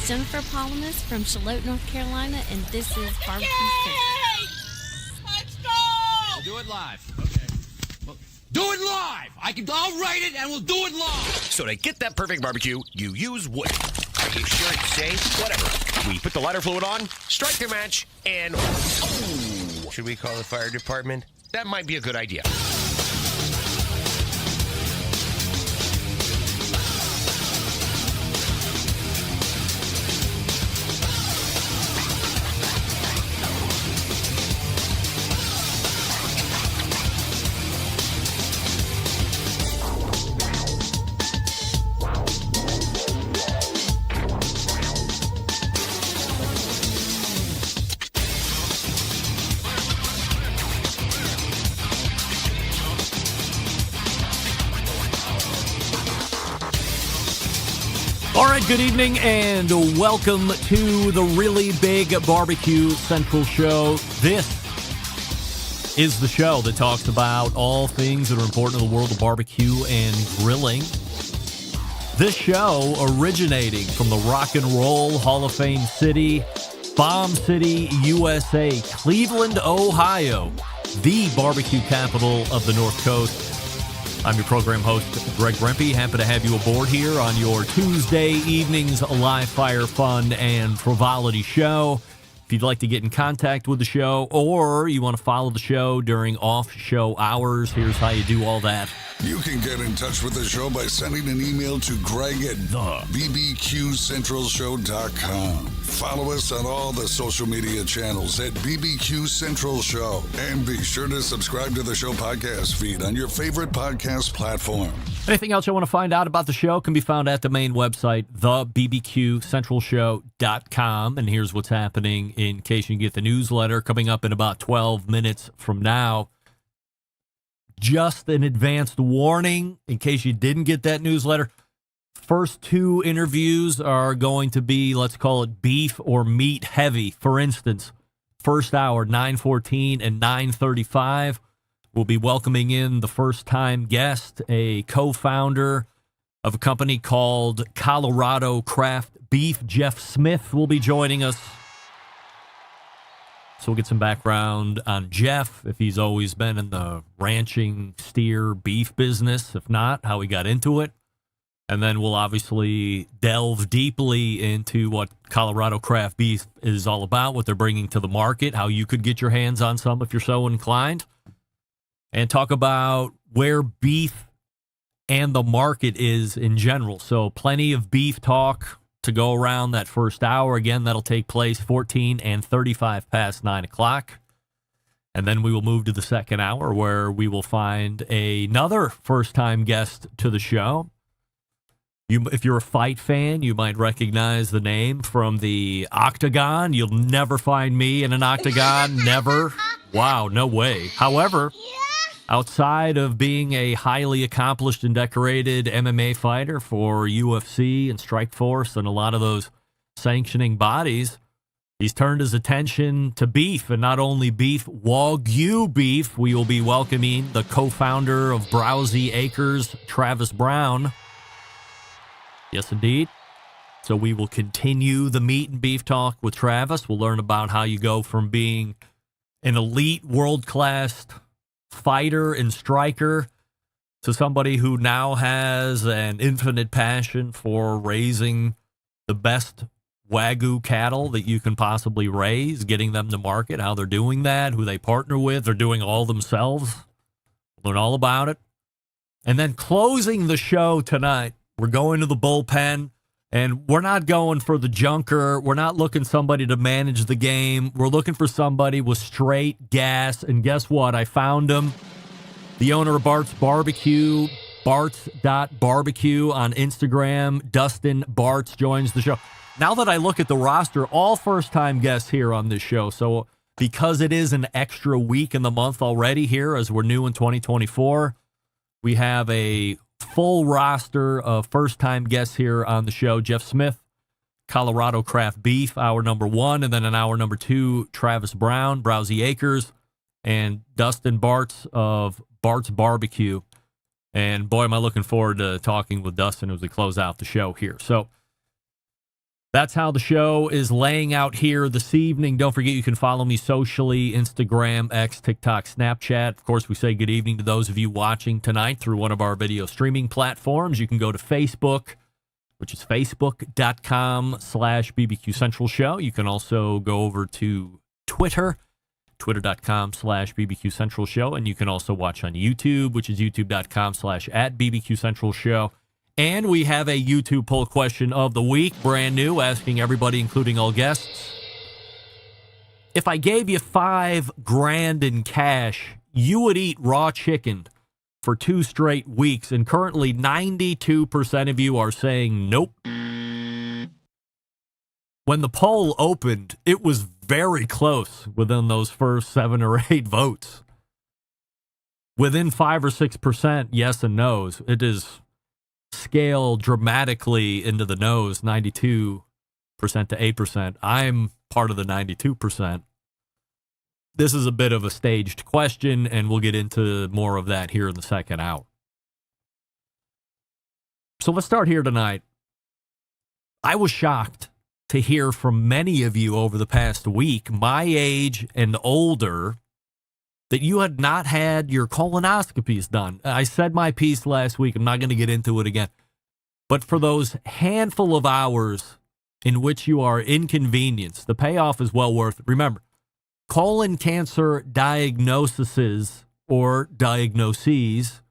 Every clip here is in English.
is Jennifer Palamas from Charlotte, North Carolina, and this is Barbecue Central. Let's go! We'll do it live. Okay. Well, do it live! I'll write it and we'll do it live! So to get that perfect barbecue, you use wood. Are you sure it's safe? Whatever. We put the lighter fluid on, strike the match, and... Oh! Should we call the fire department? That might be a good idea. All right, good evening and welcome to the Really Big Barbecue Central Show. This is the show that talks about all things that are important in the world of barbecue and grilling. This show originating from the Rock and Roll Hall of Fame city, Bomb City, USA, Cleveland, Ohio, the barbecue capital of the North Coast. I'm your program host, Greg Rempe. Happy to have you aboard here on your Tuesday evening's live fire fun and frivolity show. If you'd like to get in contact with the show or you want to follow the show during off-show hours, here's how you do all that. You can get in touch with the show by sending an email to Greg at bbqcentralshow.com. Follow us on all the social media channels at BBQ Central Show. And be sure to subscribe to the show podcast feed on your favorite podcast platform. Anything else you want to find out about the show can be found at the main website, thebbqcentralshow.com. And here's what's happening in case you get the newsletter coming up in about 12 minutes from now. Just an advanced warning in case you didn't get that newsletter. First two interviews are going to be, let's call it beef or meat heavy. For instance, first hour, 9:14 and 9:35. We'll be welcoming in the first-time guest, a co-founder of a company called Colorado Craft Beef. Jeff Smith will be joining us. So we'll get some background on Jeff, if he's always been in the ranching, steer, beef business. If not, how he got into it. And then we'll obviously delve deeply into what Colorado Craft Beef is all about, what they're bringing to the market, how you could get your hands on some if you're so inclined, and talk about where beef and the market is in general. So plenty of beef talk to go around that first hour. Again, that'll take place 14 and 35 past 9 o'clock. And then we will move to the second hour where we will find another first-time guest to the show. If you're a fight fan, you might recognize the name from the Octagon. You'll never find me in an Octagon. Never. Wow, no way. However, outside of being a highly accomplished and decorated MMA fighter for UFC and Strikeforce and a lot of those sanctioning bodies, he's turned his attention to beef, and not only beef, Wagyu beef. We will be welcoming the co-founder of Browsy Acres, Travis Brown. Yes, indeed. So we will continue the meat and beef talk with Travis. We'll learn about how you go from being an elite world-class fighter and striker to somebody who now has an infinite passion for raising the best Wagyu cattle that you can possibly raise, getting them to market, how they're doing that, who they partner with. They're doing all themselves. Learn all about it. And then closing the show tonight, we're going to the bullpen, and we're not going for the junker. We're not looking somebody to manage the game. We're looking for somebody with straight gas. And guess what? I found him. The owner of Barts Barbecue, Barts.barbecue on Instagram. Dustin Barts joins the show. Now that I look at the roster, all first-time guests here on this show. So because it is an extra week in the month already here, as we're new in 2024, we have a full roster of first-time guests here on the show. Jeff Smith, Colorado Craft Beef, hour number 1, and then in hour number 2, Travis Brown, Browsy Acres, and Dustin Barts of Barts Barbecue. And boy, am I looking forward to talking with Dustin as we close out the show here. So That's how the show is laying out here this evening. Don't forget you can follow me socially, Instagram, X, TikTok, Snapchat. Of course, we say good evening to those of you watching tonight through one of our video streaming platforms. You can go to Facebook, which is facebook.com/BBQ Central Show. You can also go over to Twitter, twitter.com/BBQ Central Show. And you can also watch on YouTube, which is youtube.com/@BBQ Central Show. And we have a YouTube poll question of the week, brand new, asking everybody, including all guests. If I gave you $5,000 in cash, you would eat raw chicken for 2 straight weeks. And currently 92% of you are saying nope. When the poll opened, it was very close within those first 7 or 8 votes. Within 5 or 6% yes and no's. It is scale dramatically into the nose, 92% to 8%. I'm part of the 92%. This is a bit of a staged question, and we'll get into more of that here in the second hour. So let's start here tonight. I was shocked to hear from many of you over the past week, my age and older, that you had not had your colonoscopies done. I said my piece last week. I'm not going to get into it again. But for those handful of hours in which you are inconvenienced, the payoff is well worth it. Remember, colon cancer diagnoses or diagnoses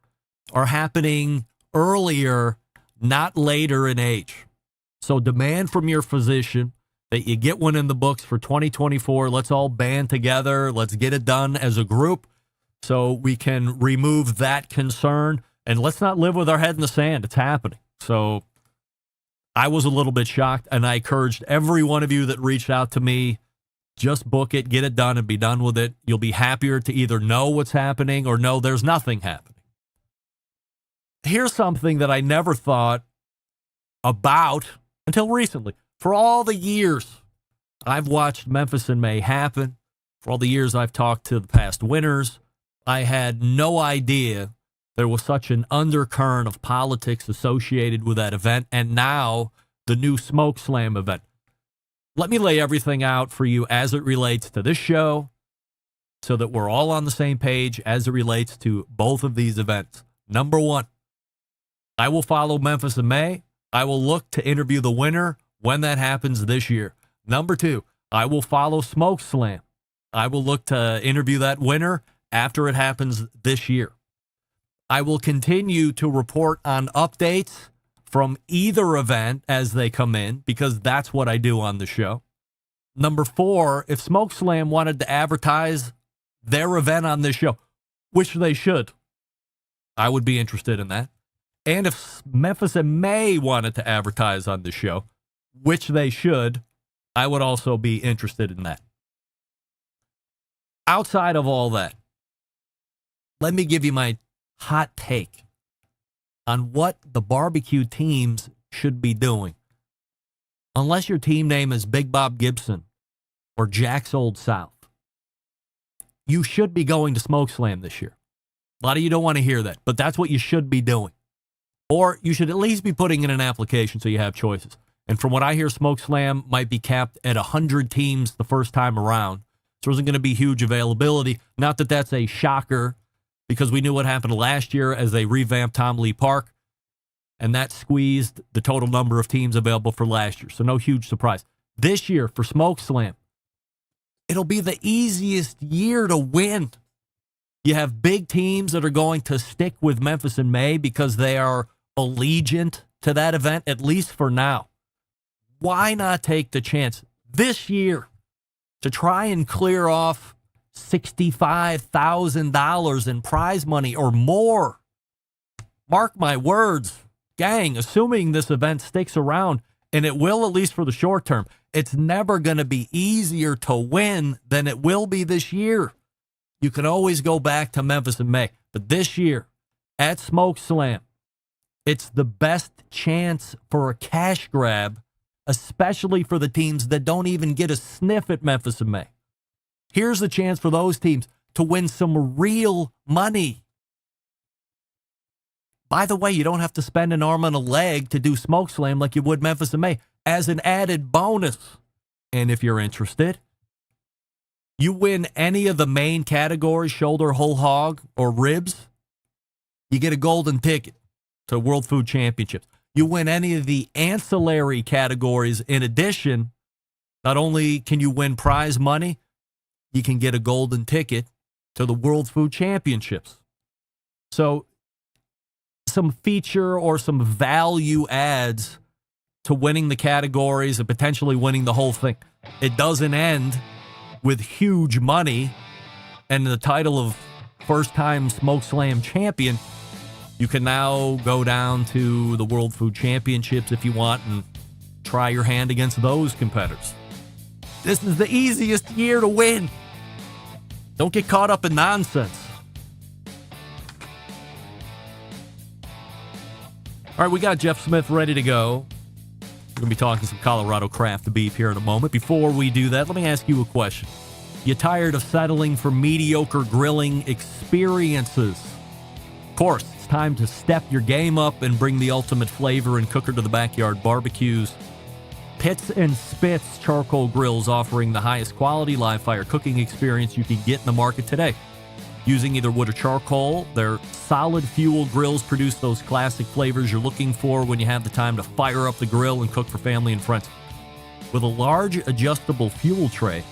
are happening earlier, not later in age. So demand from your physician that you get one in the books for 2024. Let's all band together. Let's get it done as a group so we can remove that concern. And let's not live with our head in the sand. It's happening. So I was a little bit shocked, and I encouraged every one of you that reached out to me, just book it, get it done, and be done with it. You'll be happier to either know what's happening or know there's nothing happening. Here's something that I never thought about until recently. For all the years I've watched Memphis in May happen, for all the years I've talked to the past winners, I had no idea there was such an undercurrent of politics associated with that event, and now the new Smoke Slam event. Let me lay everything out for you as it relates to this show so that we're all on the same page as it relates to both of these events. Number one, I will follow Memphis in May. I will look to interview the winner when that happens this year. Number two, I will follow Smoke Slam. I will look to interview that winner after it happens this year. I will continue to report on updates from either event as they come in, because that's what I do on the show. Number four, if Smoke Slam wanted to advertise their event on this show, which they should, I would be interested in that. And if Memphis in May wanted to advertise on the show, which they should, I would also be interested in that. Outside of all that, let me give you my hot take on what the barbecue teams should be doing. Unless your team name is Big Bob Gibson or Jack's Old South, you should be going to Smoke Slam this year. A lot of you don't want to hear that, but that's what you should be doing. Or you should at least be putting in an application so you have choices. And from what I hear, Smoke Slam might be capped at 100 teams the first time around. So there isn't going to be huge availability. Not that that's a shocker, because we knew what happened last year as they revamped Tom Lee Park, and that squeezed the total number of teams available for last year. So no huge surprise. This year for Smoke Slam, it'll be the easiest year to win. You have big teams that are going to stick with Memphis in May because they are allegiant to that event, at least for now. Why not take the chance this year to try and clear off $65,000 in prize money or more? Mark my words, gang, assuming this event sticks around, and it will, at least for the short term, it's never going to be easier to win than it will be this year. You can always go back to Memphis in May, but this year at Smoke Slam, it's the best chance for a cash grab, especially for the teams that don't even get a sniff at Memphis in May. Here's the chance for those teams to win some real money. By the way, you don't have to spend an arm and a leg to do Smoke Slam like you would Memphis in May. as an added bonus, and if you're interested, you win any of the main categories, shoulder, whole hog, or ribs, you get a golden ticket to World Food Championships. You win any of the ancillary categories. In addition, not only can you win prize money, you can get a golden ticket to the World Food Championships. So some feature or some value adds to winning the categories and potentially winning the whole thing. It doesn't end with huge money and the title of first-time Smoke Slam champion. You can now go down to the World Food Championships if you want and try your hand against those competitors. This is the easiest year to win. Don't get caught up in nonsense. All right, we got Jeff Smith ready to go. We're going to be talking some Colorado craft beef here in a moment. Before we do that, let me ask you a question. You tired of settling for mediocre grilling experiences? Of course, it's time to step your game up and bring the ultimate flavor and cooker to the backyard barbecues. Pits and Spits charcoal grills offering the highest quality live fire cooking experience you can get in the market today. Using either wood or charcoal, their solid fuel grills produce those classic flavors you're looking for when you have the time to fire up the grill and cook for family and friends. With a large adjustable fuel tray,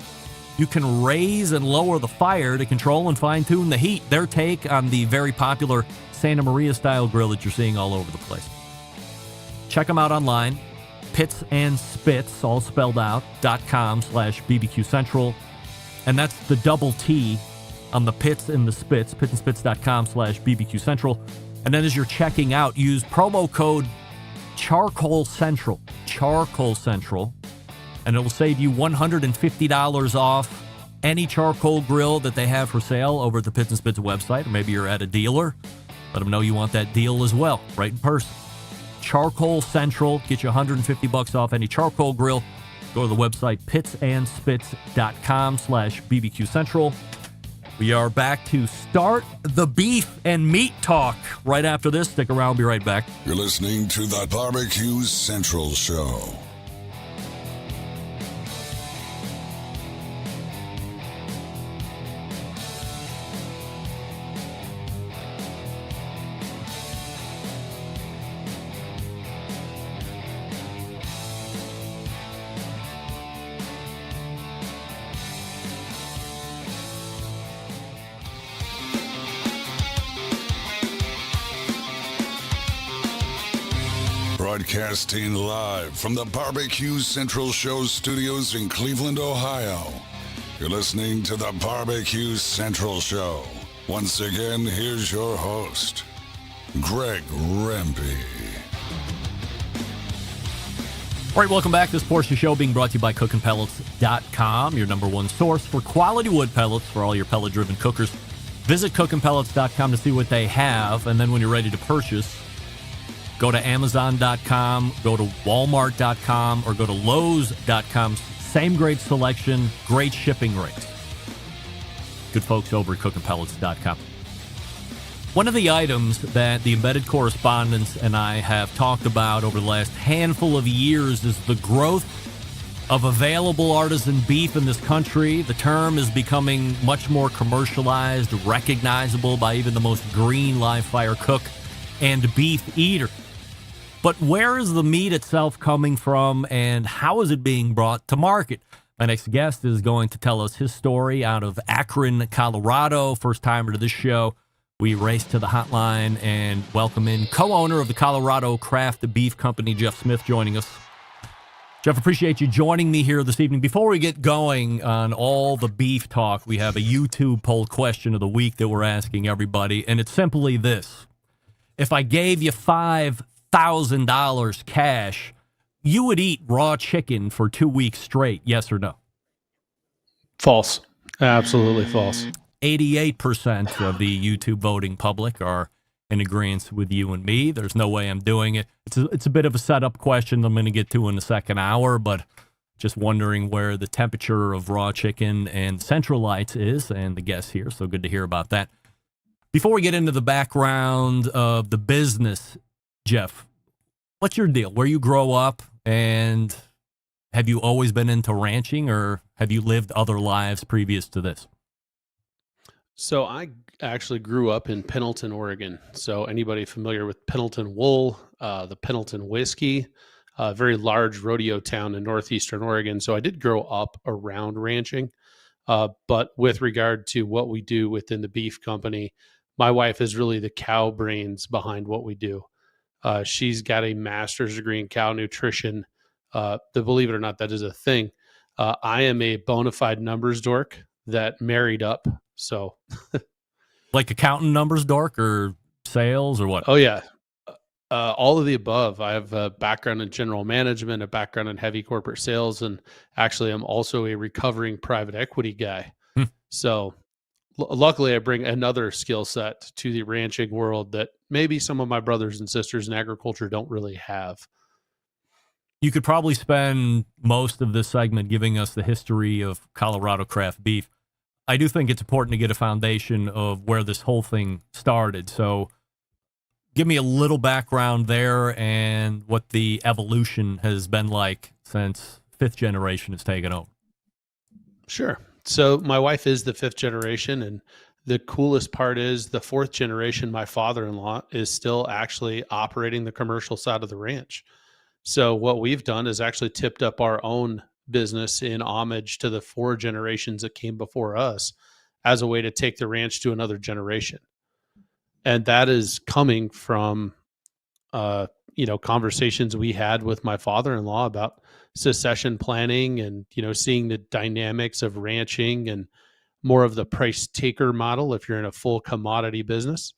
you can raise and lower the fire to control and fine-tune the heat. Their take on the very popular Santa Maria-style grill that you're seeing all over the place. Check them out online. Pits and Spits, all spelled out, .com/BBQ Central. And that's the double T on the Pits and the Spits, pitsandspits.com/BBQ Central. And then as you're checking out, use promo code Charcoal Central, and it will save you $150 off any charcoal grill that they have for sale over at the Pits and Spits website. Or maybe you're at a dealer. Let them know you want that deal as well, right in person. Charcoal Central, get you $150 off any charcoal grill. Go to the website, pitsandspits.com/BBQ Central. We are back to start the beef and meat talk right after this. Stick around, we'll be right back. You're listening to the BBQ Central Show. Broadcasting live from the BBQ Central Show studios in Cleveland, Ohio. You're listening to the BBQ Central Show. Once again, here's your host, Greg Rempe. All right, welcome back. This portion of the show being brought to you by CookingPellets.com, your number one source for quality wood pellets for all your pellet-driven cookers. Visit CookingPellets.com to see what they have, and then when you're ready to purchase, go to Amazon.com, go to Walmart.com, or go to Lowe's.com. Same great selection, great shipping rates. Good folks over at CookingPellets.com. One of the items that the embedded correspondents and I have talked about over the last handful of years is the growth of available artisan beef in this country. The term is becoming much more commercialized, recognizable by even the most green live fire cook and beef eater. But where is the meat itself coming from, and how is it being brought to market? My next guest is going to tell us his story out of Akron, Colorado. First timer to this show. We race to the hotline and welcome in co-owner of the Colorado Craft Beef Company, Jeff Smith, joining us. Jeff, appreciate you joining me here this evening. Before we get going on all the beef talk, we have a YouTube poll question of the week that we're asking everybody, and it's simply this. If I gave you $5,000 cash, you would eat raw chicken for 2 weeks straight, yes or no? False. Absolutely false. 88% of the YouTube voting public are in agreement with you and me. There's no way I'm doing it. It's a bit of a setup question I'm going to get to in the second hour, but just wondering where the temperature of raw chicken and Central Lights is, and the guests here, so good to hear about that. Before we get into the background of the business, Jeff, what's your deal? Where you grow up, And have you always been into ranching, or have you lived other lives previous to this? So I actually grew up in Pendleton, Oregon. So anybody familiar with Pendleton wool, the Pendleton whiskey, a very large rodeo town in northeastern Oregon. So I did grow up around ranching. But with regard to what we do within the beef company, my wife is really the cow brains behind what we do. She's got a master's degree in cow nutrition. Believe it or not, that is a thing. I am a bona fide numbers dork that married up. So, Like accountant numbers, dork, or sales, or what? oh yeah, all of the above. I have a background in general management, a background in heavy corporate sales, and actually, I'm also a recovering private equity guy. Hmm. So, luckily, I bring another skill set to the ranching world that maybe some of my brothers and sisters in agriculture don't really have. You could probably spend most of this segment giving us the history of Colorado craft beef. I do think it's important to get a foundation of where this whole thing started. So give me a little background there and what the evolution has been like since fifth generation has taken over. Sure. So my wife is the fifth generation, and the coolest part is the fourth generation, my father-in-law, is still actually operating the commercial side of the ranch. So what we've done is actually tipped up our own business in homage to the four generations that came before us as a way to take the ranch to another generation. And that is coming from conversations we had with my father-in-law about succession planning and, seeing the dynamics of ranching and more of the price taker model if you're in a full commodity business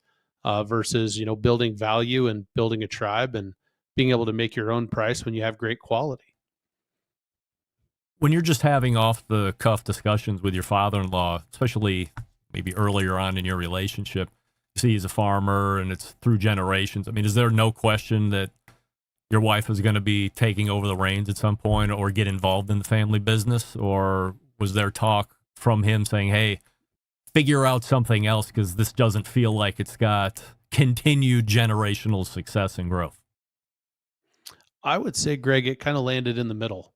versus, building value and building a tribe and being able to make your own price when you have great quality. When you're just having off the cuff discussions with your father-in-law, especially maybe earlier on in your relationship, you see he's a farmer and it's through generations. I mean, is there no question that your wife is going to be taking over the reins at some point or get involved in the family business? Or was there talk from him saying, hey, figure out something else because this doesn't feel like it's got continued generational success and growth? I would say, Greg, it kind of landed in the middle.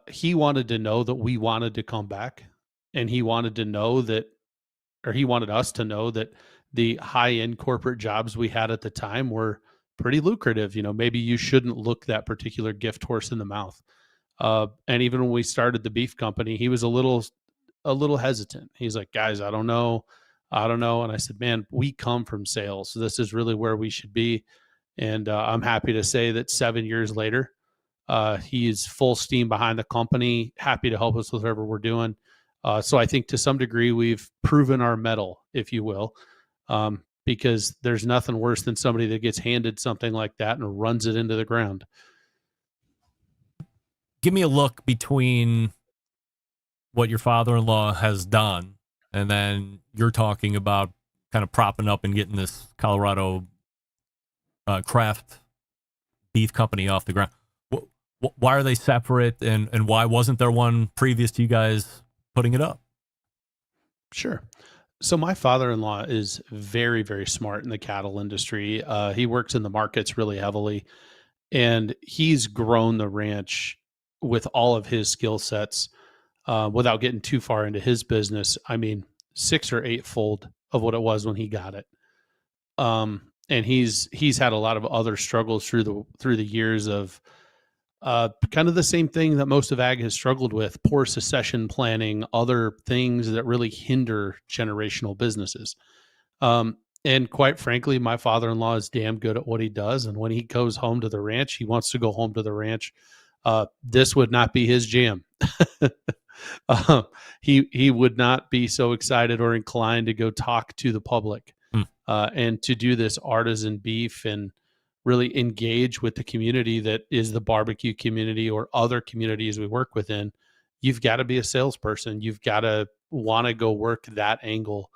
He wanted to know that we wanted to come back, and he wanted to know that, or he wanted us to know that the high end corporate jobs we had at the time were pretty lucrative. Maybe you shouldn't look that particular gift horse in the mouth. And even when we started the beef company, he was a little hesitant. He's like, guys, I don't know. And I said, man, we come from sales. So this is really where we should be. And I'm happy to say that 7 years later, he's full steam behind the company, happy to help us with whatever we're doing. So I think to some degree, we've proven our mettle, if you will, because there's nothing worse than somebody that gets handed something like that and runs it into the ground. Give me a look between what your father-in-law has done and then you're talking about kind of propping up and getting this Colorado craft beef company off the ground. Why are they separate, and why wasn't there one previous to you guys putting it up? Sure. So my father-in-law is very, very smart in the cattle industry. He works in the markets really heavily, and he's grown the ranch with all of his skill sets without getting too far into his business. I mean, 6 or 8-fold of what it was when he got it. And he's had a lot of other struggles through the years of kind of the same thing that most of ag has struggled with: poor succession planning, other things that really hinder generational businesses. And quite frankly, my father-in-law is damn good at what he does. And when he goes home to the ranch, he wants to go home to the ranch. This would not be his jam. He would not be so excited or inclined to go talk to the public and to do this artisan beef and really engage with the community that is the barbecue community or other communities we work within. You've got to be a salesperson. You've got to want to go work that angle.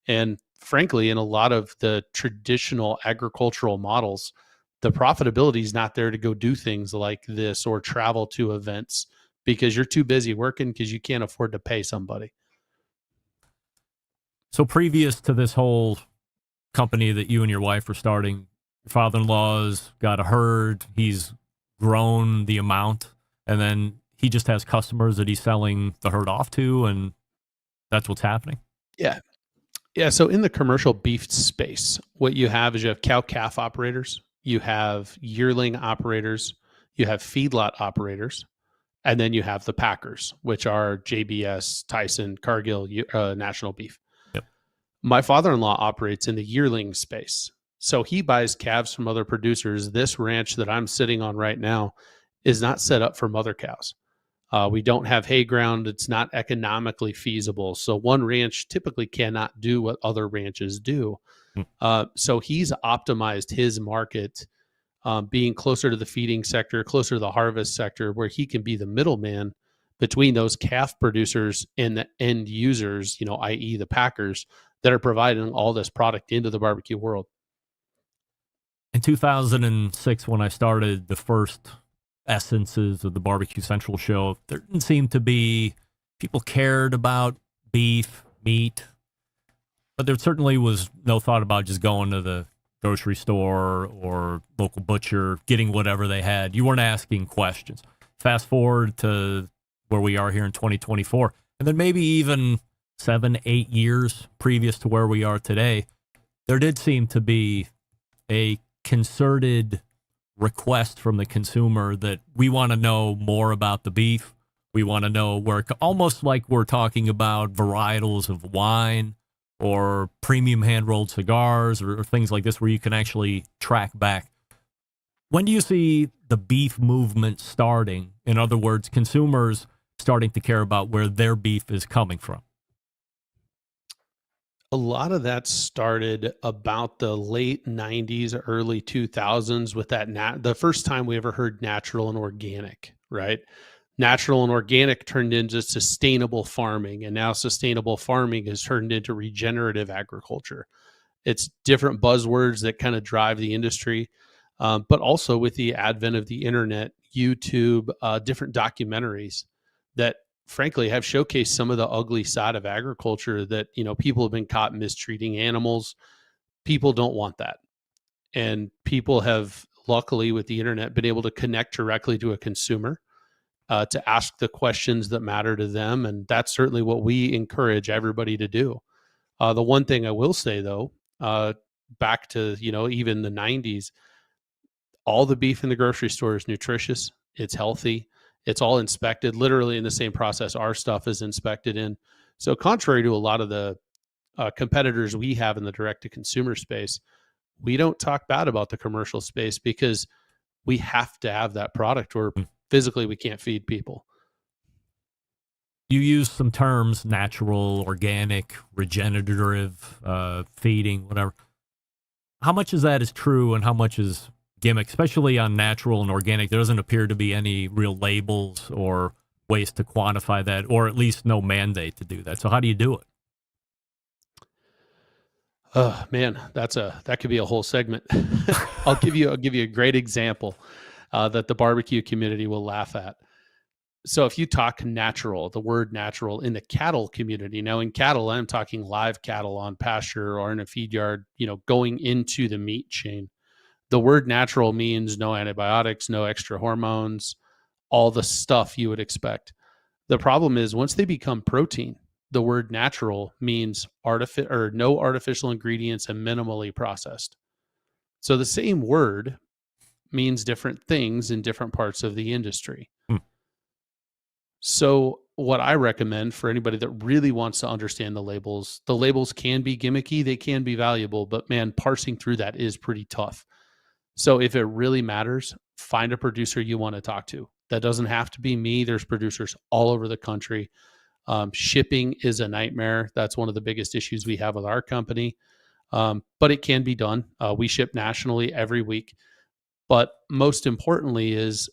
And frankly, in a lot of the traditional agricultural models, the profitability is not there to go do things like this or travel to events because you're too busy working because you can't afford to pay somebody. So previous to this whole company that you and your wife are starting, your father-in-law's got a herd. He's grown the amount, and then he just has customers that he's selling the herd off to, and that's what's happening? Yeah. Yeah. So in the commercial beef space, what you have is you have cow-calf operators, you have yearling operators, you have feedlot operators, and then you have the packers, which are JBS, Tyson, Cargill, National Beef. Yep. My father-in-law operates in the yearling space. So he buys calves from other producers. This ranch that I'm sitting on right now is not set up for mother cows. We don't have hay ground. It's not economically feasible. So one ranch typically cannot do what other ranches do. So he's optimized his market, being closer to the feeding sector, closer to the harvest sector, where he can be the middleman between those calf producers and the end users, i.e. the packers that are providing all this product into the barbecue world. In 2006, when I started the first essences of the Barbecue Central show, there didn't seem to be people cared about beef, meat, but there certainly was no thought about just going to the grocery store or local butcher, getting whatever they had. You weren't asking questions. Fast forward to where we are here in 2024, and then maybe even 7-8 years previous to where we are today, there did seem to be a concerted request from the consumer that we want to know more about the beef. We want to know where, almost like we're talking about varietals of wine or premium hand-rolled cigars or things like this, where you can actually track back. When do you see the beef movement starting? In other words, consumers starting to care about where their beef is coming from? A lot of that started about the late 90s, early 2000s with that the first time we ever heard natural and organic, right? Natural and organic turned into sustainable farming, and now sustainable farming has turned into regenerative agriculture. It's different buzzwords that kind of drive the industry, but also with the advent of the internet, YouTube, different documentaries that frankly have showcased some of the ugly side of agriculture that, people have been caught mistreating animals. People don't want that. And people have, luckily with the internet, been able to connect directly to a consumer, to ask the questions that matter to them. And that's certainly what we encourage everybody to do. The one thing I will say though, back to, even the 90s, all the beef in the grocery store is nutritious. It's healthy. It's all inspected, literally in the same process our stuff is inspected in. So contrary to a lot of the competitors we have in the direct-to-consumer space, we don't talk bad about the commercial space because we have to have that product or physically we can't feed people. You use some terms, natural, organic, regenerative, feeding, whatever. How much of that is true and how much is gimmick, especially on natural and organic? There doesn't appear to be any real labels or ways to quantify that, or at least no mandate to do that. So how do you do it? Oh man, that could be a whole segment. I'll give you a great example that the barbecue community will laugh at. So if you talk natural, the word natural in the cattle community, now in cattle, I'm talking live cattle on pasture or in a feed yard, going into the meat chain. The word natural means no antibiotics, no extra hormones, all the stuff you would expect. The problem is once they become protein, the word natural means no artificial ingredients and minimally processed. So the same word means different things in different parts of the industry. So what I recommend for anybody that really wants to understand the labels can be gimmicky, they can be valuable, but man, parsing through that is pretty tough. So if it really matters, find a producer you want to talk to. That doesn't have to be me. There's producers all over the country. Shipping is a nightmare. That's one of the biggest issues we have with our company. But it can be done. We ship nationally every week. But most importantly is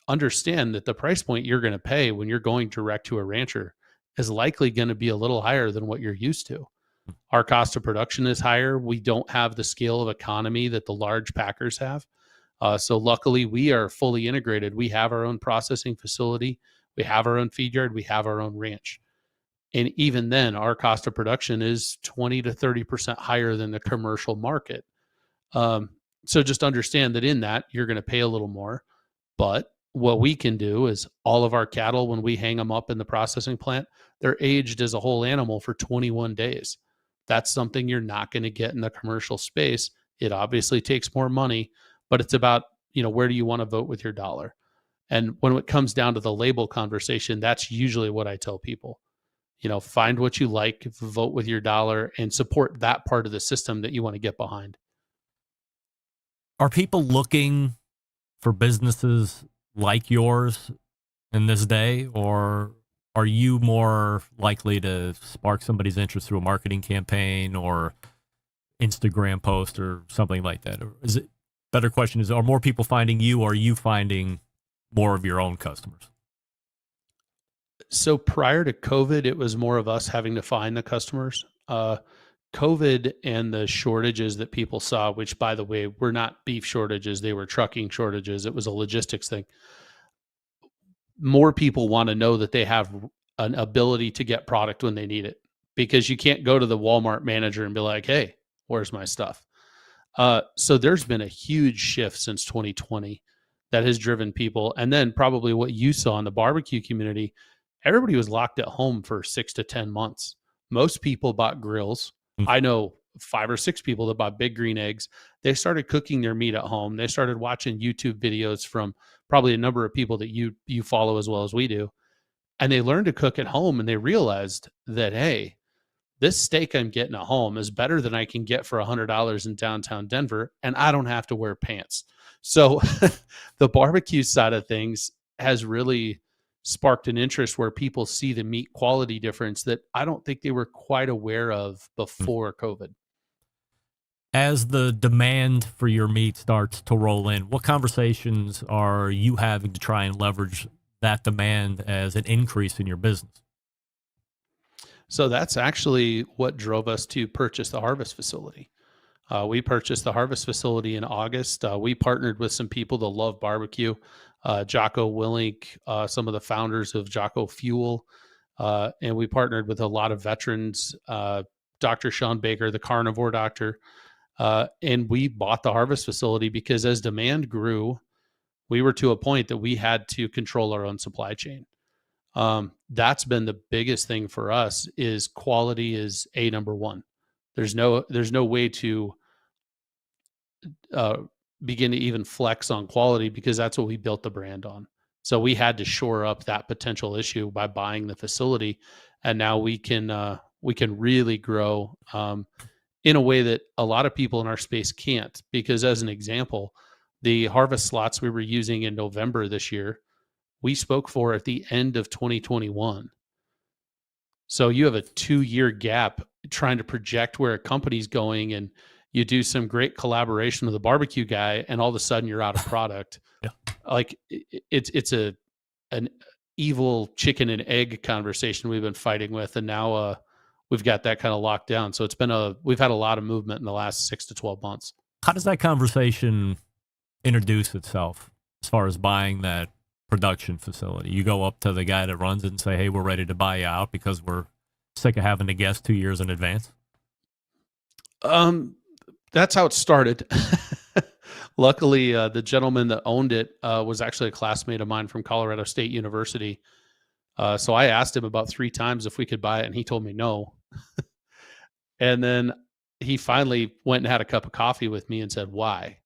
understand that the price point you're going to pay when you're going direct to a rancher is likely going to be a little higher than what you're used to. Our cost of production is higher. We don't have the scale of economy that the large packers have. So luckily, we are fully integrated. We have our own processing facility. We have our own feed yard. We have our own ranch. And even then, our cost of production is 20 to 30% higher than the commercial market. So just understand that in that, you're going to pay a little more. But what we can do is all of our cattle, when we hang them up in the processing plant, they're aged as a whole animal for 21 days. That's something you're not going to get in the commercial space. It obviously takes more money, but it's about, where do you want to vote with your dollar? And when it comes down to the label conversation, that's usually what I tell people. Find what you like, vote with your dollar, and support that part of the system that you want to get behind. Are people looking for businesses like yours in this day, or are you more likely to spark somebody's interest through a marketing campaign or Instagram post or something like that? Or is it better question is, are more people finding you, or are you finding more of your own customers? So prior to COVID, it was more of us having to find the customers. COVID and the shortages that people saw, which by the way, were not beef shortages, they were trucking shortages. It was a logistics thing. More people want to know that they have an ability to get product when they need it, because you can't go to the Walmart manager and be like, hey, where's my stuff? So there's been a huge shift since 2020 that has driven people. And then probably what you saw in the barbecue community, everybody was locked at home for 6 to 10 months. Most people bought grills. I know 5 or 6 people that bought big green eggs. They started cooking their meat at home. They started watching YouTube videos from probably a number of people that you follow as well as we do. And they learned to cook at home, and they realized that, hey, this steak I'm getting at home is better than I can get for $100 in downtown Denver, and I don't have to wear pants. So the barbecue side of things has really sparked an interest where people see the meat quality difference that I don't think they were quite aware of before COVID. As the demand for your meat starts to roll in, what conversations are you having to try and leverage that demand as an increase in your business? So that's actually what drove us to purchase the harvest facility. We purchased the harvest facility in August. We partnered with some people that love barbecue. Jocko Willink, some of the founders of Jocko Fuel. And we partnered with a lot of veterans, Dr. Sean Baker, the carnivore doctor. And we bought the harvest facility because as demand grew, we were to a point that we had to control our own supply chain. That's been the biggest thing for us. Is quality is number one. There's no way to begin to even flex on quality, because that's what we built the brand on. So we had to shore up that potential issue by buying the facility, and now we can really grow in a way that a lot of people in our space can't. Because as an example, the harvest slots we were using in November this year, we spoke for at the end of 2021. So you have a 2-year gap trying to project where a company's going, and you do some great collaboration with a barbecue guy, and all of a sudden you're out of product. Yeah. Like it's an evil chicken and egg conversation we've been fighting with, and now we've got that kind of locked down. So we've had a lot of movement in the last 6 to 12 months. How does that conversation introduce itself as far as buying that production facility? You go up to the guy that runs it and say, hey, we're ready to buy you out because we're sick of having to guess 2 years in advance? That's how it started. Luckily, the gentleman that owned it was actually a classmate of mine from Colorado State University. So I asked him about 3 times if we could buy it, and he told me no. And then he finally went and had a cup of coffee with me and said, why?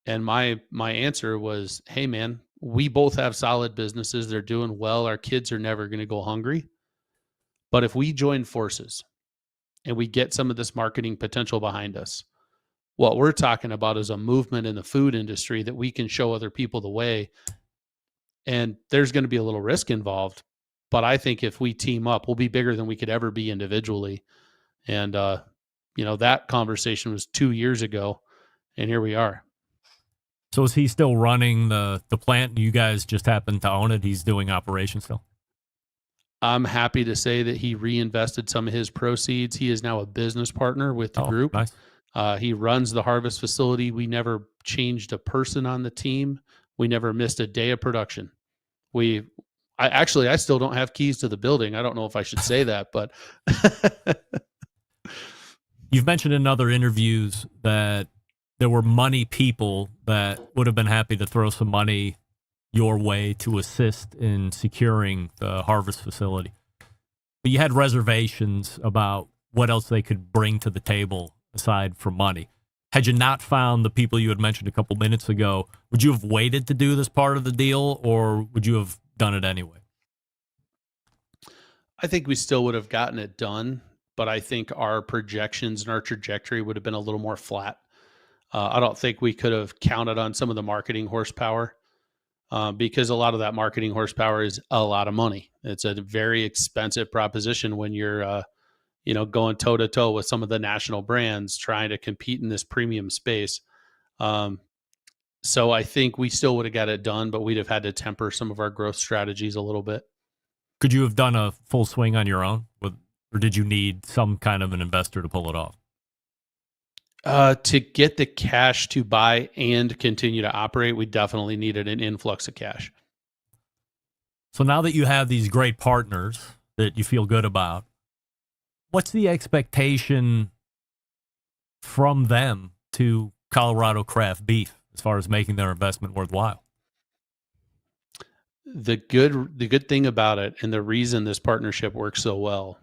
And my answer was, hey, man, we both have solid businesses. They're doing well. Our kids are never going to go hungry. But if we join forces and we get some of this marketing potential behind us, what we're talking about is a movement in the food industry that we can show other people the way. And there's going to be a little risk involved. But I think if we team up, we'll be bigger than we could ever be individually. And, that conversation was 2 years ago, and here we are. So is he still running the plant? You guys just happen to own it. He's doing operations still. I'm happy to say that he reinvested some of his proceeds. He is now a business partner with the group. Nice. He runs the harvest facility. We never changed a person on the team. We never missed a day of production. I still don't have keys to the building. I don't know if I should say that, but you've mentioned in other interviews that there were money people that would have been happy to throw some money your way to assist in securing the harvest facility. But you had reservations about what else they could bring to the table aside from money. Had you not found the people you had mentioned a couple minutes ago, would you have waited to do this part of the deal, or would you have done it anyway? I think we still would have gotten it done, but I think our projections and our trajectory would have been a little more flat. I don't think we could have counted on some of the marketing horsepower because a lot of that marketing horsepower is a lot of money. It's a very expensive proposition when you're, going toe to toe with some of the national brands trying to compete in this premium space. So I think we still would have got it done, but we'd have had to temper some of our growth strategies a little bit. Could you have done a full swing on your own, or did you need some kind of an investor to pull it off? To get the cash to buy and continue to operate, we definitely needed an influx of cash. So now that you have these great partners that you feel good about, what's the expectation from them to Colorado craft beef as far as making their investment worthwhile? The good thing about it, and the reason this partnership works so well,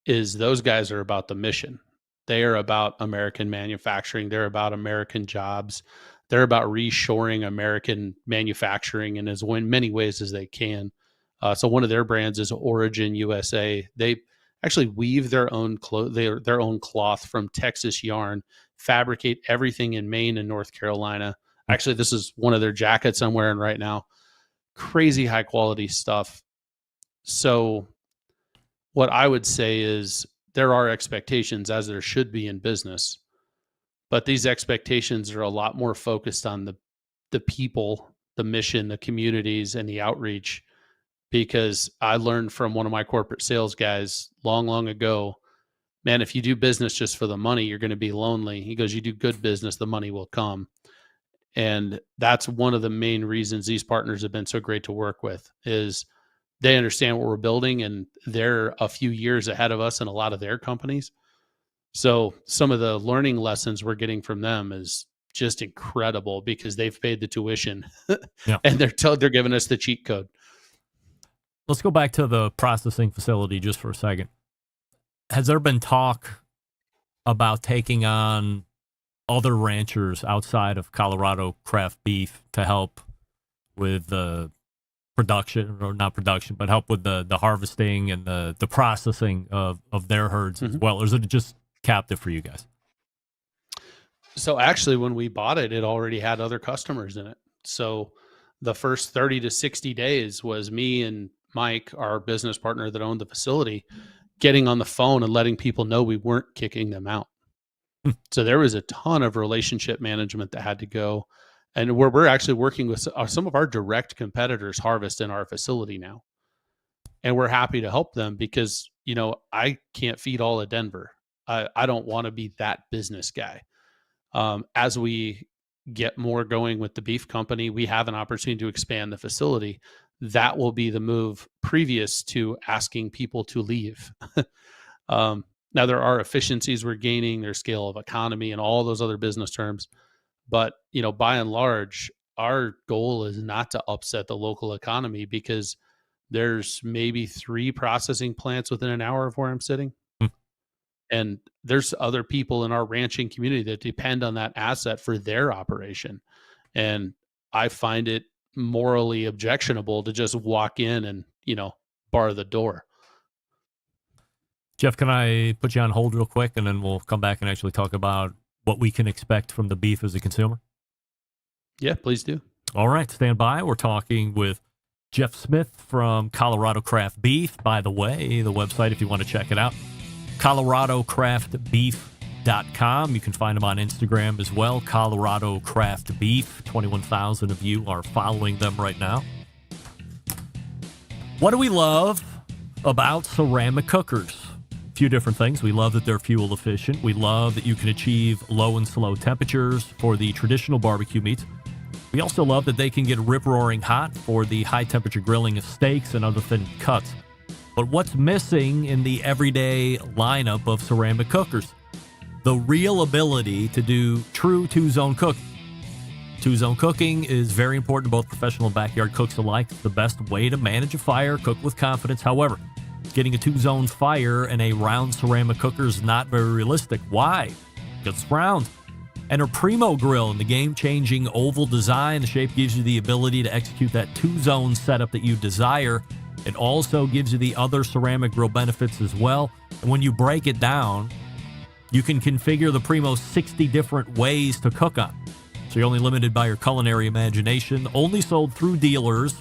is those guys are about the mission. They are about American manufacturing. They're about American jobs. They're about reshoring American manufacturing in as many ways as they can. So one of their brands is Origin USA. They actually weave their own cloth from Texas yarn, fabricate everything in Maine and North Carolina. Actually, this is one of their jackets I'm wearing right now. Crazy high quality stuff. So what I would say is there are expectations, as there should be in business, but these expectations are a lot more focused on the people, the mission, the communities, and the outreach. Because I learned from one of my corporate sales guys long ago, man, if you do business just for the money, you're going to be lonely. He goes, you do good business, the money will come. And that's one of the main reasons these partners have been so great to work with, is they understand what we're building, and they're a few years ahead of us in a lot of their companies. So some of the learning lessons we're getting from them is just incredible because they've paid the tuition and they're giving us the cheat code. Let's go back to the processing facility just for a second. Has there been talk about taking on other ranchers outside of Colorado craft beef to help with the production, or not production, but help with the harvesting and the processing of their herds as well? Or is it just captive for you guys? So actually, when we bought it, it already had other customers in it. So the first 30 to 60 days was me and Mike, our business partner that owned the facility, getting on the phone and letting people know we weren't kicking them out. So there was a ton of relationship management that had to go. And we're actually working with some of our direct competitors harvest in our facility now. And we're happy to help them because, I can't feed all of Denver. I don't want to be that business guy. As we get more going with the beef company, we have an opportunity to expand the facility. That will be the move previous to asking people to leave. Now, there are efficiencies we're gaining, there's scale of economy and all those other business terms. But, by and large, our goal is not to upset the local economy because there's maybe 3 processing plants within an hour of where I'm sitting. And there's other people in our ranching community that depend on that asset for their operation. And I find it morally objectionable to just walk in and, bar the door. Jeff, can I put you on hold real quick, and then we'll come back and actually talk about what we can expect from the beef as a consumer? Yeah, please do. All right, stand by. We're talking with Jeff Smith from Colorado Craft Beef. By the way, the website, if you want to check it out, coloradocraftbeef.com. You can find them on Instagram as well, Colorado Craft Beef. 21,000 of you are following them right now. What do we love about ceramic cookers? A few different things. We love that they're fuel efficient. We love that you can achieve low and slow temperatures for the traditional barbecue meats. We also love that they can get rip-roaring hot for the high-temperature grilling of steaks and other thin cuts. But what's missing in the everyday lineup of ceramic cookers? The real ability to do true two-zone cooking. Two-zone cooking is very important to both professional and backyard cooks alike. It's the best way to manage a fire, cook with confidence. However, getting a two-zone fire in a round ceramic cooker is not very realistic. Why? Because it's round. Enter Primo Grill in the game-changing oval design. The shape gives you the ability to execute that two-zone setup that you desire. It also gives you the other ceramic grill benefits as well. And when you break it down, you can configure the Primo 60 different ways to cook on. So you're only limited by your culinary imagination. Only sold through dealers.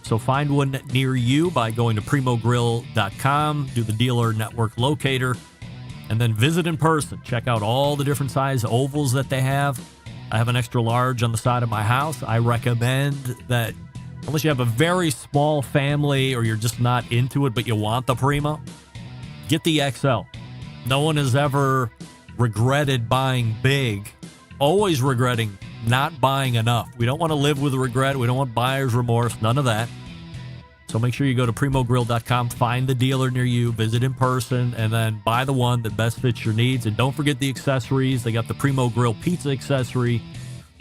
So find one near you by going to primogrill.com, do the dealer network locator, and then visit in person. Check out all the different size ovals that they have. I have an extra large on the side of my house. I recommend that unless you have a very small family or you're just not into it, but you want the Primo, get the XL. No one has ever regretted buying big, always regretting not buying enough. We don't want to live with regret. We don't want buyer's remorse, none of that. So make sure you go to primogrill.com, find the dealer near you, visit in person, and then buy the one that best fits your needs. And don't forget the accessories. They got the Primo Grill pizza accessory.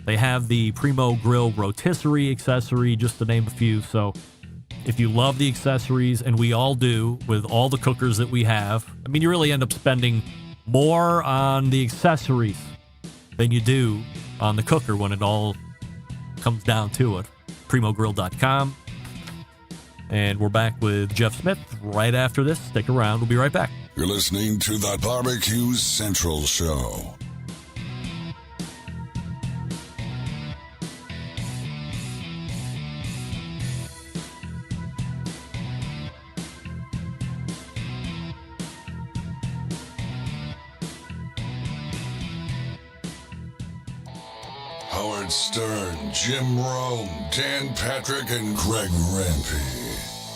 They have the Primo Grill rotisserie accessory, just to name a few. So if you love the accessories, and we all do with all the cookers that we have, I mean, you really end up spending more on the accessories than you do on the cooker when it all comes down to it. Primogrill.com. And we're back with Jeff Smith right after this. Stick around. We'll be right back. You're listening to the Barbecue Central Show. Howard Stern, Jim Rome, Dan Patrick, and Greg Rempe.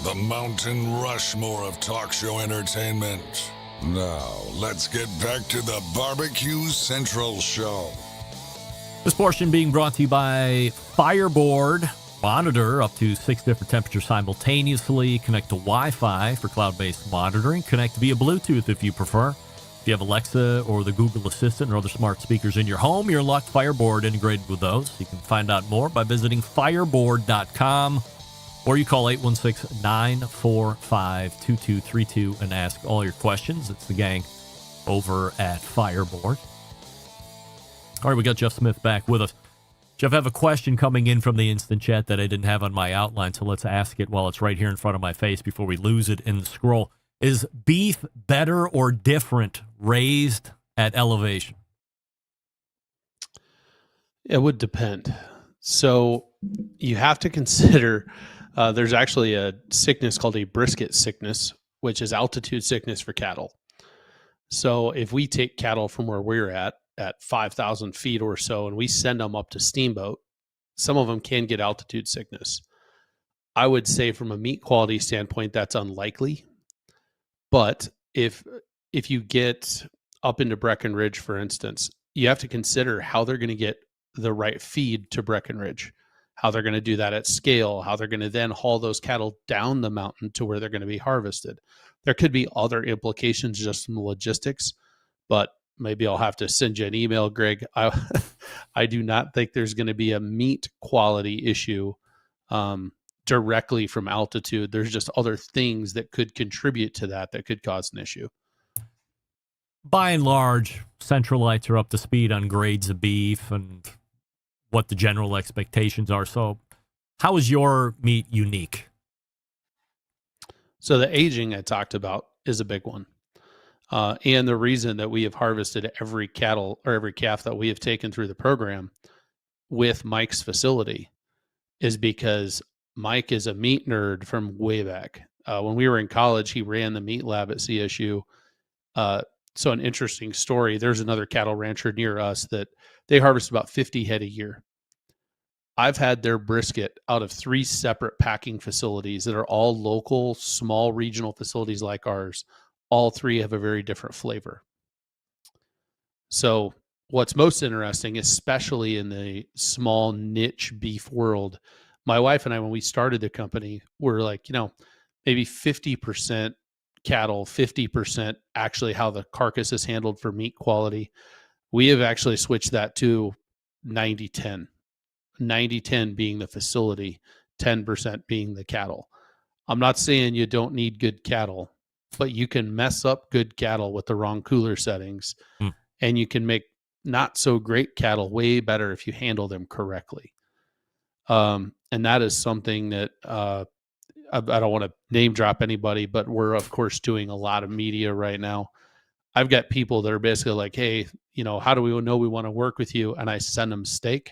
The Mountain Rushmore of talk show entertainment. Now, let's get back to the Barbecue Central Show. This portion being brought to you by Fireboard. Monitor up to 6 different temperatures simultaneously. Connect to Wi-Fi for cloud-based monitoring. Connect via Bluetooth if you prefer. If you have Alexa or the Google Assistant or other smart speakers in your home, you're unlocked Fireboard integrated with those. You can find out more by visiting fireboard.com, or you call 816-945-2232 and ask all your questions. It's the gang over at Fireboard. All right, we got Jeff Smith back with us. Jeff, I have a question coming in from the instant chat that I didn't have on my outline, so let's ask it while it's right here in front of my face before we lose it in the scroll. Is beef better or different raised at elevation? It would depend. So you have to consider there's actually a sickness called a brisket sickness, which is altitude sickness for cattle. So if we take cattle from where we're at 5,000 feet or so, and we send them up to Steamboat, some of them can get altitude sickness. I would say from a meat quality standpoint, that's unlikely. But if you get up into Breckenridge, for instance, you have to consider how they're going to get the right feed to Breckenridge, how they're going to do that at scale, how they're going to then haul those cattle down the mountain to where they're going to be harvested. There could be other implications just from logistics, but maybe I'll have to send you an email, Greg. I do not think there's going to be a meat quality issue directly from altitude. There's just other things that could contribute to that could cause an issue. By and large, Centralites are up to speed on grades of beef and what the general expectations are. So how is your meat unique? So the aging I talked about is a big one. And the reason that we have harvested every cattle or every calf that we have taken through the program with Mike's facility is because Mike is a meat nerd from way back. When we were in college, he ran the meat lab at CSU. So an interesting story, there's another cattle rancher near us that they harvest about 50 head a year. I've had their brisket out of 3 separate packing facilities that are all local, small regional facilities like ours. All 3 have a very different flavor. So what's most interesting, especially in the small niche beef world, my wife and I, when we started the company, were like, maybe 50% cattle, 50% actually how the carcass is handled for meat quality. We have actually switched that to 90-10. 90-10 being the facility, 10% being the cattle. I'm not saying you don't need good cattle, but you can mess up good cattle with the wrong cooler settings, and you can make not so great cattle way better if you handle them correctly. And that is something that I don't want to name drop anybody, but we're of course doing a lot of media right now. I've got people that are basically like, hey, how do we know we want to work with you? And I send them steak.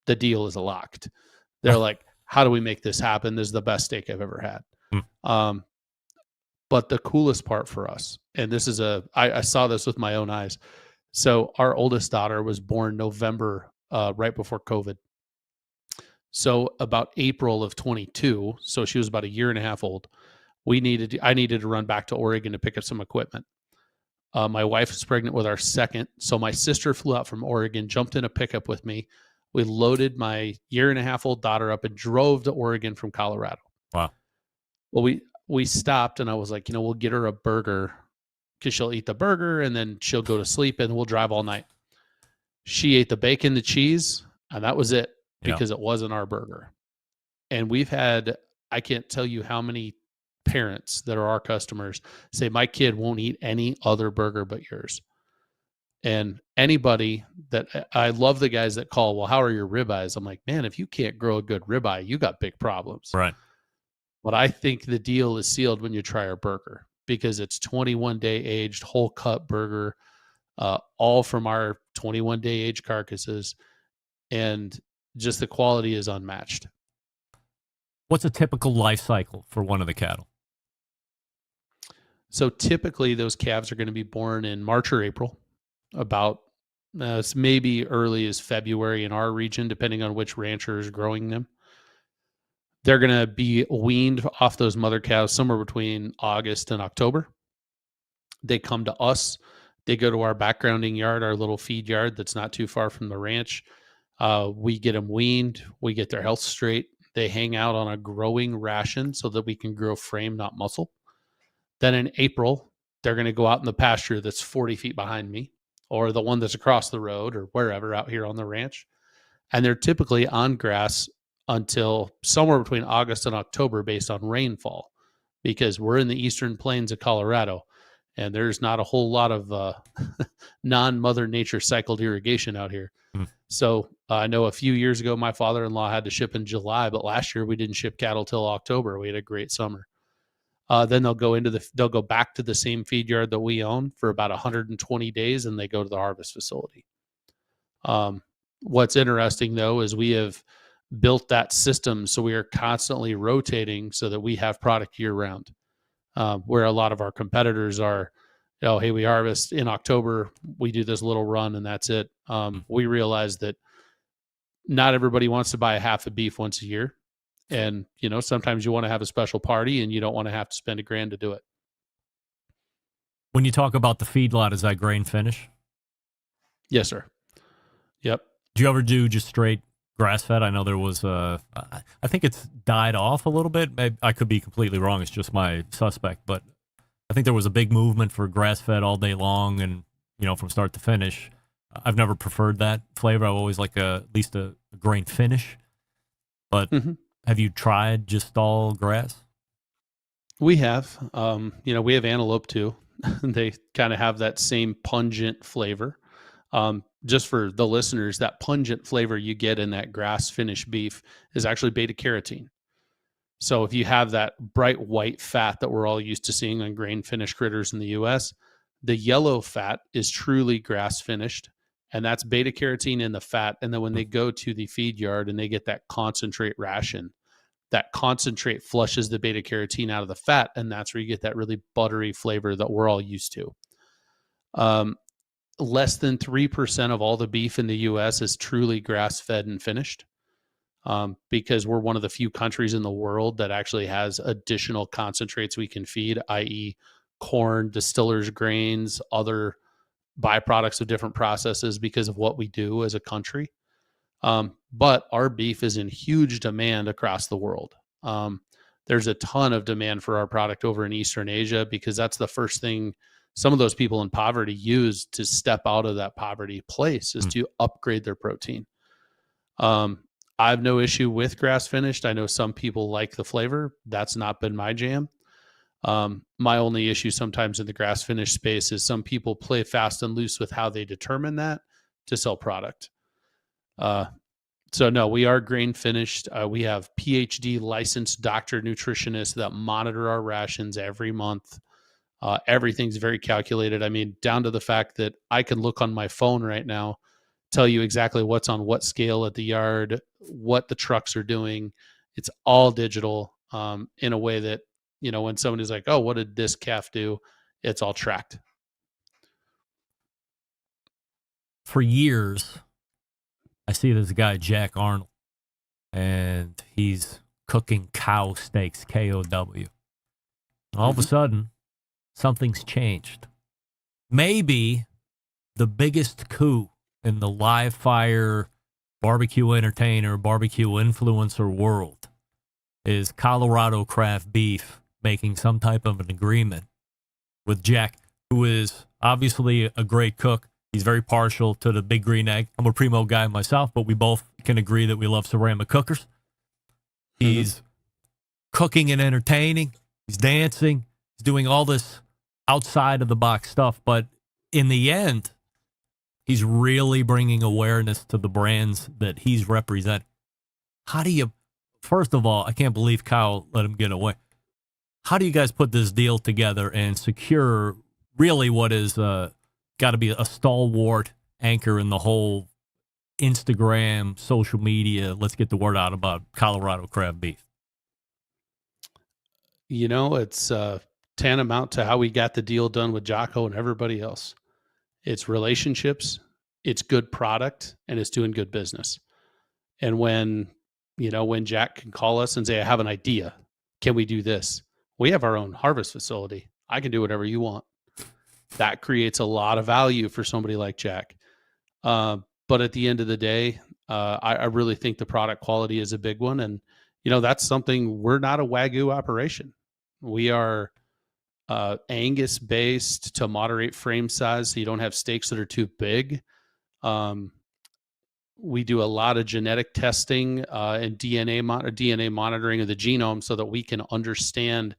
The deal is locked. They're like, how do we make this happen? This is the best steak I've ever had. But the coolest part for us, and this is I saw this with my own eyes. So our oldest daughter was born November, right before COVID. So about April of 22, so she was about a year and a half old. I needed to run back to Oregon to pick up some equipment. My wife is pregnant with our second. So my sister flew out from Oregon, jumped in a pickup with me. We loaded my year and a half old daughter up and drove to Oregon from Colorado. Wow. Well, we stopped and I was like, we'll get her a burger because she'll eat the burger and then she'll go to sleep and we'll drive all night. She ate the bacon, the cheese, and that was it because it wasn't our burger. And we've had, I can't tell you how many parents that are our customers say, my kid won't eat any other burger but yours. And anybody that I love the guys that call, well, how are your ribeyes? I'm like, man, if you can't grow a good ribeye, you got big problems. Right. But I think the deal is sealed when you try our burger because it's 21-day aged whole cut burger, all from our 21-day aged carcasses. And just the quality is unmatched. What's a typical life cycle for one of the cattle? So typically those calves are going to be born in March or April, about it's maybe early as February in our region, depending on which rancher is growing them. They're going to be weaned off those mother cows somewhere between August and October. They come to us. They go to our backgrounding yard, our little feed yard that's not too far from the ranch. We get them weaned. We get their health straight. They hang out on a growing ration so that we can grow frame, not muscle. Then in April, they're going to go out in the pasture that's 40 feet behind me or the one that's across the road or wherever out here on the ranch. And they're typically on grass until somewhere between August and October based on rainfall because we're in the eastern plains of Colorado and there's not a whole lot of non-Mother Nature cycled irrigation out here. So I know a few years ago, my father-in-law had to ship in July, but last year we didn't ship cattle till October. We had a great summer. Then they'll go back to the same feed yard that we own for about 120 days, and they go to the harvest facility. What's interesting though is we have built that system so we are constantly rotating so that we have product year round. Where a lot of our competitors are, hey, we harvest in October, we do this little run and that's it. We realize that not everybody wants to buy a half a beef once a year. And, sometimes you want to have a special party and you don't want to have to spend $1,000 to do it. When you talk about the feedlot, is that grain finish? Yes, sir. Yep. Do you ever do just straight grass fed? I know there was, I think it's died off a little bit. I could be completely wrong. It's just my suspect, but I think there was a big movement for grass fed all day long and, from start to finish. I've never preferred that flavor. I always like at least a grain finish. But have you tried just all grass? We have. We have antelope too. They kind of have that same pungent flavor. Just for the listeners, that pungent flavor you get in that grass finished beef is actually beta carotene. So if you have that bright white fat that we're all used to seeing on grain finished critters in the US, the yellow fat is truly grass finished, and that's beta carotene in the fat. And then when they go to the feed yard and they get that concentrate ration, that concentrate flushes the beta carotene out of the fat, and that's where you get that really buttery flavor that we're all used to. Less than 3% of all the beef in the US is truly grass fed and finished. Because we're one of the few countries in the world that actually has additional concentrates we can feed, i.e. corn, distillers grains, other byproducts of different processes because of what we do as a country. But our beef is in huge demand across the world. There's a ton of demand for our product over in Eastern Asia because that's the first thing some of those people in poverty use to step out of that poverty place is to upgrade their protein. I have no issue with grass finished. I know some people like the flavor. That's not been my jam. My only issue sometimes in the grass finished space is some people play fast and loose with how they determine that to sell product. So no, we are grain finished. We have PhD licensed doctor nutritionists that monitor our rations every month. Everything's very calculated. I mean, down to the fact that I can look on my phone right now, tell you exactly what's on what scale at the yard, what the trucks are doing. It's all digital, in a way that, when somebody's like, oh, what did this calf do? It's all tracked. For years, I see this guy, Jack Arnold, and he's cooking cow steaks, KOW. All of a sudden, something's changed. Maybe the biggest coup in the live fire barbecue entertainer, barbecue influencer world is Colorado Craft Beef making some type of an agreement with Jack, who is obviously a great cook. He's very partial to the Big Green Egg. I'm a Primo guy myself, but we both can agree that we love ceramic cookers. He's cooking and entertaining. He's dancing. He's doing all this outside of the box stuff. But in the end, he's really bringing awareness to the brands that he's representing. How do you, first of all, I can't believe Kyle let him get away. How do you guys put this deal together and secure really what is got to be a stalwart anchor in the whole Instagram, social media, let's get the word out about Colorado Craft Beef? It's tantamount to how we got the deal done with Jocko and everybody else. It's relationships, it's good product, and it's doing good business. And when Jack can call us and say, I have an idea, can we do this? We have our own harvest facility. I can do whatever you want. That creates a lot of value for somebody like Jack. But at the end of the day, I really think the product quality is a big one. And, that's something, we're not a Wagyu operation. We are Angus based to moderate frame size, so you don't have steaks that are too big. We do a lot of genetic testing and DNA monitoring of the genome so that we can understand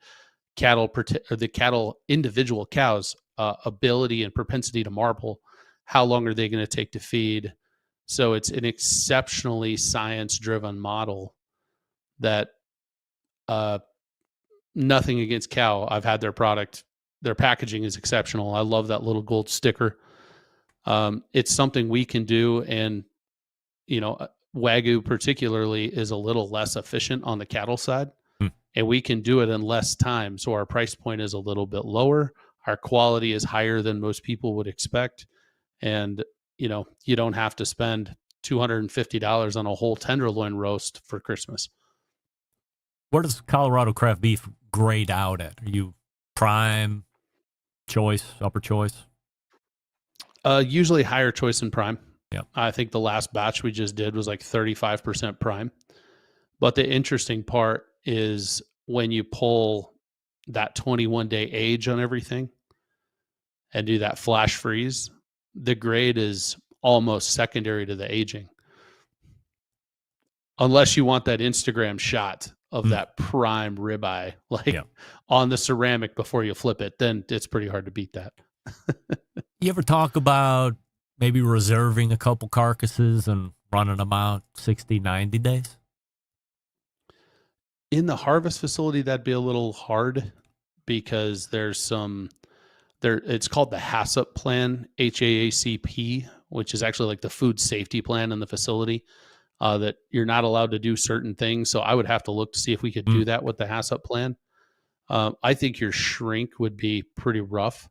individual cows' ability and propensity to marble. How long are they going to take to feed? So it's an exceptionally science-driven model that nothing against cow. I've had their product. Their packaging is exceptional. I love that little gold sticker. It's something we can do. And, Wagyu particularly is a little less efficient on the cattle side, and we can do it in less time. So our price point is a little bit lower. Our quality is higher than most people would expect. And, you don't have to spend $250 on a whole tenderloin roast for Christmas. Where does Colorado Craft Beef grade out at? Are you prime, choice, upper choice? Usually higher choice than prime. Yep. I think the last batch we just did was like 35% prime. But the interesting part is when you pull that 21-day age on everything and do that flash freeze, the grade is almost secondary to the aging. Unless you want that Instagram shot of that prime ribeye, on the ceramic before you flip it, then it's pretty hard to beat that. You ever talk about maybe reserving a couple carcasses and running them out 60, 90 days? In the harvest facility, that'd be a little hard because there's it's called the HACCP plan, HACCP, which is actually like the food safety plan in the facility, that you're not allowed to do certain things. So I would have to look to see if we could do that with the HACCP plan. I think your shrink would be pretty rough.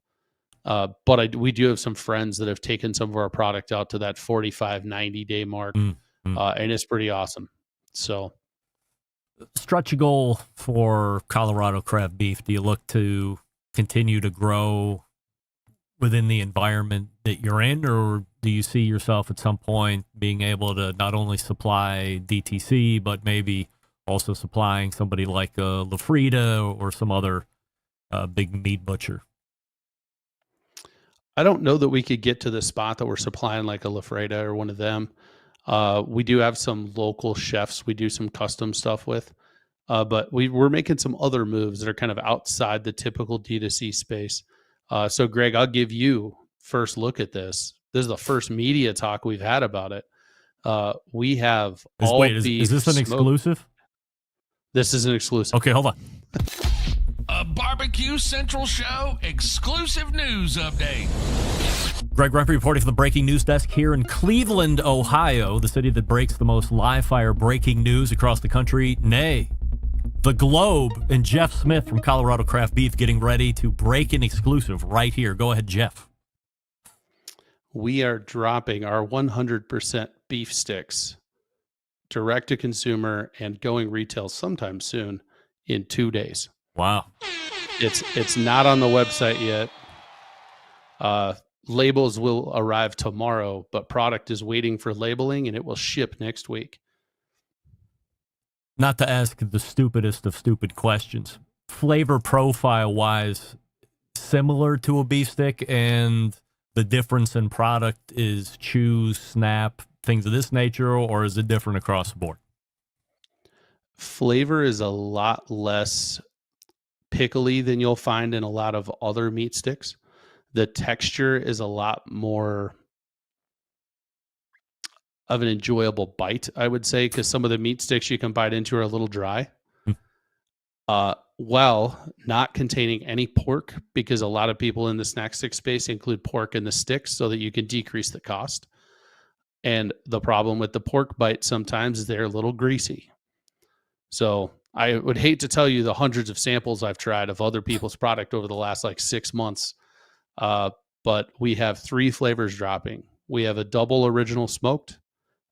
But we do have some friends that have taken some of our product out to that 45, 90-day mark, and it's pretty awesome. So, stretch goal for Colorado Craft Beef. Do you look to continue to grow within the environment that you're in, or do you see yourself at some point being able to not only supply DTC, but maybe also supplying somebody like LaFrida or some other big meat butcher? I don't know that we could get to the spot that we're supplying like a LaFrida or one of them. We do have some local chefs we do some custom stuff with, but we're making some other moves that are kind of outside the typical D2C space. So, Greg, I'll give you first look at this. This is the first media talk we've had about it. We have is this an exclusive? This is an exclusive. Okay, hold on. A Barbecue Central Show exclusive news update. Greg Rempe reporting from the breaking news desk here in Cleveland, Ohio, the city that breaks the most live-fire breaking news across the country. Nay, the Globe, and Jeff Smith from Colorado Craft Beef getting ready to break an exclusive right here. Go ahead, Jeff. We are dropping our 100% beef sticks direct to consumer and going retail sometime soon in 2 days. Wow. It's not on the website yet. Labels will arrive tomorrow, but product is waiting for labeling and it will ship next week. Not to ask the stupidest of stupid questions. Flavor profile wise, similar to a beef stick, and the difference in product is chew, snap, things of this nature, or is it different across the board? Flavor is a lot less pickly than you'll find in a lot of other meat sticks. The texture is a lot more of an enjoyable bite, I would say, because some of the meat sticks you can bite into are a little dry. Well, not containing any pork, because a lot of people in the snack stick space include pork in the sticks so that you can decrease the cost. And the problem with the pork bite sometimes is they're a little greasy. So I would hate to tell you the hundreds of samples I've tried of other people's product over the last 6 months. But we have 3 flavors dropping. We have a double original smoked.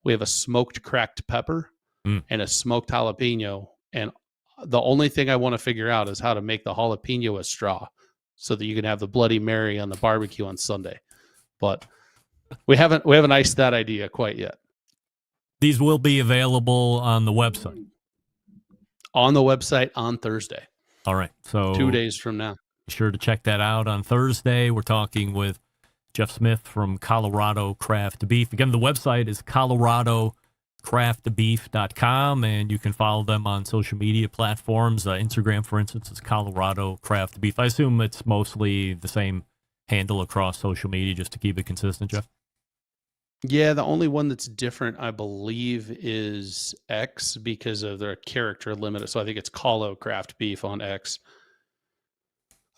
We have a smoked cracked pepper and a smoked jalapeno. And the only thing I want to figure out is how to make the jalapeno a straw so that you can have the Bloody Mary on the barbecue on Sunday. But we haven't iced that idea quite yet. These will be available on the website. On the website on Thursday. All right. So 2 days from now. Be sure to check that out on Thursday. We're talking with Jeff Smith from Colorado Craft Beef. Again, the website is coloradocraftbeef.com, and you can follow them on social media platforms. Instagram, for instance, is Colorado Craft Beef. I assume it's mostly the same handle across social media just to keep it consistent, Jeff? Yeah, the only one that's different, I believe, is X because of their character limit. So I think it's Colo Craft Beef on X.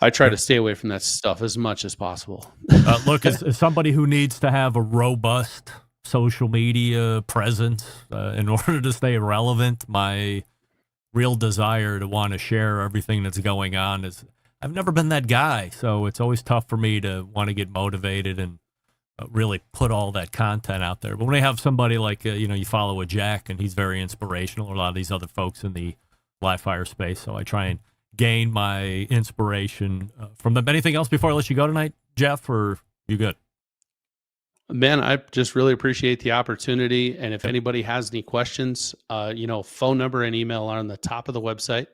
I try to stay away from that stuff as much as possible. Look, as somebody who needs to have a robust social media presence in order to stay relevant, my real desire to want to share everything that's going on is I've never been that guy. So it's always tough for me to want to get motivated and really put all that content out there. But when I have somebody like, you follow a Jack, and he's very inspirational, or a lot of these other folks in the live fire space. So I try and gain my inspiration from them. Anything else before I let you go tonight, Jeff, or you good? Man, I just really appreciate the opportunity. And if anybody has any questions, phone number and email are on the top of the website.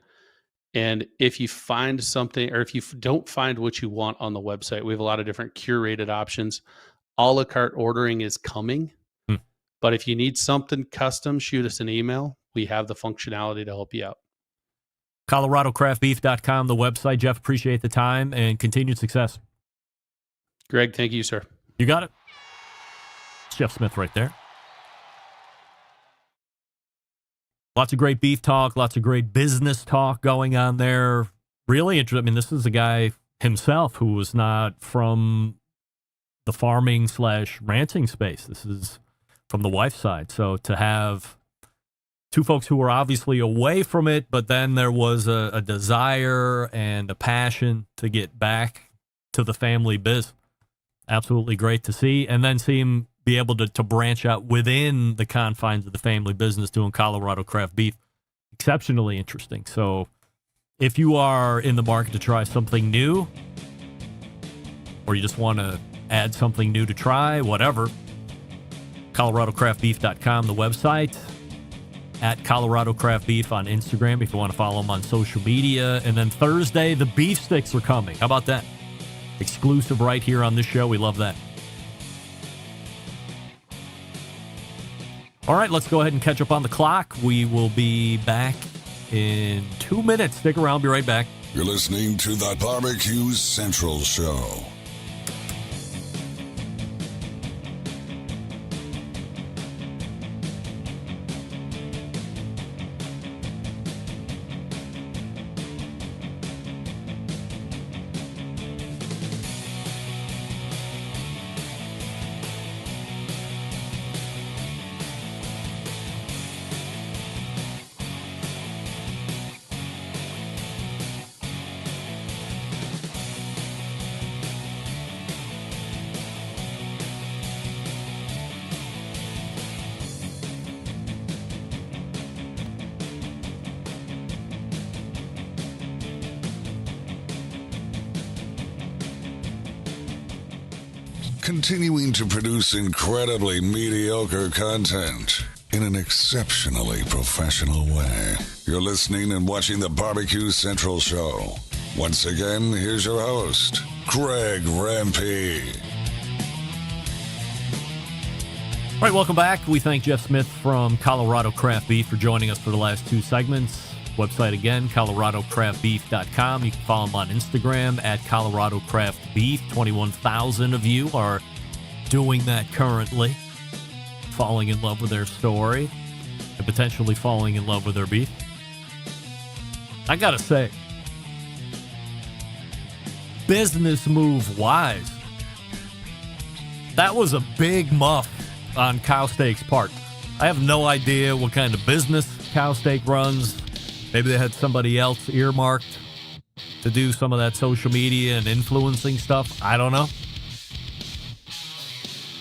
And if you find something, or if you don't find what you want on the website, we have a lot of different curated options. A la carte ordering is coming. But if you need something custom, shoot us an email. We have the functionality to help you out. ColoradoCraftBeef.com, the website. Jeff, appreciate the time and continued success. Greg, thank you, sir. You got it. It's Jeff Smith right there. Lots of great beef talk, lots of great business talk going on there. Really interesting. I mean, this is a guy himself who was not from the farming/ranching space. This is from the wife's side. So to have two folks who were obviously away from it, but then there was a desire and a passion to get back to the family biz. Absolutely great to see. And then see him be able to branch out within the confines of the family business doing Colorado Craft Beef. Exceptionally interesting. So if you are in the market to try something new, or you just want to add something new to try, whatever, ColoradoCraftBeef.com, the website. At Colorado Craft Beef on Instagram if you want to follow them on social media. And then Thursday, the beef sticks are coming. How about that? Exclusive right here on this show. We love that. All right, let's go ahead and catch up on the clock. We will be back in 2 minutes. Stick around. Be right back. You're listening to the Barbecue Central Show. Continuing to produce incredibly mediocre content in an exceptionally professional way. You're listening and watching the Barbecue Central Show. Once again, here's your host, Greg Rempe. All right, welcome back. We thank Jeff Smith from Colorado Craft Beef for joining us for the last two segments. Website again, coloradocraftbeef.com. You can follow him on Instagram at Colorado Craft Beef. 21,000 of you are doing that currently, falling in love with their story and potentially falling in love with their beef. I gotta say, business move wise, that was a big muff on Cow Steak's part. I have no idea what kind of business Cow Steak runs. Maybe they had somebody else earmarked to do some of that social media and influencing stuff. I don't know.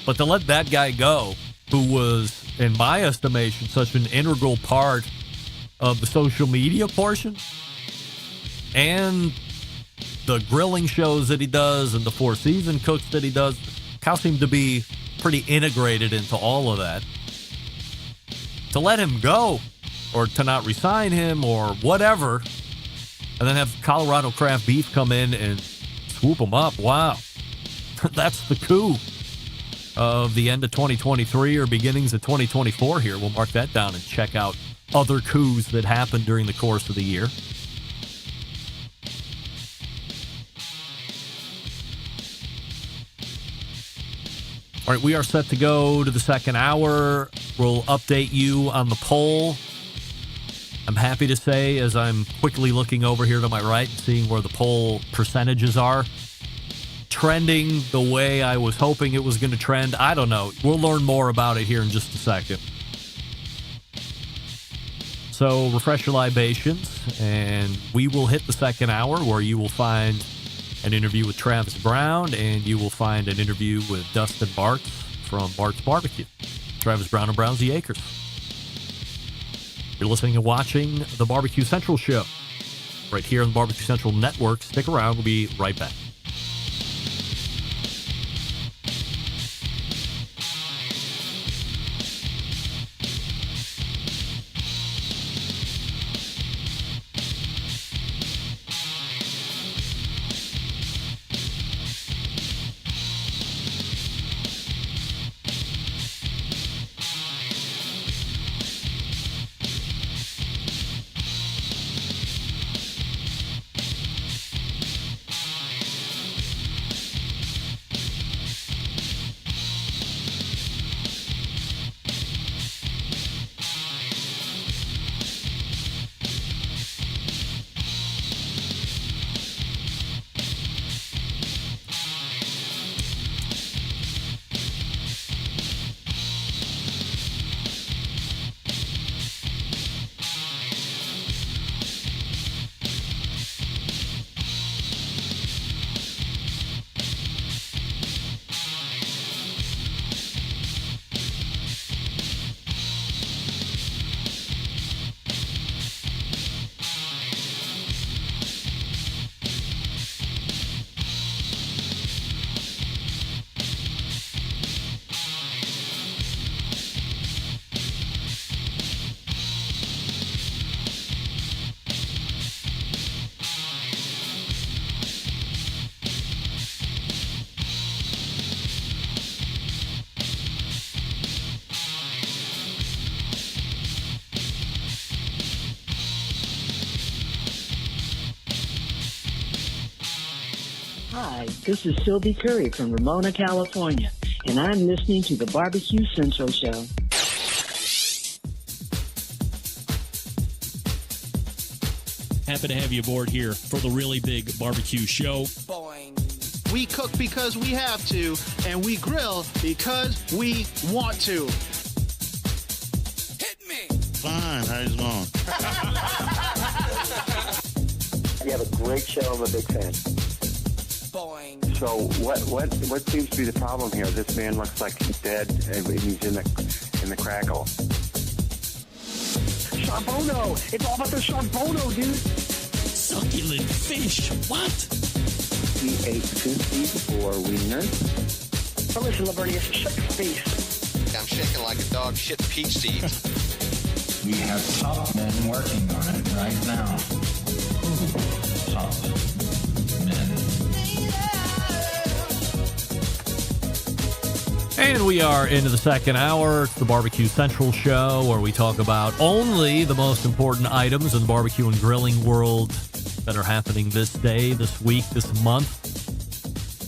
But to let that guy go, who was, in my estimation, such an integral part of the social media portion and the grilling shows that he does and the four-season cooks that he does, Cow seemed to be pretty integrated into all of that. To let him go, or to not resign him, or whatever, and then have Colorado Craft Beef come in and swoop him up. Wow. That's the coup of the end of 2023 or beginnings of 2024 here. We'll mark that down and check out other coups that happened during the course of the year. All right, we are set to go to the second hour. We'll update you on the poll. I'm happy to say, as I'm quickly looking over here to my right and seeing where the poll percentages are, trending the way I was hoping it was going to trend. I don't know. We'll learn more about it here in just a second. So refresh your libations, and we will hit the second hour where you will find an interview with Travis Brown, and you will find an interview with Dustin Barts from Barts Barbecue. Travis Brown and Brownsy Acres. You're listening and watching the Barbecue Central Show right here on the Barbecue Central Network. Stick around. We'll be right back. Hi, this is Sylvie Curry from Ramona, California, and I'm listening to the Barbecue Central Show. Happy to have you aboard here for the really big barbecue show. We cook because we have to, and we grill because we want to. Hit me! Fine, how's it going? You have a great show. I'm a big fan. Boing. So what seems to be the problem here? This man looks like he's dead and he's in the crackle. Charbono! It's all about the charbono, dude! Succulent fish. What? He ate Tootsie or Wiener. Oh, listen, Lavernius, shut your face. I'm shaking like a dog shit peach seeds. We have top men working on it right now. Top men. And we are into the second hour. It's the Barbecue Central Show, where we talk about only the most important items in the barbecue and grilling world that are happening this day, this week, this month.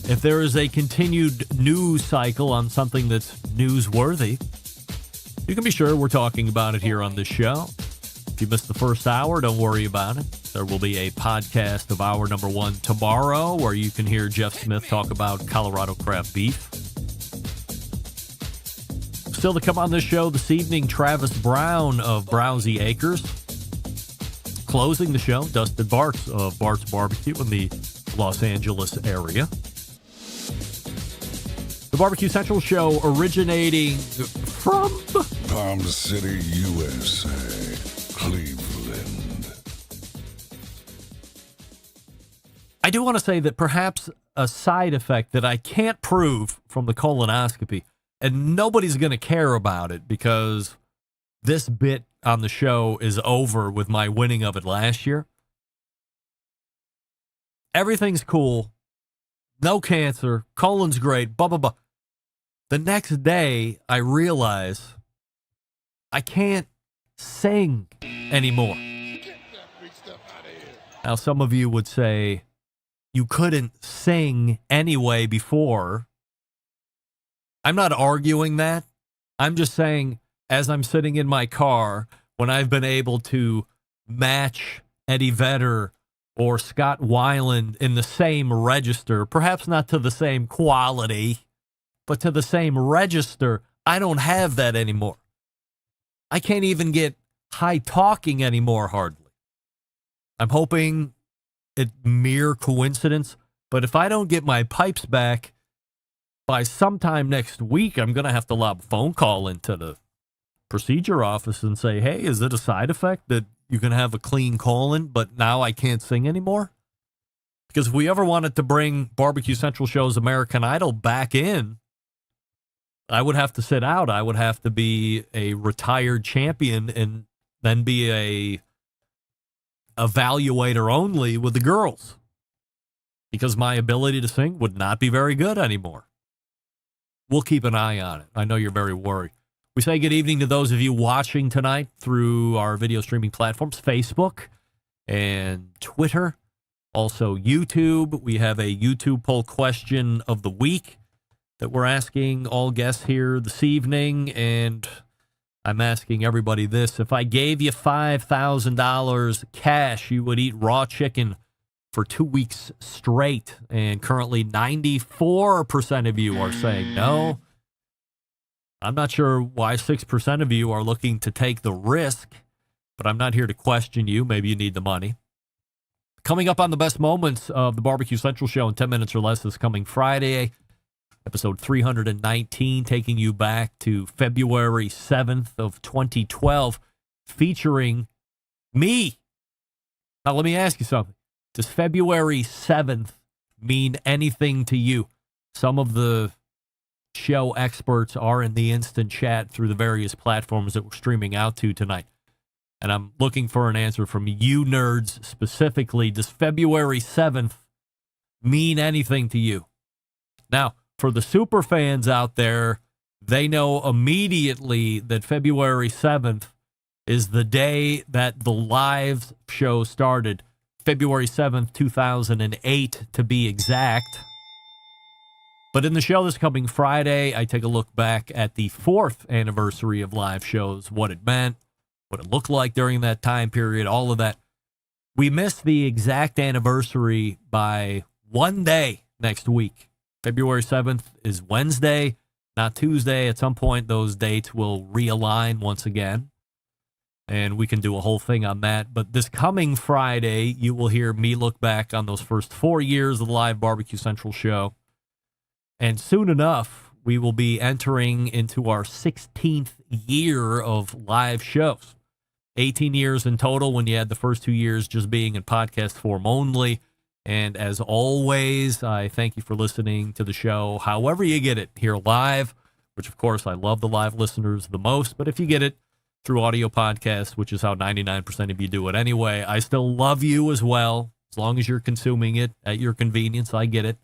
If there is a continued news cycle on something that's newsworthy, you can be sure we're talking about it here on this show. If you missed the first hour, don't worry about it. There will be a podcast of hour number 1 tomorrow where you can hear Jeff Smith talk about Colorado craft beef. Still to come on this show this evening, Travis Brown of Browsy Acres. Closing the show, Dustin Barts of Barts Barbecue in the Los Angeles area. The Barbecue Central Show originating from Palm City, USA, Cleveland. I do want to say that perhaps a side effect that I can't prove from the colonoscopy, and nobody's going to care about it because this bit on the show is over with my winning of it last year. Everything's cool. No cancer. Colon's great. Blah, blah, blah. The next day, I realize I can't sing anymore. Now, some of you would say you couldn't sing anyway before. I'm not arguing that. I'm just saying, as I'm sitting in my car, when I've been able to match Eddie Vedder or Scott Weiland in the same register, perhaps not to the same quality, but to the same register, I don't have that anymore. I can't even get high talking anymore, hardly. I'm hoping it's mere coincidence, but if I don't get my pipes back by sometime next week, I'm going to have to lob a phone call into the procedure office and say, hey, is it a side effect that you can have a clean colon, but now I can't sing anymore? Because if we ever wanted to bring Barbecue Central Show's American Idol back in, I would have to sit out. I would have to be a retired champion and then be a evaluator only with the girls, because my ability to sing would not be very good anymore. We'll keep an eye on it. I know you're very worried. We say good evening to those of you watching tonight through our video streaming platforms, Facebook and Twitter, also YouTube. We have a YouTube poll question of the week that we're asking all guests here this evening, and I'm asking everybody this. If I gave you $5,000 cash, you would eat raw chicken for 2 weeks straight, and currently 94% of you are saying no. I'm not sure why 6% of you are looking to take the risk, but I'm not here to question you. Maybe you need the money. Coming up on the best moments of the Barbecue Central Show in 10 minutes or less this coming Friday, episode 319, taking you back to February 7th of 2012, featuring me. Now, let me ask you something. Does February 7th mean anything to you? Some of the show experts are in the instant chat through the various platforms that we're streaming out to tonight. And I'm looking for an answer from you nerds specifically. Does February 7th mean anything to you? Now, for the super fans out there, they know immediately that February 7th is the day that the live show started February 7th, 2008 to be exact. But in the show this coming Friday, I take a look back at the 4th anniversary of live shows, what it meant, what it looked like during that time period, all of that. We missed the exact anniversary by 1 day next week. February 7th is Wednesday, not Tuesday. At some point, those dates will realign once again, and we can do a whole thing on that. But this coming Friday, you will hear me look back on those first 4 years of the live Barbecue Central show. And soon enough, we will be entering into our 16th year of live shows. 18 years in total when you had the first 2 years just being in podcast form only. And as always, I thank you for listening to the show however you get it here live, which of course I love the live listeners the most. But if you get it through audio podcasts, which is how 99% of you do it anyway, I still love you as well. As long as you're consuming it at your convenience, I get it.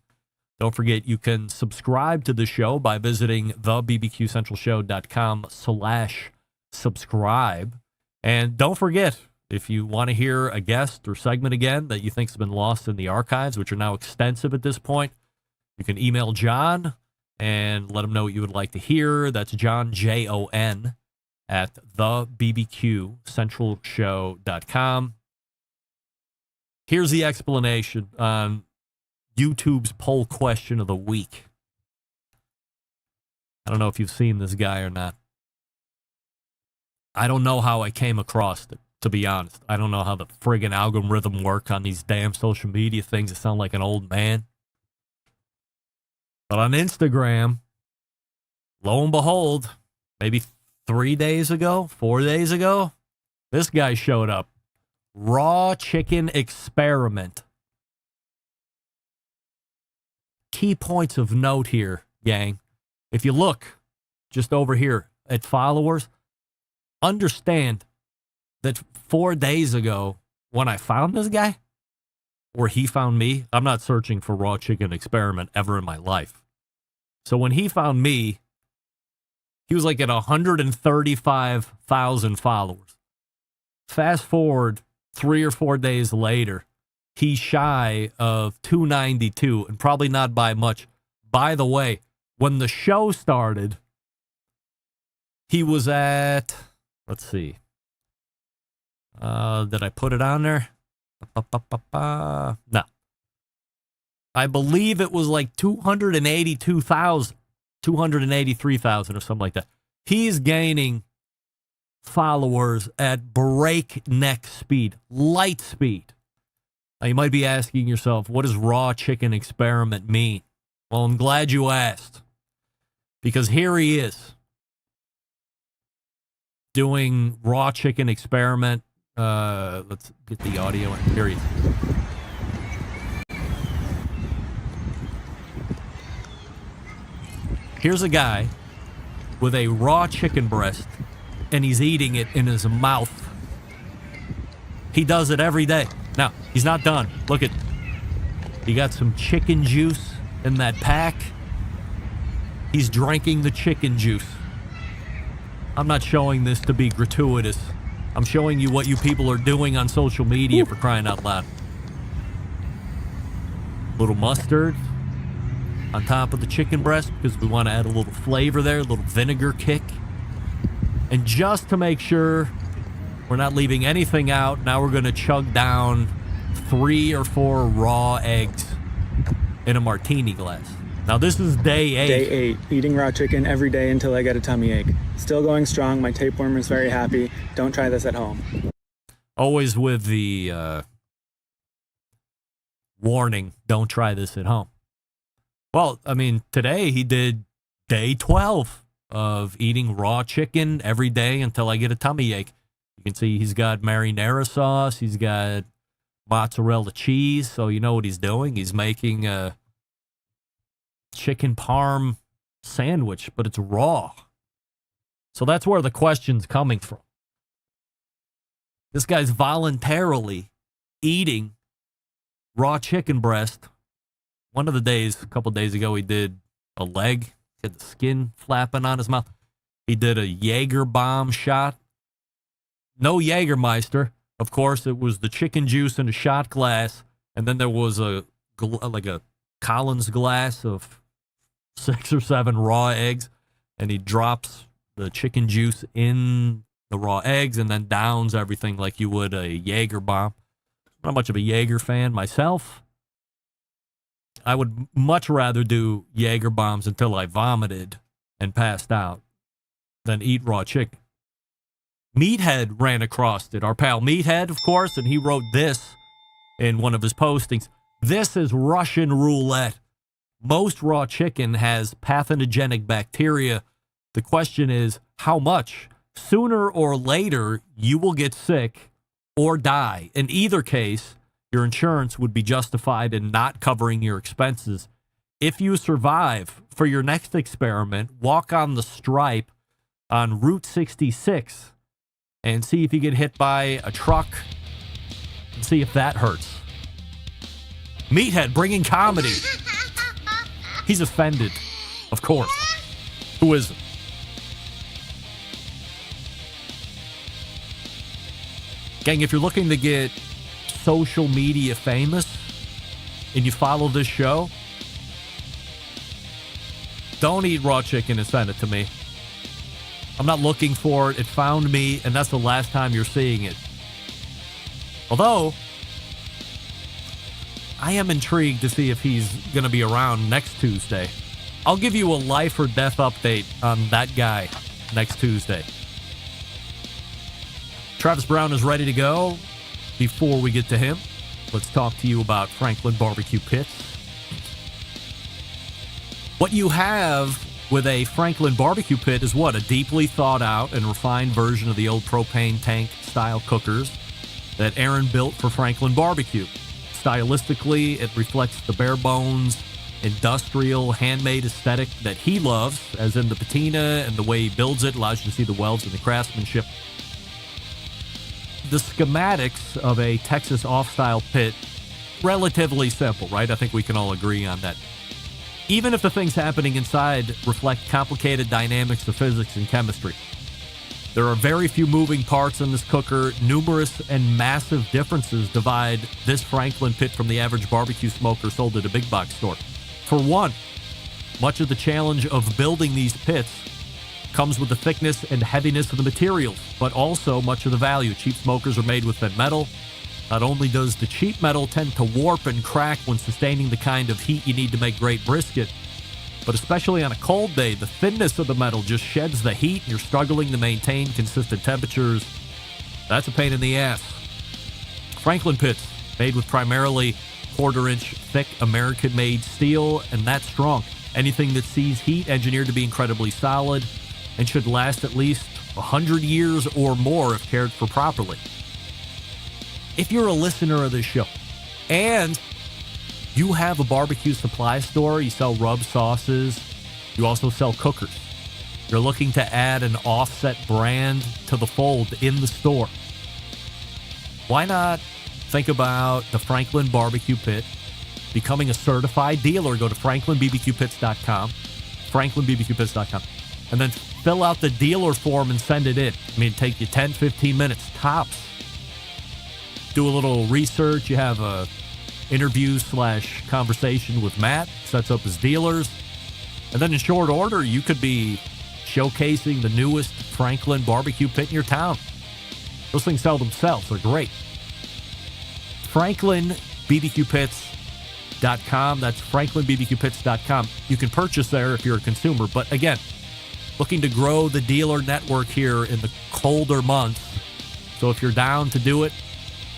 Don't forget, you can subscribe to the show by visiting thebbqcentralshow.com/subscribe. And don't forget, if you want to hear a guest or segment again that you think has been lost in the archives, which are now extensive at this point, you can email John and let him know what you would like to hear. That's John, Jon, at thebbqcentralshow.com. Here's the explanation on YouTube's poll question of the week. I don't know if you've seen this guy or not. I don't know how I came across it, to be honest. I don't know how the friggin' algorithm work on these damn social media things that sound like an old man. But on Instagram, lo and behold, maybe 3 days ago, 4 days ago, this guy showed up. Raw chicken experiment. Key points of note here, gang. If you look just over here at followers, understand that 4 days ago, when I found this guy, or he found me, I'm not searching for raw chicken experiment ever in my life. So when he found me, he was like at 135,000 followers. Fast forward 3 or 4 days later, he's shy of 292, and probably not by much. By the way, when the show started, he was at, let's see. Did I put it on there? No. I believe it was like 282,000, 283,000 or something like that. He's gaining followers at breakneck speed, light speed. Now, you might be asking yourself, what does raw chicken experiment mean? Well, I'm glad you asked, because here he is doing raw chicken experiment. Let's get the audio in. Here he is. Here's a guy with a raw chicken breast, and he's eating it in his mouth. He does it every day. Now, he's not done. Look at, he got some chicken juice in that pack. He's drinking the chicken juice. I'm not showing this to be gratuitous. I'm showing you what you people are doing on social media, for crying out loud. Little mustard on top of the chicken breast because we want to add a little flavor there, a little vinegar kick. And just to make sure we're not leaving anything out, now we're going to chug down 3 or 4 raw eggs in a martini glass. Now, this is day 8. Day 8. Eating raw chicken every day until I get a tummy ache. Still going strong. My tapeworm is very happy. Don't try this at home. Always with the warning, don't try this at home. Well, I mean, today he did day 12 of eating raw chicken every day until I get a tummy ache. You can see he's got marinara sauce. He's got mozzarella cheese. So you know what he's doing. He's making a chicken parm sandwich, but it's raw. So that's where the question's coming from. This guy's voluntarily eating raw chicken breast. One of the days, a couple days ago, he did a leg. He had the skin flapping on his mouth. He did a Jaeger bomb shot. No Jägermeister, Of course, it was the chicken juice in a shot glass, and then there was a Collins glass of 6 or 7 raw eggs, and he drops the chicken juice in the raw eggs and then downs everything like you would a Jaeger bomb. I'm not much of a Jaeger fan myself. I would much rather do Jaeger bombs until I vomited and passed out than eat raw chicken. Meathead ran across it, our pal Meathead, of course, and he wrote this in one of his postings. This is Russian roulette. Most raw chicken has pathogenic bacteria. The question is, how much? Sooner or later, you will get sick or die. In either case, your insurance would be justified in not covering your expenses. If you survive, for your next experiment, walk on the stripe on Route 66 and see if you get hit by a truck and see if that hurts. Meathead bringing comedy. He's offended, of course. Who isn't? Gang, if you're looking to get social media famous and you follow this show, don't eat raw chicken and send it to me. I'm not looking for it. It found me, and that's the last time you're seeing it. Although, I am intrigued to see if he's going to be around next Tuesday. I'll give you a life or death update on that guy next Tuesday. Travis Brown is ready to go. Before we get to him, let's talk to you about Franklin Barbecue Pits. What you have with a Franklin barbecue pit is what? A deeply thought out and refined version of the old propane tank style cookers that Aaron built for Franklin Barbecue. Stylistically, it reflects the bare bones, industrial, handmade aesthetic that he loves, as in the patina and the way he builds it allows you to see the welds and the craftsmanship. The schematics of a Texas off-style pit, relatively simple, right? I think we can all agree on that. Even if the things happening inside reflect complicated dynamics of physics and chemistry. There are very few moving parts in this cooker. Numerous and massive differences divide this Franklin pit from the average barbecue smoker sold at a big box store. For one, much of the challenge of building these pits comes with the thickness and heaviness of the materials, but also much of the value. Cheap smokers are made with thin metal. Not only does the cheap metal tend to warp and crack when sustaining the kind of heat you need to make great brisket, but especially on a cold day, the thinness of the metal just sheds the heat and you're struggling to maintain consistent temperatures. That's a pain in the ass. Franklin pits, made with primarily quarter-inch thick American-made steel, and that's strong. Anything that sees heat engineered to be incredibly solid and should last at least 100 years or more if cared for properly. If you're a listener of this show and you have a barbecue supply store, you sell rub sauces, you also sell cookers, you're looking to add an offset brand to the fold in the store, why not think about the Franklin Barbecue Pit becoming a certified dealer? Go to franklinbbqpits.com, franklinbbqpits.com, and then fill out the dealer form and send it in. I mean, it'd take you 10, 15 minutes tops. Do a little research. You have a interview/conversation with Matt, sets up his dealers, and then in short order, you could be showcasing the newest Franklin barbecue pit in your town. Those things sell themselves. They're great. FranklinBBQPits.com. That's FranklinBBQPits.com. You can purchase there if you're a consumer, but again, looking to grow the dealer network here in the colder months. So if you're down to do it,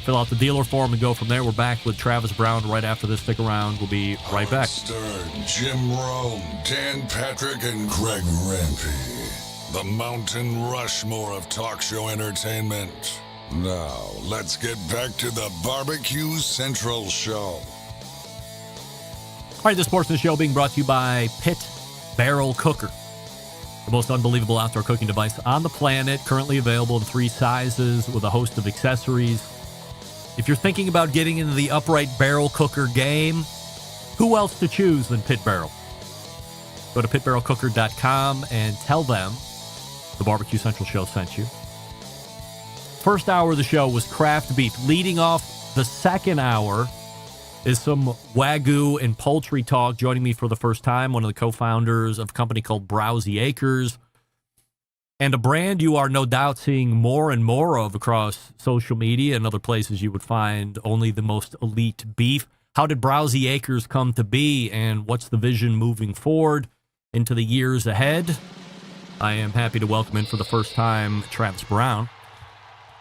fill out the dealer form and go from there. We're back with Travis Brown right after this. Stick around. We'll be right back. Stern, Jim Rome, Dan Patrick, and Greg Rempe. The Mountain Rushmore of talk show entertainment. Now, let's get back to the Barbecue Central Show. All right, this portion of the show being brought to you by Pit Barrel Cooker. The most unbelievable outdoor cooking device on the planet. Currently available in 3 sizes with a host of accessories. If you're thinking about getting into the upright barrel cooker game, who else to choose than Pit Barrel? Go to pitbarrelcooker.com and tell them the Barbecue Central Show sent you. first hour of the show was craft beef. Leading off the second hour is some Wagyu and poultry talk. Joining me for the first time, one of the co-founders of a company called Browsy Acres, and a brand you are no doubt seeing more and more of across social media and other places you would find only the most elite beef. How did Browsy Acres come to be, and what's the vision moving forward into the years ahead? I am happy to welcome in for the first time Travis Brown.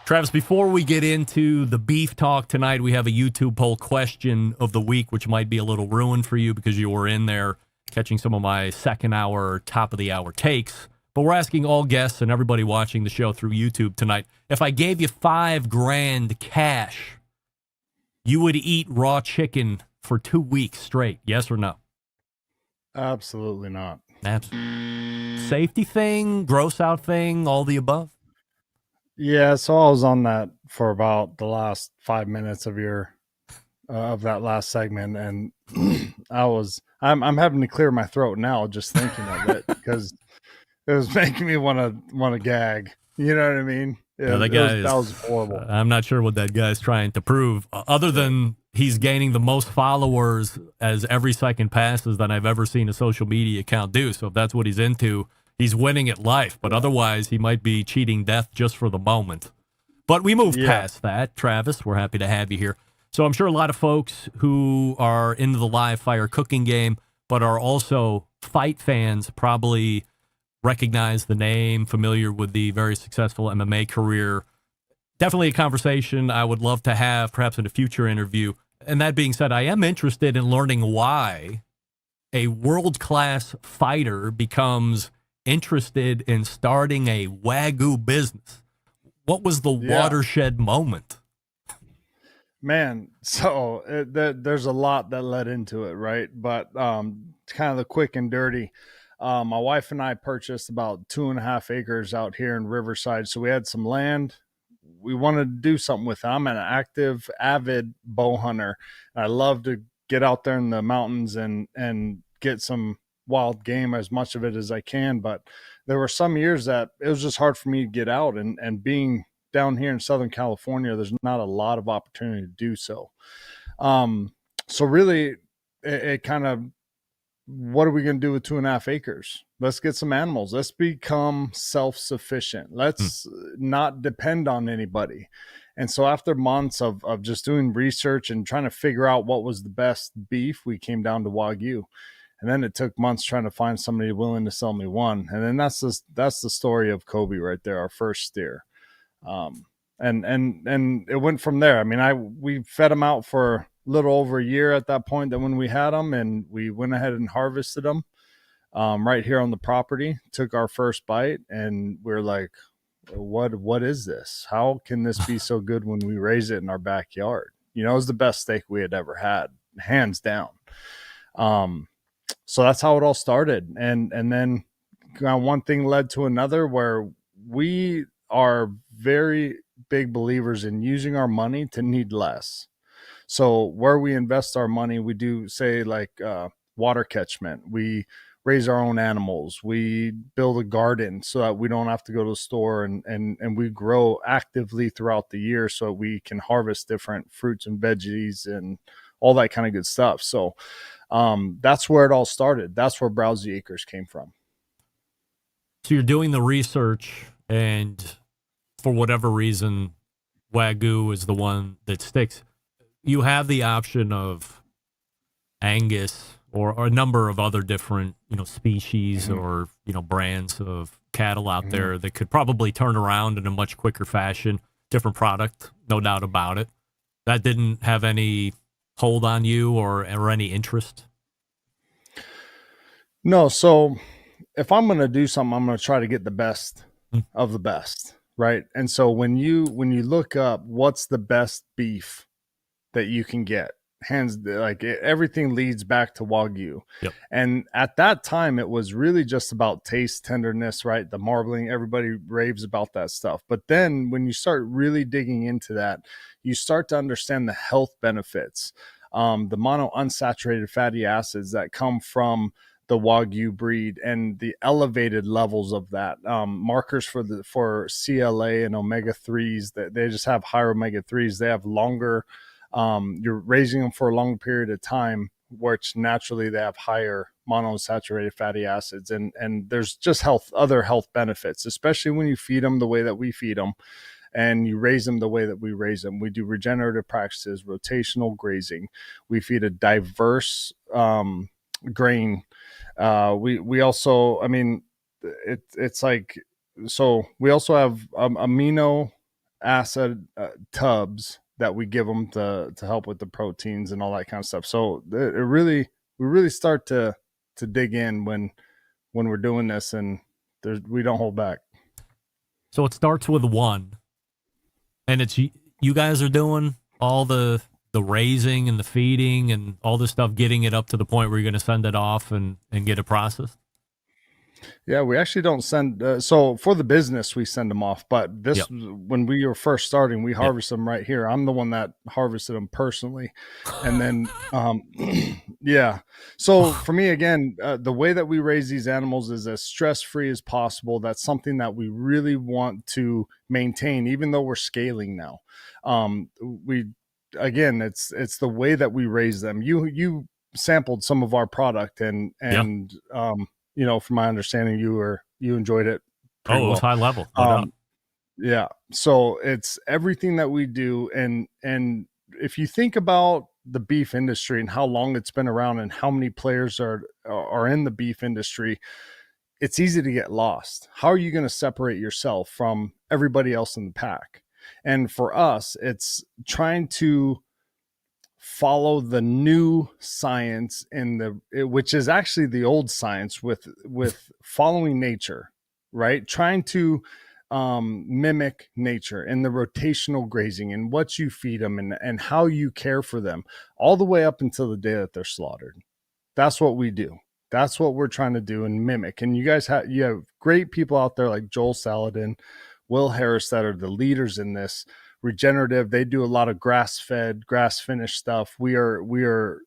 Travis, before we get into the beef talk tonight, we have a YouTube poll question of the week, which might be a little ruined for you because you were in there catching some of my second hour, top of the hour takes. But we're asking all guests and everybody watching the show through YouTube tonight, if I gave you $5,000 cash, you would eat raw chicken for 2 weeks straight, yes or no? Absolutely not. Safety thing, gross out thing, all the above? Yeah, so I was on that for about the last 5 minutes of your of that last segment, and I'm having to clear my throat now just thinking of it because it was making me want to gag. You know what I mean? That was horrible. I'm not sure what that guy's trying to prove, other than he's gaining the most followers as every second passes that I've ever seen a social media account do. So if that's what he's into, he's winning at life. But otherwise, he might be cheating death just for the moment. But we move past that. Travis, we're happy to have you here. So I'm sure a lot of folks who are into the live fire cooking game, but are also fight fans, probably recognize the name, familiar with the very successful MMA career. Definitely a conversation I would love to have, perhaps in a future interview. And that being said, I am interested in learning why a world-class fighter becomes interested in starting a Wagyu business. What was the watershed moment? Man, so there's a lot that led into it, right? But kind of the quick and dirty. My wife and I purchased about 2.5 acres out here in Riverside. So we had some land. We wanted to do something with it. I'm an active, avid bow hunter. I love to get out there in the mountains and get some wild game, as much of it as I can. But there were some years that it was just hard for me to get out, and being down here in Southern California, there's not a lot of opportunity to do so. So really it kind of, what are we going to do with 2.5 acres? Let's get some animals. Let's become self-sufficient. Let's not depend on anybody. And so after months of just doing research and trying to figure out what was the best beef, we came down to Wagyu. And then it took months trying to find somebody willing to sell me one. And then that's the story of Kobe right there, our first steer. And it went from there. I mean, we fed them out for a little over a year at that point that when we had them, and we went ahead and harvested them right here on the property, took our first bite, and we're like, what is this? How can this be so good when we raise it in our backyard? You know, it was the best steak we had ever had, hands down. So that's how it all started. And then one thing led to another, where we are very big believers in using our money to need less. So where we invest our money, we do say like water catchment. We raise our own animals. We build a garden so that we don't have to go to the store, and we grow actively throughout the year so we can harvest different fruits and veggies and all that kind of good stuff. So that's where it all started. That's where Browsy Acres came from. So you're doing the research, and for whatever reason, Wagyu is the one that sticks. You have the option of Angus or a number of other different, species or, brands of cattle out there that could probably turn around in a much quicker fashion. Different product, no doubt about it. That didn't have any hold on you or any interest? No. So if I'm going to do something, I'm going to try to get the best of the best. Right. And so when you look up what's the best beef that you can get, everything leads back to Wagyu. Yep. And at that time, it was really just about taste, tenderness, right? The marbling, everybody raves about that stuff. But then when you start really digging into that, you start to understand the health benefits, the monounsaturated fatty acids that come from the Wagyu breed and the elevated levels of that. Markers for CLA and omega-3s, that they just have higher omega-3s. They have longer, you're raising them for a long period of time, which naturally they have higher monounsaturated fatty acids. And there's just other health benefits, especially when you feed them the way that we feed them and you raise them the way that we raise them. We do regenerative practices, rotational grazing. We feed a diverse grain. We also, I mean, it's like, so we also have amino acid tubs that we give them to help with the proteins and all that kind of stuff. So we really start to dig in when we're doing this, and we don't hold back. So it starts with one, and it's you guys are doing all the raising and the feeding and all this stuff, getting it up to the point where you're going to send it off and get it processed. Yeah, we actually don't send. So for the business, we send them off. But this, when we were first starting, we harvest them right here. I'm the one that harvested them personally, and then, yeah. So for me, again, the way that we raise these animals is as stress-free as possible. That's something that we really want to maintain, even though we're scaling now. Again, it's the way that we raise them. You sampled some of our product, and you know, from my understanding, you enjoyed it. It was high level. Yeah. So it's everything that we do. And if you think about the beef industry and how long it's been around and how many players are in the beef industry, it's easy to get lost. How are you going to separate yourself from everybody else in the pack? And for us, it's trying to follow the new science which is actually the old science with following nature, right? Trying to mimic nature and the rotational grazing and what you feed them and how you care for them all the way up until the day that they're slaughtered. That's what we do. That's what we're trying to do and mimic. And you have great people out there like Joel Saladin, Will Harris, that are the leaders in this. Regenerative, they do a lot of grass-fed, grass-finished stuff. We are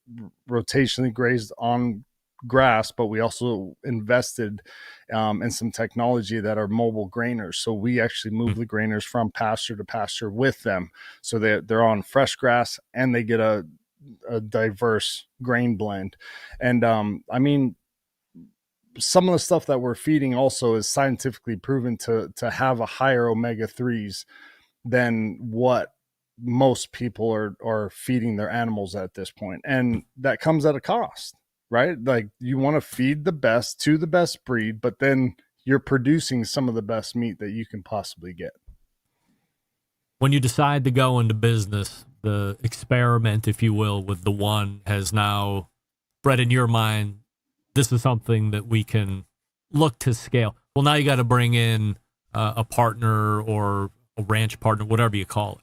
rotationally grazed on grass, but we also invested in some technology that are mobile grainers. So we actually move the grainers from pasture to pasture with them. So they're on fresh grass and they get a diverse grain blend. And I mean, some of the stuff that we're feeding also is scientifically proven to have a higher omega-3s than what most people are feeding their animals at this point. And that comes at a cost, right? Like, you want to feed the best to the best breed, but then you're producing some of the best meat that you can possibly get. When you decide to go into business, the experiment, if you will, with the one has now bred in your mind, this is something that we can look to scale. Well, now you got to bring in a partner or a ranch partner, whatever you call it.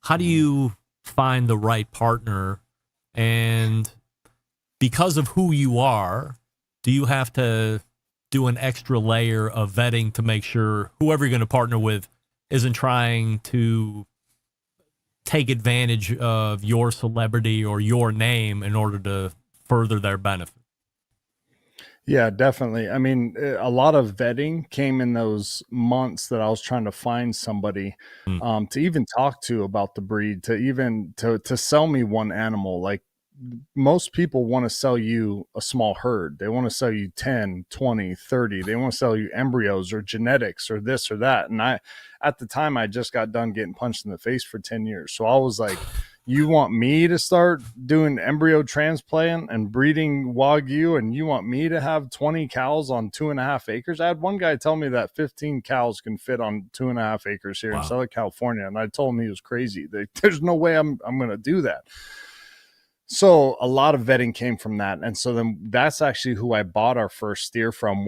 How do you find the right partner? And because of who you are, do you have to do an extra layer of vetting to make sure whoever you're going to partner with isn't trying to take advantage of your celebrity or your name in order to further their benefit? Yeah, definitely. I mean, a lot of vetting came in those months that I was trying to find somebody to even talk to about the breed, to even to sell me one animal. Like, most people want to sell you a small herd. They want to sell you 10, 20, 30. They want to sell you embryos or genetics or this or that. And at the time, I just got done getting punched in the face for 10 years. So I was like, you want me to start doing embryo transplant and breeding Wagyu, and you want me to have 20 cows on 2.5 acres? I had one guy tell me that 15 cows can fit on 2.5 acres here in Southern California. And I told him he was crazy. There's no way I'm going to do that. So a lot of vetting came from that. And so then that's actually who I bought our first steer from,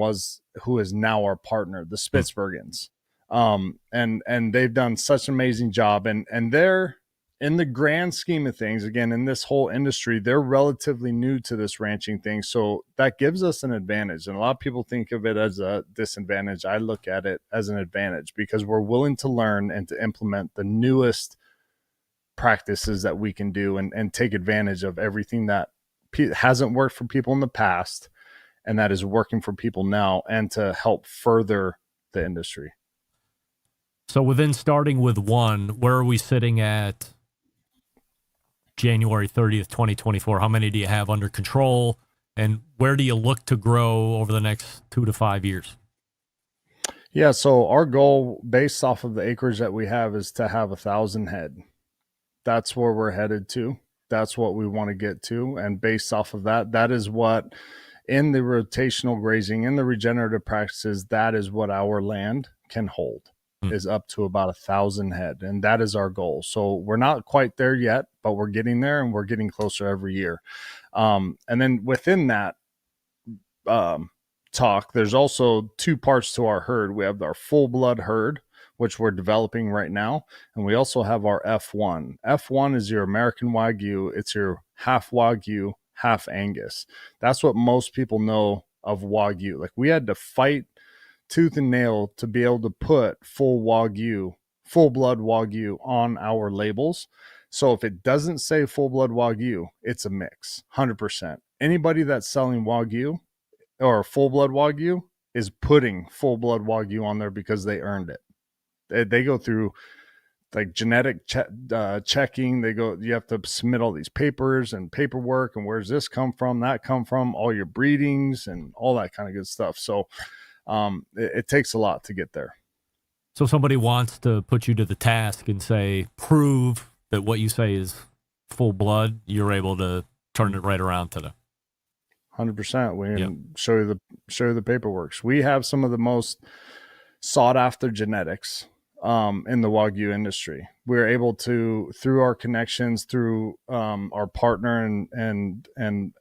who is now our partner, the Spitzbergens. And they've done such an amazing job. And they're, in the grand scheme of things, again, in this whole industry, they're relatively new to this ranching thing. So that gives us an advantage. And a lot of people think of it as a disadvantage. I look at it as an advantage because we're willing to learn and to implement the newest practices that we can do and take advantage of everything that hasn't worked for people in the past and that is working for people now and to help further the industry. So within starting with one, where are we sitting at January 30th, 2024? How many do you have under control, and where do you look to grow over the next 2 to 5 years? Yeah, so our goal based off of the acreage that we have is to have 1,000 head. That's where we're headed to. That's what we want to get to. And based off of that, that is what in the rotational grazing, in the regenerative practices, that is what our land can hold, is up to about 1,000 head. And that is our goal. So we're not quite there yet, but we're getting there, and we're getting closer every year. And then within that talk, there's also two parts to our herd. We have our full blood herd, which we're developing right now. And we also have our F1. F1 is your American Wagyu. It's your half Wagyu, half Angus. That's what most people know of Wagyu. Like, we had to fight tooth and nail to be able to put full Wagyu, full blood Wagyu on our labels. So if it doesn't say full blood Wagyu, it's a mix, 100%. Anybody that's selling Wagyu or full blood Wagyu is putting full blood Wagyu on there because they earned it. They go through like genetic checking. You have to submit all these papers and paperwork, and where's this come from, that come from, all your breedings and all that kind of good stuff. So it takes a lot to get there. So somebody wants to put you to the task and say, prove that what you say is full blood, you're able to turn it right around to them. 100%. We can show you the paperwork. We have some of the most sought after genetics in the Wagyu industry. We're able to, through our connections, through our partner and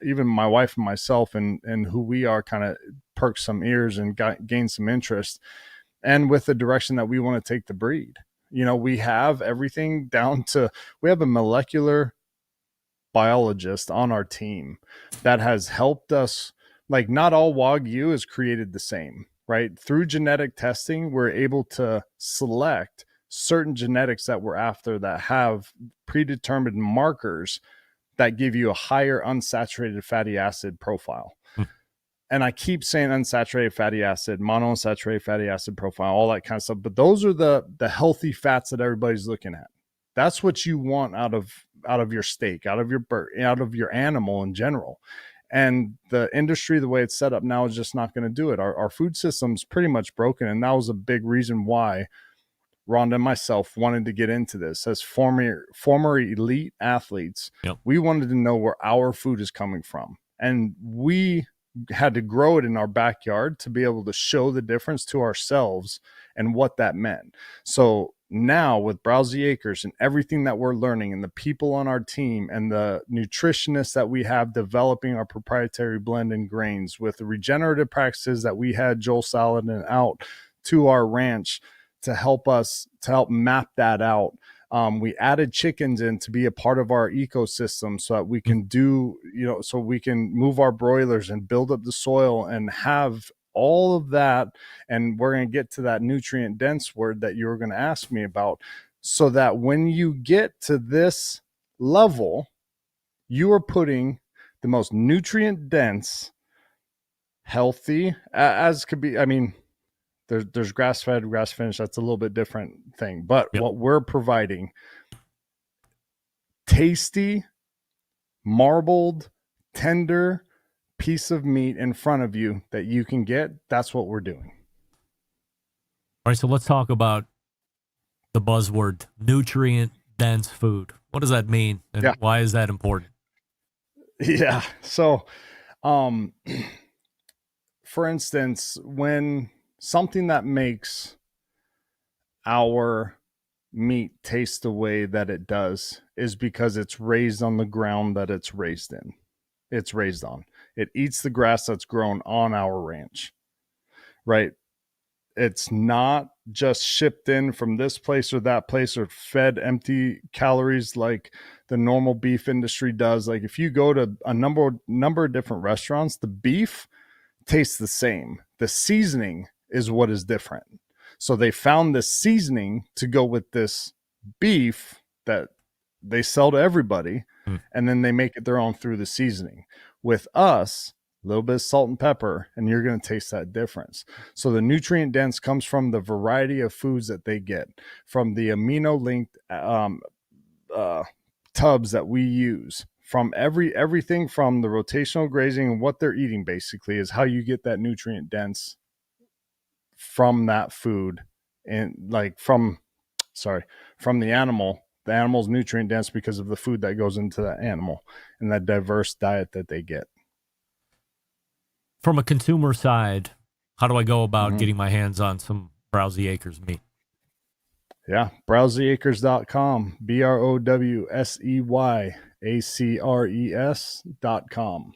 even my wife and myself and who we are, kind of perk some ears and gain some interest. And with the direction that we want to take the breed, we have everything down to, we have a molecular biologist on our team that has helped us. Like, not all Wagyu is created the same, right? Through genetic testing, we're able to select certain genetics that we're after that have predetermined markers that give you a higher unsaturated fatty acid profile. And I keep saying unsaturated fatty acid, monounsaturated fatty acid profile, all that kind of stuff. But those are the healthy fats that everybody's looking at. That's what you want out of your steak, out of your bird, out of your animal in general. And the industry, the way it's set up now, is just not going to do it. Our food system's pretty much broken. And that was a big reason why Rhonda and myself wanted to get into this. As former elite athletes, we wanted to know where our food is coming from. And we had to grow it in our backyard to be able to show the difference to ourselves and what that meant. So now with Browsey Acres and everything that we're learning and the people on our team and the nutritionists that we have developing our proprietary blend and grains, with the regenerative practices that we had Joel Saladin out to our ranch to help map that out. We added chickens in to be a part of our ecosystem so that we can so we can move our broilers and build up the soil and have all of that. And we're going to get to that nutrient dense word that you were going to ask me about, so that when you get to this level, you are putting the most nutrient dense, healthy as could be. I mean, there's grass-fed, grass-finished. That's a little bit different thing. But what we're providing, tasty, marbled, tender piece of meat in front of you that you can get, that's what we're doing. All right, so let's talk about the buzzword, nutrient-dense food. What does that mean, and why is that important? Yeah, so for instance, when something that makes our meat taste the way that it does is because it's raised on the ground that it's raised on. It eats the grass that's grown on our ranch, right? It's not just shipped in from this place or that place or fed empty calories like the normal beef industry does. Like, if you go to a number of different restaurants, the beef tastes the same. The seasoning is what is different. So they found this seasoning to go with this beef that they sell to everybody, and then they make it their own through the seasoning. With us, a little bit of salt and pepper, and you're going to taste that difference. So the nutrient dense comes from the variety of foods that they get, from the amino linked tubs that we use, from everything from the rotational grazing and what they're eating basically is how you get that nutrient dense from that food, and like from the animal. The animal's nutrient dense because of the food that goes into that animal and that diverse diet that they get. From a consumer side, how do I go about getting my hands on some Browsey Acres meat? Yeah, browseyacres.com, BROWSEYACRES.com.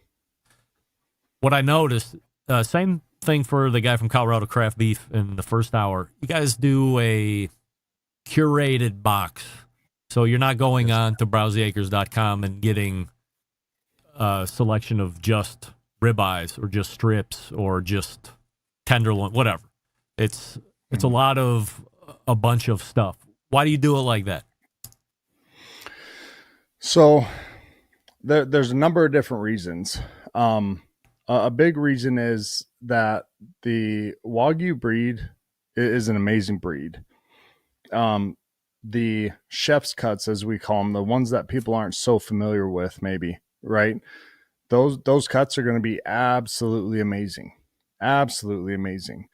What I noticed, same thing for the guy from Colorado Craft Beef in the first hour. You guys do a curated box. So you're not going on to browseyacres.com and getting a selection of just ribeyes or just strips or just tenderloin, whatever. It's a lot of a bunch of stuff. Why do you do it like that? So there's a number of different reasons. A big reason is that the Wagyu breed is an amazing breed. The chef's cuts, as we call them, the ones that people aren't so familiar with, maybe, right? Those cuts are going to be absolutely amazing. Absolutely amazing.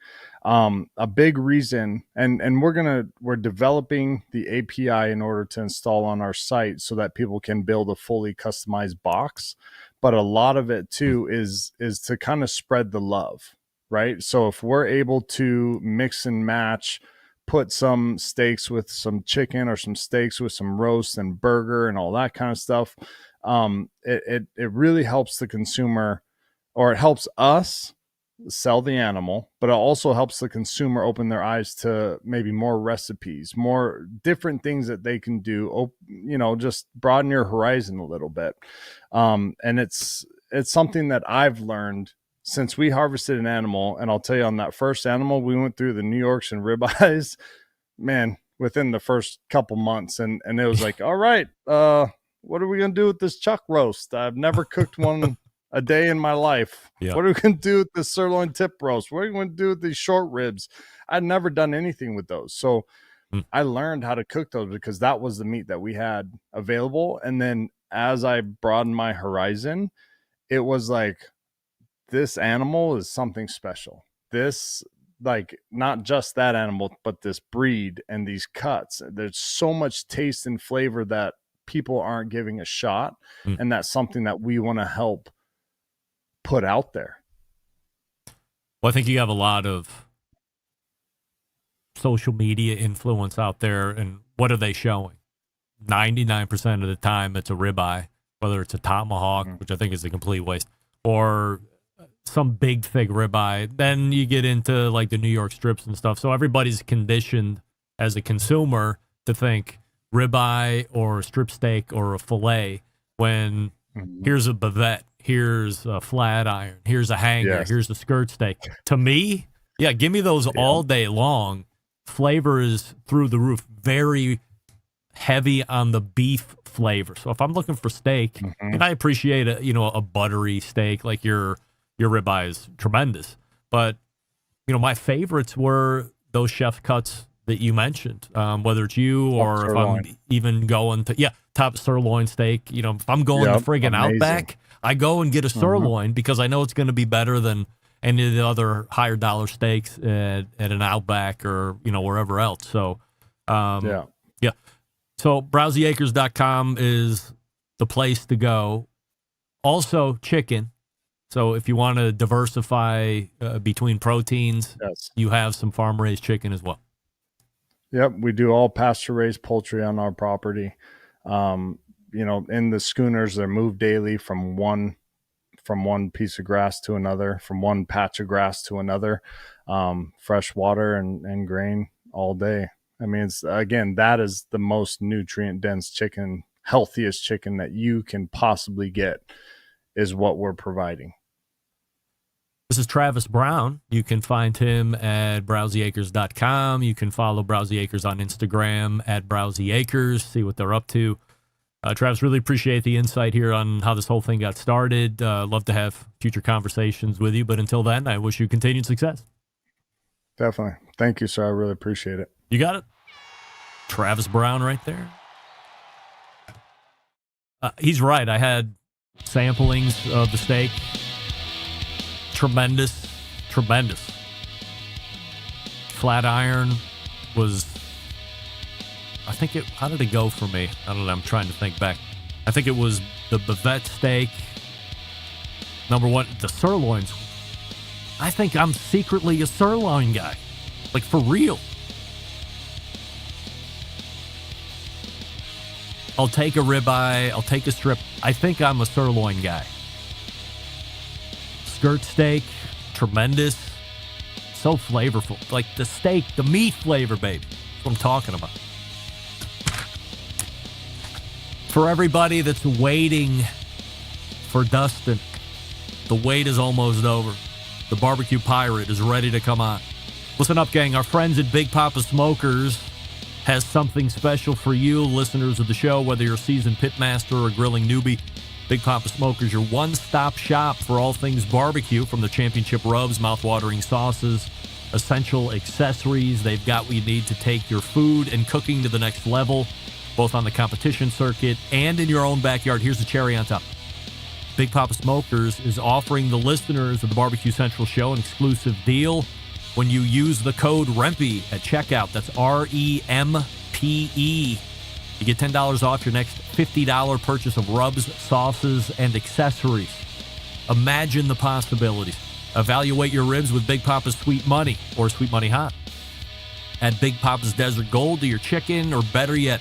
A big reason, and we're developing the API in order to install on our site so that people can build a fully customized box. But a lot of it too is to kind of spread the love, right? So if we're able to mix and match, put some steaks with some chicken or some steaks with some roast and burger and all that kind of stuff, it really helps the consumer, or it helps us sell the animal, but it also helps the consumer open their eyes to maybe more recipes, more different things that they can do, just broaden your horizon a little bit. And it's something that I've learned since we harvested an animal. And I'll tell you, on that first animal, we went through the New Yorks and ribeyes, man, within the first couple months. And it was like, all right, what are we going to do with this chuck roast? I've never cooked one a day in my life. Yeah. What are we going to do with the sirloin tip roast? What are we going to do with these short ribs? I'd never done anything with those. So I learned how to cook those because that was the meat that we had available. And then as I broadened my horizon, it was like, this animal is something special. This, like, not just that animal, but this breed and these cuts. There's so much taste and flavor that people aren't giving a shot. And that's something that we want to help put out there. Well, I think you have a lot of social media influence out there, and what are they showing? 99% of the time it's a ribeye, whether it's a tomahawk, which I think is a complete waste, or some big thick ribeye. Then you get into like the New York strips and stuff. So everybody's conditioned as a consumer to think ribeye or a strip steak or a filet, when here's a bavette, here's a flat iron, here's a hanger, here's a skirt steak. To me, give me those all day long. Flavor is through the roof, very heavy on the beef flavor. So if I'm looking for steak, and I appreciate a buttery steak, like your ribeye is tremendous, but my favorites were those chef cuts that you mentioned, whether it's you or if I'm even going to top sirloin steak. If I'm going to friggin' Outback, I go and get a sirloin because I know it's going to be better than any of the other higher dollar steaks at an Outback or wherever else. So so browseyacres.com is the place to go. Also chicken. So if you want to diversify between proteins, you have some farm-raised chicken as well. Yep, we do all pasture-raised poultry on our property. In the schooners, they're moved daily from one piece of grass to another, from one patch of grass to another, fresh water and grain all day. I mean, that is the most nutrient-dense chicken, healthiest chicken that you can possibly get is what we're providing. This is Travis Brown. You can find him at browseyacres.com. You can follow Browsey Acres on Instagram at Browsey Acres, see what they're up to. Travis, really appreciate the insight here on how this whole thing got started. Love to have future conversations with you, but until then, I wish you continued success. Definitely. Thank you, sir. I really appreciate it. You got it. Travis Brown right there. He's right. I had samplings of the steak. Tremendous. Flat iron was, how did it go for me? I don't know. I'm trying to think back. I think it was the bavette steak. Number one, the sirloins. I think I'm secretly a sirloin guy. Like, for real. I'll take a ribeye. I'll take a strip. I think I'm a sirloin guy. Skirt steak, tremendous. So flavorful. Like the steak, the meat flavor, baby. That's what I'm talking about. For everybody that's waiting for Dustin, the wait is almost over. The barbecue pirate is ready to come on. Listen up, gang. Our friends at Big Papa Smokers has something special for you, listeners of the show, whether you're a seasoned pitmaster or a grilling newbie. Big Papa Smokers, your one-stop shop for all things barbecue, from the championship rubs, mouth-watering sauces, essential accessories. They've got what you need to take your food and cooking to the next level, both on the competition circuit and in your own backyard. Here's the cherry on top. Big Papa Smokers is offering the listeners of the Barbecue Central Show an exclusive deal when you use the code REMPE at checkout. That's REMPE. You get $10 off your next $50 purchase of rubs, sauces, and accessories. Imagine the possibilities. Evaluate your ribs with Big Papa's Sweet Money or Sweet Money Hot. Add Big Papa's Desert Gold to your chicken, or better yet,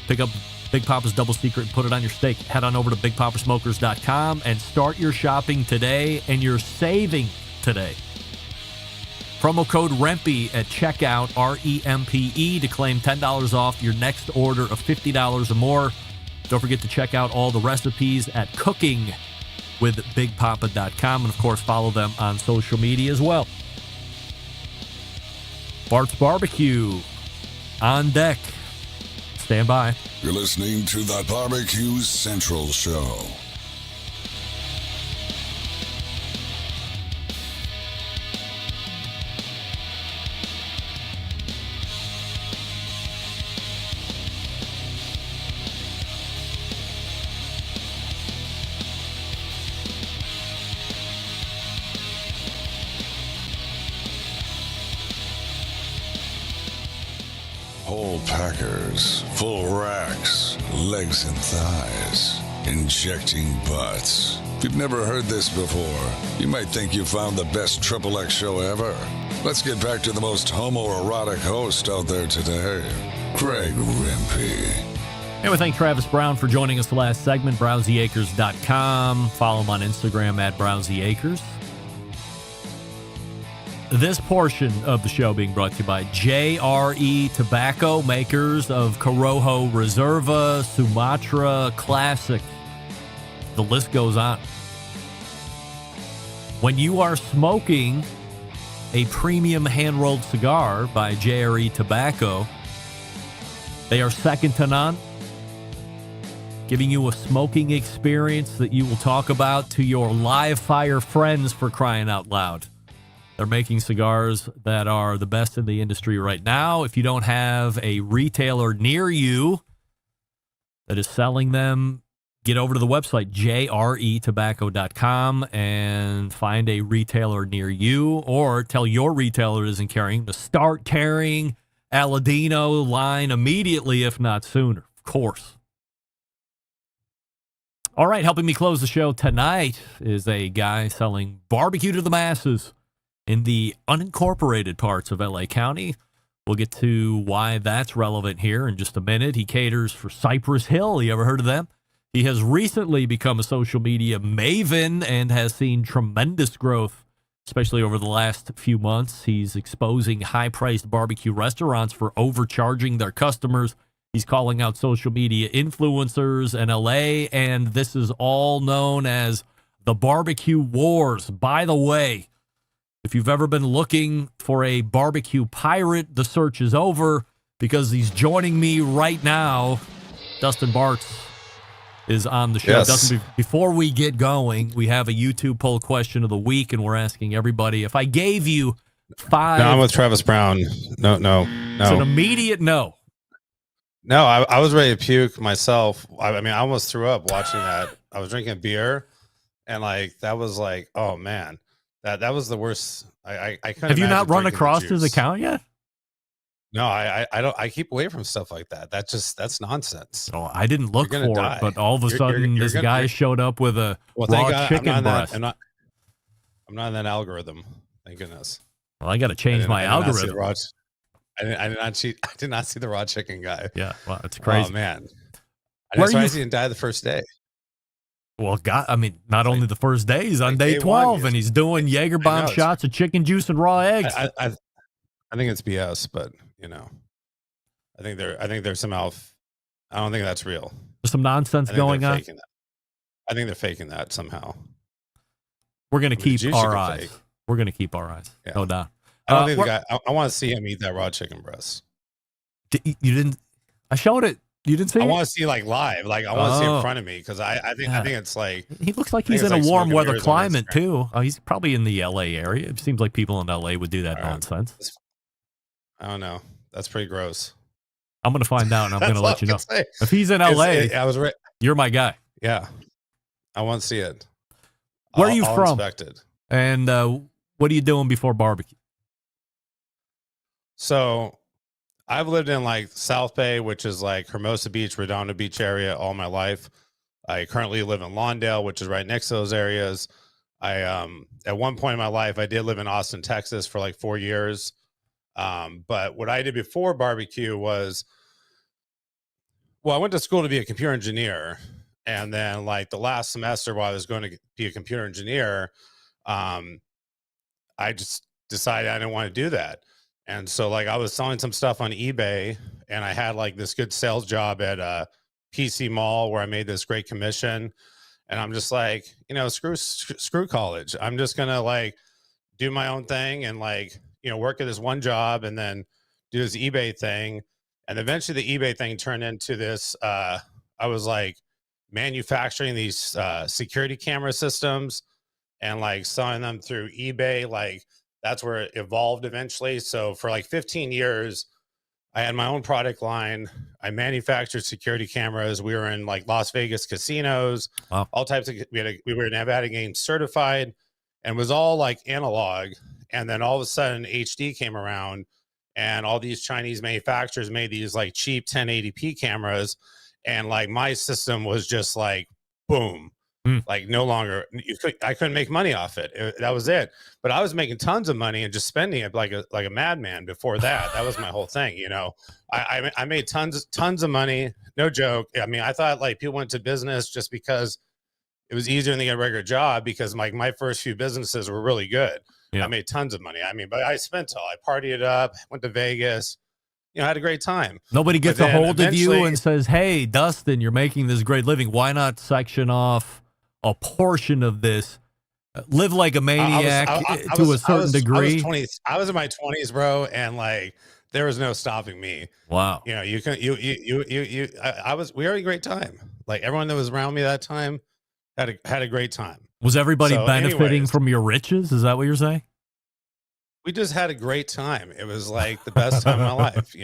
pick up Big Papa's Double Secret and put it on your steak. Head on over to BigPapaSmokers.com and start your shopping today, and you're saving today. Promo code REMPE at checkout, REMPE, to claim $10 off your next order of $50 or more. Don't forget to check out all the recipes at cookingwithbigpapa.com, and of course follow them on social media as well. Bart's Barbecue on deck. Stand by. You're listening to the Barbecue Central Show. Whole packers, full racks, legs and thighs, injecting butts. If you've never heard this before, you might think you found the best XXX show ever. Let's get back to the most homoerotic host out there today, Greg Rempe. And we thank Travis Brown for joining us the last segment. BrowsieAcres.com. Follow him on Instagram at BrowsieAcres. This portion of the show being brought to you by JRE Tobacco, makers of Corojo Reserva, Sumatra Classic. The list goes on. When you are smoking a premium hand-rolled cigar by JRE Tobacco, they are second to none, giving you a smoking experience that you will talk about to your live fire friends, for crying out loud. They're making cigars that are the best in the industry right now. If you don't have a retailer near you that is selling them, get over to the website, jretobacco.com, and find a retailer near you, or tell your retailer isn't carrying to start carrying Aladino line immediately, if not sooner, of course. All right, helping me close the show tonight is a guy selling barbecue to the masses in the unincorporated parts of LA County. We'll get to why that's relevant here in just a minute. He caters for Cypress Hill. You ever heard of them? He has recently become a social media maven and has seen tremendous growth, especially over the last few months. He's exposing high-priced barbecue restaurants for overcharging their customers. He's calling out social media influencers in LA, and this is all known as the Barbecue Wars. By the way, if you've ever been looking for a barbecue pirate, the search is over, because he's joining me right now. Dustin Barts is on the show. Yes. Dustin, before we get going, we have a YouTube poll question of the week, and we're asking everybody, if I gave you 5... No, I'm with Travis Brown. No. It's an immediate no. No, I was ready to puke myself. I mean, I almost threw up watching that. I was drinking beer, and like that was like, oh man, that was the worst. I couldn't. Have you not imagine run drinking across the his juice. account yet? No, I don't. I keep away from stuff like that. That's nonsense. Oh, I didn't look You're for gonna die. it, but all of a You're sudden, gonna- this you're guy gonna- showed up with a Well, thank raw God chicken breast. I'm not in that algorithm. Thank goodness. Well, I got to change my I did not see the algorithm. raw- I did not see the raw chicken guy. Yeah, well, it's crazy. Oh man, Where I'm are surprised you- he didn't die the first day. Well, God, I mean, not only the first day, he's on day day 12, one, and he's doing Jaeger I bomb know, shots of chicken juice and raw eggs. I think it's BS, but I think there's somehow. I don't think that's real. There's some nonsense I think going they're on. faking that. I think they're faking that somehow. We're going to I mean, keep juice our you can eyes. fake. We're going to keep our eyes. Yeah. No doubt. I don't think the we're- guy. I want to see him eat that raw chicken breast. You didn't. I showed it. You didn't see I it? want to see like live. Like I want to see it Oh. in front of me because I think Yeah. it's like He looks like I think he's it's in a like warm smoking weather mirrors on climate, Instagram. too. He's probably in the L.A. area. It seems like people in L.A. would do that nonsense. I don't know. That's pretty gross. I'm going to find out, and I'm going to That's all let you I know. can say. If he's in L.A., I was right. you're my guy. Yeah, I want to see it. Where are you I'll from? inspect it. And what are you doing before barbecue? So I've lived in like South Bay, which is like Hermosa Beach, Redondo Beach area all my life. I currently live in Lawndale, which is right next to those areas. I at one point in my life, I did live in Austin, Texas for like 4 years. But what I did before barbecue was, well, I went to school to be a computer engineer. And then like the last semester while I was going to be a computer engineer, I just decided I didn't want to do that. And so like I was selling some stuff on eBay, and I had like this good sales job at a PC Mall where I made this great commission. And I'm just like, screw college. I'm just going to like do my own thing and like, work at this one job and then do this eBay thing. And eventually the eBay thing turned into this, I was like manufacturing these security camera systems and like selling them through eBay. Like that's where it evolved eventually. So for like 15 years, I had my own product line. I manufactured security cameras. We were in like Las Vegas casinos, all types of, we were Nevada Games certified, and it was all like analog. And then all of a sudden HD came around, and all these Chinese manufacturers made these like cheap 1080p cameras. And like my system was just like, boom, like no longer, I couldn't make money off it. That was it. But I was making tons of money and just spending it like a madman before that. That was my whole thing. I made tons of money. No joke. I mean, I thought like people went to business just because it was easier than to get a regular job, because like my first few businesses were really good. Yeah. I made tons of money. I mean, but I spent all. I partied it up, went to Vegas, had a great time. Nobody gets But a then hold of you eventually- and says, hey, Dustin, you're making this great living. Why not section off a portion of this? Live like a maniac to a certain degree. I was in my 20s, bro, and like there was no stopping me. Wow. We were having a great time. Like everyone that was around me that time had a great time. Was everybody So benefiting anyways, from your riches? Is that what you're saying? we just had a great time. It was like the best time of my life,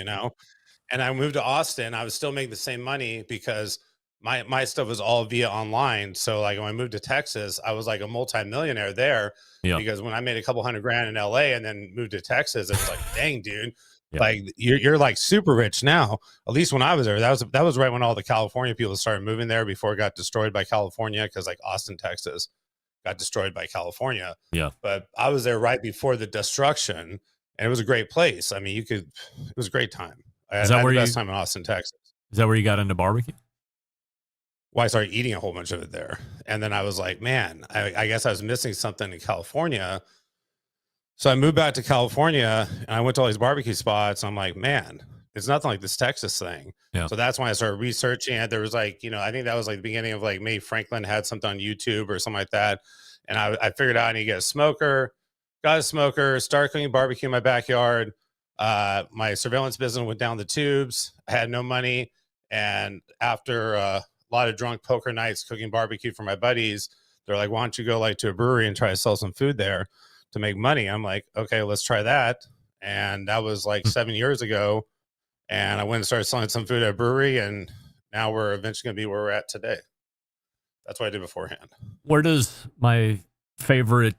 And I moved to Austin. I was still making the same money because my stuff was all via online. So like when I moved to Texas, I was like a multimillionaire there. Yeah. Because when I made a couple $100,000 in LA and then moved to Texas, it was like, dang, dude, Yeah. like you're like super rich now. At least when I was there, that was right when all the California people started moving there before it got destroyed by California. Because like Austin, Texas got destroyed by California. Yeah. But I was there right before the destruction, and it was a great place. I mean, it was a great time. I had the best time in Austin, Texas. Is that where you got into barbecue? Well, I started eating a whole bunch of it there. And then I was like, man, I guess I was missing something in California. So I moved back to California, and I went to all these barbecue spots. And I'm like, man, it's nothing like this Texas thing. Yeah. So that's when I started researching it. There was like, I think that was like the beginning of like maybe Franklin had something on YouTube or something like that. And I figured out I need to get a smoker, got a smoker, started cooking barbecue in my backyard. My surveillance business went down the tubes. I had no money. And after a lot of drunk poker nights cooking barbecue for my buddies. They're like, why don't you go like to a brewery and try to sell some food there to make money? I'm like, okay, let's try that. And that was like 7 years ago. And I went and started selling some food at a brewery, and now we're eventually going to be where we're at today. That's what I did beforehand. Where does my favorite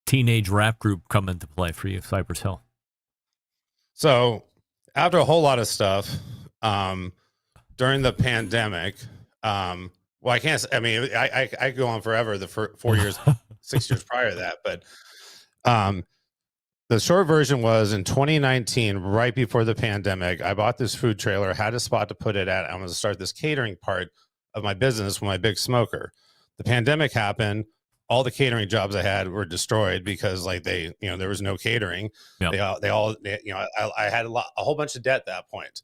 teenage rap group come into play for you, Cypress Hill? So after a whole lot of stuff, during the pandemic, well, I can't, I mean, I could go on forever, the 4 years, 6 years prior to that. But the short version was in 2019, right before the pandemic, I bought this food trailer, had a spot to put it at. I'm going to start this catering part of my business with my big smoker. The pandemic happened. All the catering jobs I had were destroyed because like they, you know, there was no catering. Yep. I had a whole bunch of debt at that point.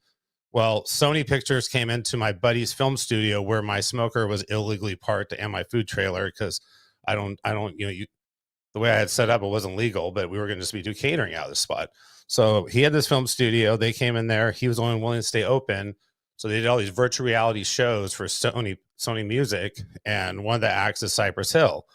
Well, Sony Pictures came into my buddy's film studio where my smoker was illegally parked and my food trailer. Cause I don't, the way I had set up, it wasn't legal, but we were going to just be do catering out of the spot. So he had this film studio. They came in there. He was only willing to stay open. So they did all these virtual reality shows for Sony Music. And one of the acts is Cypress Hill.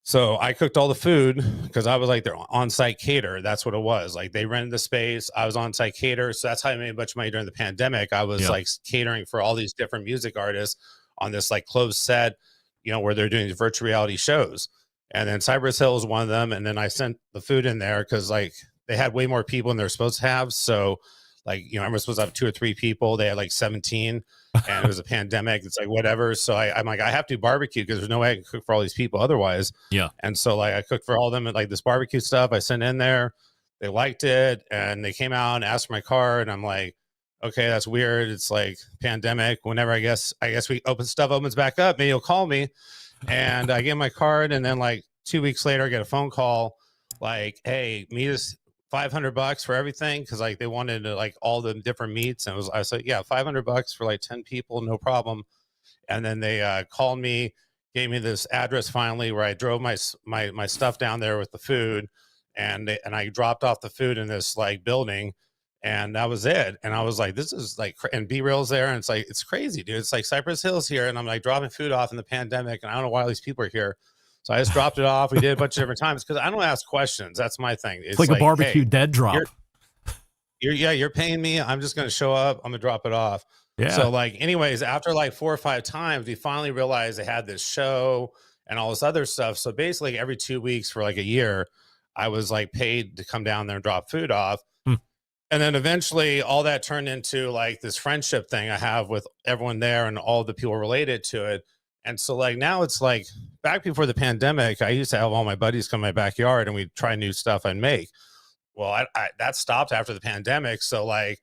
So I cooked all the food because I was like their on-site caterer. That's what it was. Like they rented the space. I was on-site caterer. So that's how I made a bunch of money during the pandemic. I was like catering for all these different music artists on this like closed set, you know, where they're doing these virtual reality shows. And then Cypress Hill was one of them. And then I sent the food in there because like they had way more people than they're supposed to have. So like, you know, I'm supposed to have 2 or 3 people. They had like 17 and it was a pandemic. It's like, whatever. So I'm like, I have to do barbecue because there's no way I can cook for all these people otherwise. Yeah. And so like I cooked for all of them and like this barbecue stuff I sent in there. They liked it. And they came out and asked for my card. And I'm like, okay, that's weird. It's like pandemic. Whenever I guess we opens back up, maybe you'll call me. And I get my card. And then like 2 weeks later, I get a phone call like, hey, meet us $500 for everything. Cause like they wanted to, like all the different meats. And I said, yeah, $500 for like 10 people. No problem. And then they called me, gave me this address finally where I drove my stuff down there with the food. And I dropped off the food in this like building. And that was it. And I was like, this is like, and B-Rail's there. And it's like, it's crazy, dude. It's like Cypress Hill's here. And I'm like dropping food off in the pandemic. And I don't know why all these people are here. So I just dropped it off. We did a bunch of different times because I don't ask questions. That's my thing. It's like a barbecue dead drop. You're paying me. I'm just going to show up. I'm going to drop it off. Yeah. So like, anyways, after like 4 or 5 times, we finally realized they had this show and all this other stuff. So basically every 2 weeks for like a year, I was like paid to come down there and drop food off. And then eventually all that turned into like this friendship thing I have with everyone there and all the people related to it. And so like now it's like back before the pandemic, I used to have all my buddies come to my backyard and we'd try new stuff I'd make. Well, that stopped after the pandemic. So like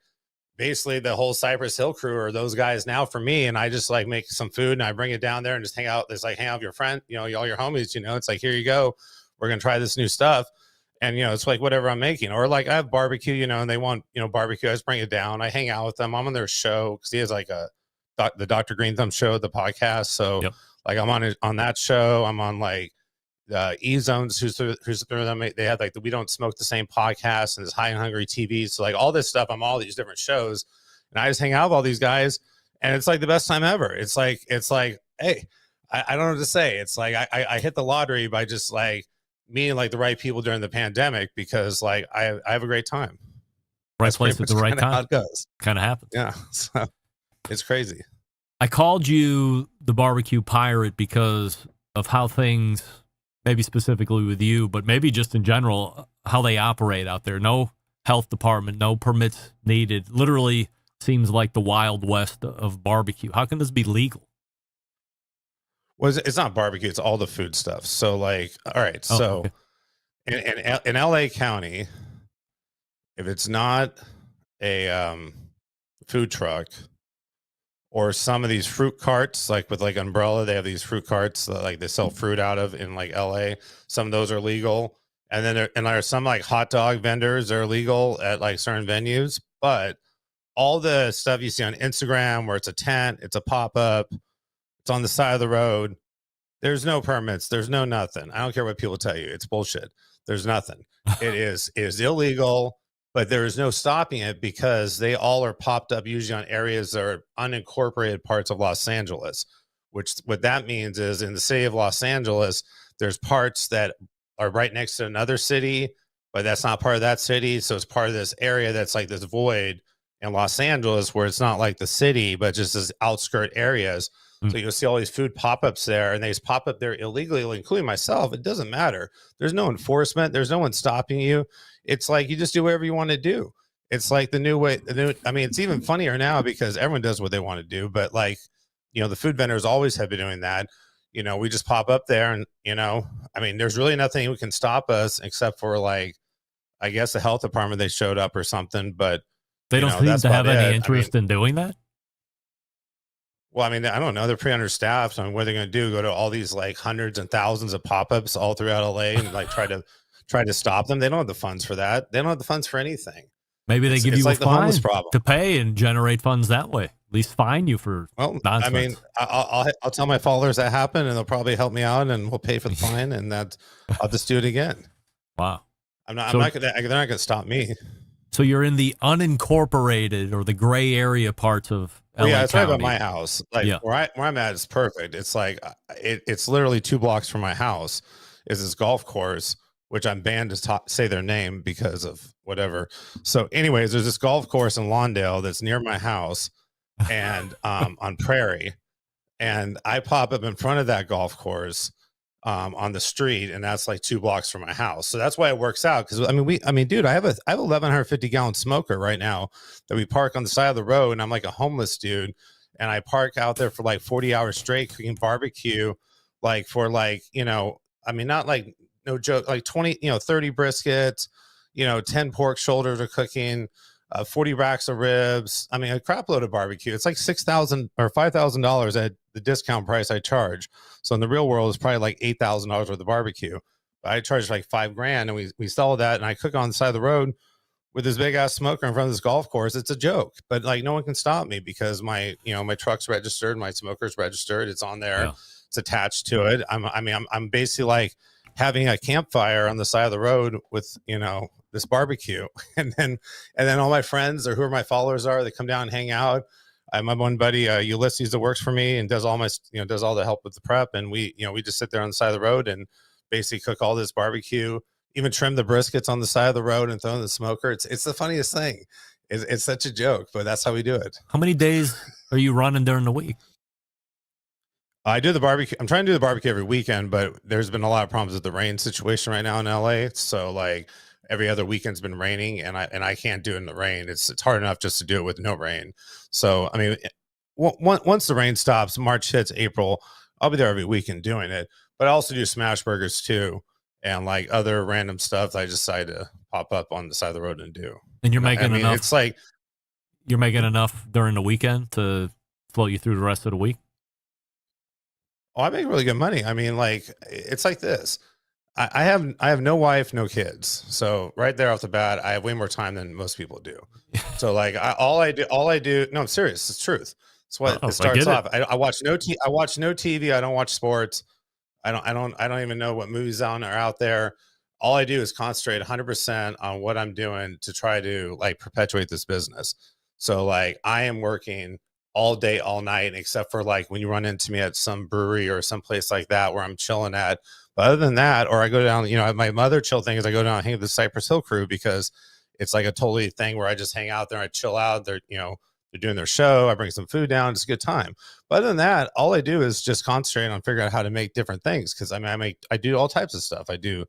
basically the whole Cypress Hill crew are those guys now for me. And I just like make some food and I bring it down there and just hang out. It's like hang out with your friend, you know, all your homies, you know, it's like, here you go. We're going to try this new stuff. And, you know, it's like whatever I'm making or like I have barbecue, you know, and they want, you know, barbecue. I just bring it down. I hang out with them. I'm on their show because he has like the Dr. Green Thumb show, the podcast. So like I'm on that show. I'm on like E-Zones, who's through them. They have like the We Don't Smoke the Same podcast and this High and Hungry TV. So like all this stuff, I'm all these different shows and I just hang out with all these guys and it's like the best time ever. It's like, hey, I don't know what to say. It's like I hit the lottery by just like meeting like the right people during the pandemic because like I have a great time. Right place at the right time. How it goes. Kind of happens. Yeah. So it's crazy. I called you the barbecue pirate because of how things, maybe specifically with you, but maybe just in general, how they operate out there. No health department, no permits needed. Literally seems like the Wild West of barbecue. How can this be legal? Well, it's not barbecue. It's all the food stuff. So like, all right. So in LA County, if it's not a food truck or some of these fruit carts, like with like Umbrella, they have these fruit carts that like they sell fruit out of in like LA. Some of those are legal. And then there are some like hot dog vendors that are legal at like certain venues, but all the stuff you see on Instagram where it's a tent, it's a pop-up, it's on the side of the road. There's no permits. There's no nothing. I don't care what people tell you. It's bullshit. There's nothing. It is illegal. but there is no stopping it because they all are popped up usually on areas that are unincorporated parts of Los Angeles, which what that means is in the city of Los Angeles, there's parts that are right next to another city, but that's not part of that city. So it's part of this area that's like this void in Los Angeles where it's not like the city, but just this outskirt areas. So you'll see all these food pop-ups there, and they just pop up there illegally, including myself. It doesn't matter. There's no enforcement. There's no one stopping you. It's like you just do whatever you want to do. It's like the new way. I mean, it's even funnier now because everyone does what they want to do. But like, the food vendors always have been doing that. We just pop up there, and I mean, there's really nothing that can stop us except for like, I guess the health department, they showed up or something. But they don't seem to have any interest in doing that. Well, I mean, I don't know. They're pretty understaffed. I mean, what are they going to do? Go to all these like hundreds and thousands of pop-ups all throughout LA and like try to stop them? They don't have the funds for that. They don't have the funds for anything. Maybe they give you like a fine to pay and generate funds that way. At least fine you for nonsense. I mean, I'll tell my followers that happened, and they'll probably help me out, and we'll pay for the fine, and I'll just do it again. Wow. They're not going to stop me. So you're in the unincorporated or the gray area parts of LA yeah, it's County. right by my house. Like where I'm at is perfect. It's like it's literally 2 blocks from my house is this golf course, which I'm banned to say their name because of whatever. So, anyways, there's this golf course in Lawndale that's near my house, and on Prairie, and I pop up in front of that golf course. On the street, and that's like 2 blocks from my house. So that's why it works out. Cause I mean, dude, I have a 1,150 gallon smoker right now that we park on the side of the road. And I'm like a homeless dude. And I park out there for like 40 hours straight cooking barbecue, like for like, I mean, not like no joke, like 20, 30 briskets, 10 pork shoulders are cooking, 40 racks of ribs. I mean, a crap load of barbecue. It's like $6,000 or $5,000 at the discount price I charge. So in the real world, it's probably like $8,000 worth of barbecue. But I charge like $5,000, and we sell that, and I cook on the side of the road with this big ass smoker in front of this golf course. It's a joke, but like no one can stop me because my truck's registered, my smoker's registered. It's on there. Yeah. It's attached to it. I'm basically like having a campfire on the side of the road with, this barbecue, and then all my friends or who my followers are, they come down and hang out. I have my one buddy, Ulysses, that works for me and does all my, does all the help with the prep. And we just sit there on the side of the road and basically cook all this barbecue, even trim the briskets on the side of the road and throw in the smoker. It's the funniest thing. It's such a joke, but that's how we do it. How many days are you running during the week? I do the barbecue. I'm trying to do the barbecue every weekend, but there's been a lot of problems with the rain situation right now in LA. So like, every other weekend's been raining, and I can't do it in the rain. It's hard enough just to do it with no rain. So I mean, once the rain stops, March hits April, I'll be there every weekend doing it. But I also do smash burgers too, and like other random stuff that I just decide to pop up on the side of the road and do. And you're making enough. It's like you're making enough during the weekend to float you through the rest of the week. Oh, I make really good money. I mean, like it's like this. I have no wife, no kids. So right there off the bat, I have way more time than most people do. So like all I do. No, I'm serious. It's truth. It's what it starts off. I watch no TV. I don't watch sports. I don't even know what movies are out there. All I do is concentrate 100% on what I'm doing to try to like perpetuate this business. So like I am working all day, all night, except for like when you run into me at some brewery or some place like that where I'm chilling at. But other than that, or I go down, my other chill thing is I go down and hang with the Cypress Hill crew because it's like a totally thing where I just hang out there and I chill out. They're doing their show. I bring some food down. It's a good time. But other than that, all I do is just concentrate on figuring out how to make different things. Cause I do all types of stuff. I do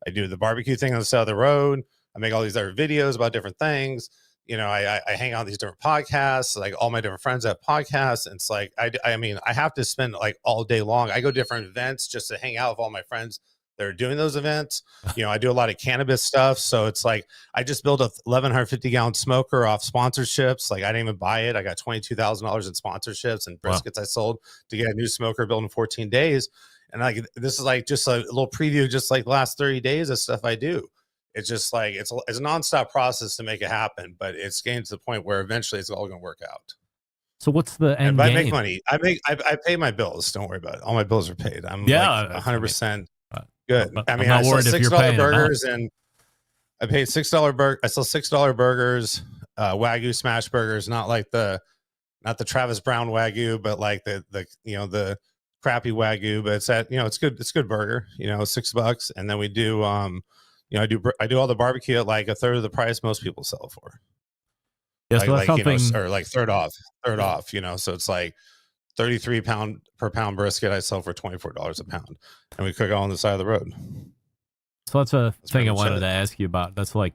the barbecue thing on the side of the road. I make all these other videos about different things. I hang out on these different podcasts, like all my different friends have podcasts. And it's like, I have to spend like all day long. I go to different events just to hang out with all my friends that are doing those events. I do a lot of cannabis stuff. So it's like, I just built a 1,150 gallon smoker off sponsorships. Like I didn't even buy it. I got $22,000 in sponsorships and briskets I sold to get a new smoker built in 14 days. And like, this is like just a little preview, just like the last 30 days of stuff I do. It's just like it's a nonstop process to make it happen, but it's getting to the point where eventually it's all going to work out. So what's the end game? I make money. I pay my bills. Don't worry about it. All my bills are paid. I'm like 100% good. I'm not worried if you're $6 paying burgers and I paid $6 I sell $6 burgers, Wagyu smash burgers, not the Travis Brown Wagyu, but like the crappy Wagyu, but it's it's good burger, $6. And then we do, I do all the barbecue at like a third of the price most people sell it for. Yeah, so that's something, or like third off, so it's like 33 per pound brisket I sell for $24 a pound, and we cook it on the side of the road. So that's a thing I wanted to ask you about. That's like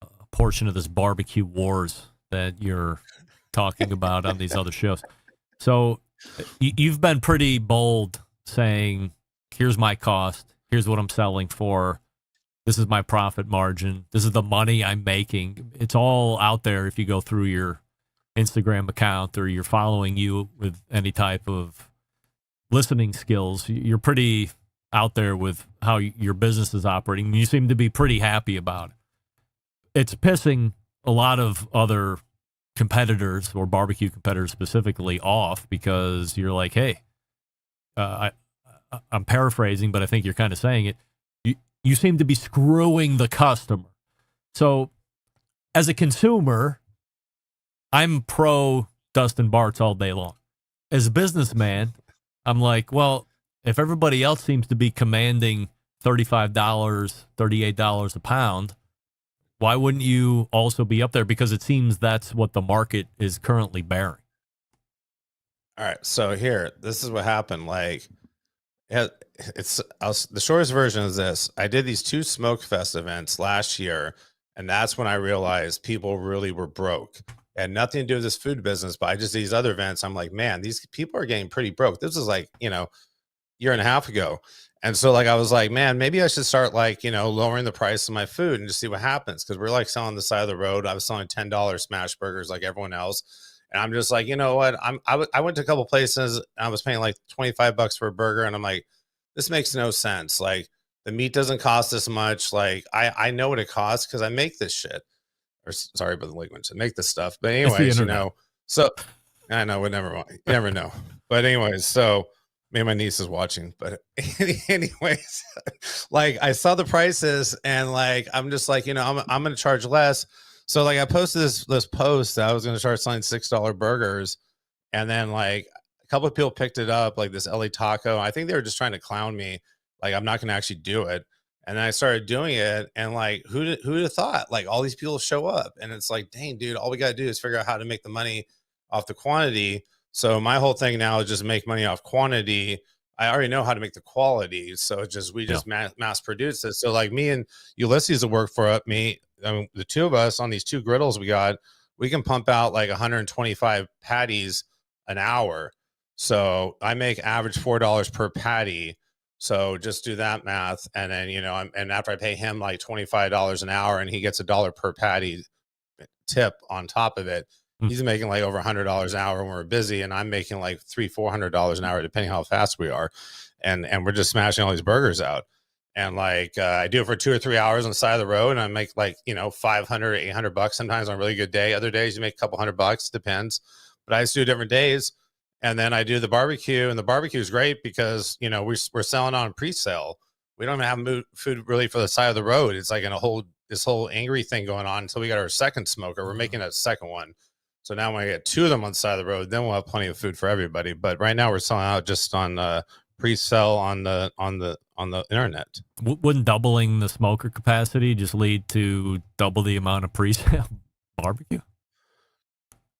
a portion of this barbecue wars that you're talking about on these other shows. So you've been pretty bold saying, here's my cost, here's what I'm selling for, this is my profit margin, this is the money I'm making. It's all out there if you go through your Instagram account or you're following you with any type of listening skills. You're pretty out there with how your business is operating. You seem to be pretty happy about it. It's pissing a lot of other competitors, or barbecue competitors specifically, off, because you're like, hey, I'm paraphrasing, but I think you're kind of saying it. You seem to be screwing the customer. So as a consumer, I'm pro Dustin Barts all day long. As a businessman, I'm like, well, if everybody else seems to be commanding $35, $38 a pound, why wouldn't you also be up there? Because it seems that's what the market is currently bearing. All right, so this is what happened. Like, the shortest version is this. I did these 2 Smoke Fest events last year, and that's when I realized people really were broke. It had nothing to do with this food business, but I just these other events, I'm like, man, these people are getting pretty broke. This was like, year and a half ago. And so like I was like, man, maybe I should start lowering the price of my food and just see what happens, because we're like selling the side of the road. I was selling $10 smash burgers like everyone else, and I'm just like, you know what, I went to a couple places and I was paying like $25 for a burger, and I'm like, this makes no sense. Like, the meat doesn't cost this much. Like, I know what it costs because I make this shit. Or sorry about the language, I make this stuff. But anyways, so I know, never mind. You never know. But anyways, so maybe my niece is watching, but anyways, like I saw the prices and like, I'm just like, I'm going to charge less. So like I posted this post that I was going to start selling $6 burgers. And then like a couple of people picked it up, like this LA Taco. I think they were just trying to clown me. Like, I'm not going to actually do it. And then I started doing it, and like, who'd have thought? Like, all these people show up, and it's like, dang, dude, all we got to do is figure out how to make the money off the quantity. So my whole thing now is just make money off quantity. I already know how to make the quality, so we just mass produce it. So like me and Ulysses that work for me, I mean, the two of us on these 2 griddles we can pump out like 125 patties an hour. So I make average $4 per patty. So just do that math. And then, and after I pay him like $25 an hour and he gets $1 per patty tip on top of it, he's making like over $100 an hour when we're busy. And I'm making like $300-400 an hour, depending how fast we are. And we're just smashing all these burgers out. And like, I do it for 2 or 3 hours on the side of the road, and I make like, $500-800 sometimes on a really good day. Other days you make a couple $100, depends. But I just do different days. And then I do the barbecue, and the barbecue is great because, we're selling on pre-sale. We don't have food really for the side of the road. It's like this whole angry thing going on until we got our second smoker. We're making a second one. So now when I get 2 of them on the side of the road, then we'll have plenty of food for everybody. But right now we're selling out just on pre-sale on the internet. Wouldn't doubling the smoker capacity just lead to double the amount of pre-sale barbecue?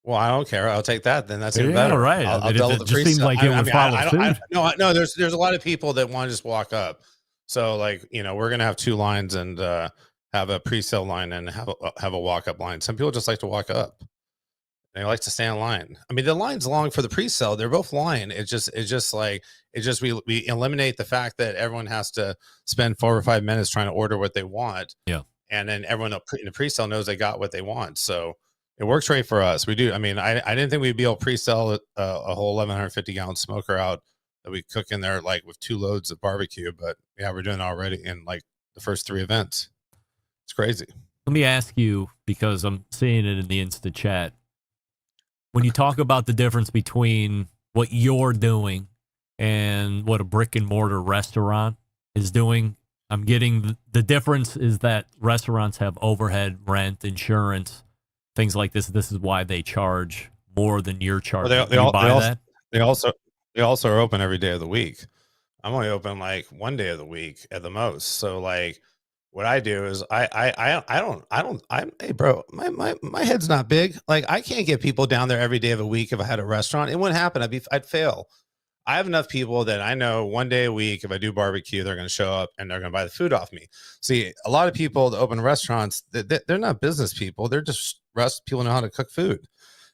Well, I don't care. I'll take that. Then that's even better. Right. I'll double the just seems like it would follow suit. No, there's a lot of people that want to just walk up. So like, we're going to have 2 lines and have a pre-sale line and have a walk-up line. Some people just like to walk up. They like to stay in line. I mean, the line's long for the pre-sale. They're both line. We eliminate the fact that everyone has to spend 4 or 5 minutes trying to order what they want. Yeah. And then everyone in the pre-sale knows they got what they want. So it works great for us. We do. I mean, I didn't think we'd be able to pre-sell a whole 1,150 gallon smoker out that we cook in there, like with 2 loads of barbecue. But yeah, we're doing it already in like the first 3 events. It's crazy. Let me ask you, because I'm seeing it in the Insta chat. When you talk about the difference between what you're doing and what a brick and mortar restaurant is doing, I'm getting the difference is that restaurants have overhead, rent, insurance, things like this. This is why they charge more than you're charging. Well, they also are open every day of the week. I'm only open like one day of the week at the most. So like what I do is hey bro, my head's not big. Like I can't get people down there every day of the week if I had a restaurant. It wouldn't happen. I'd fail. I have enough people that I know one day a week, if I do barbecue, they're going to show up and they're going to buy the food off me. See, a lot of people that open restaurants, they're not business people. They're just people know how to cook food.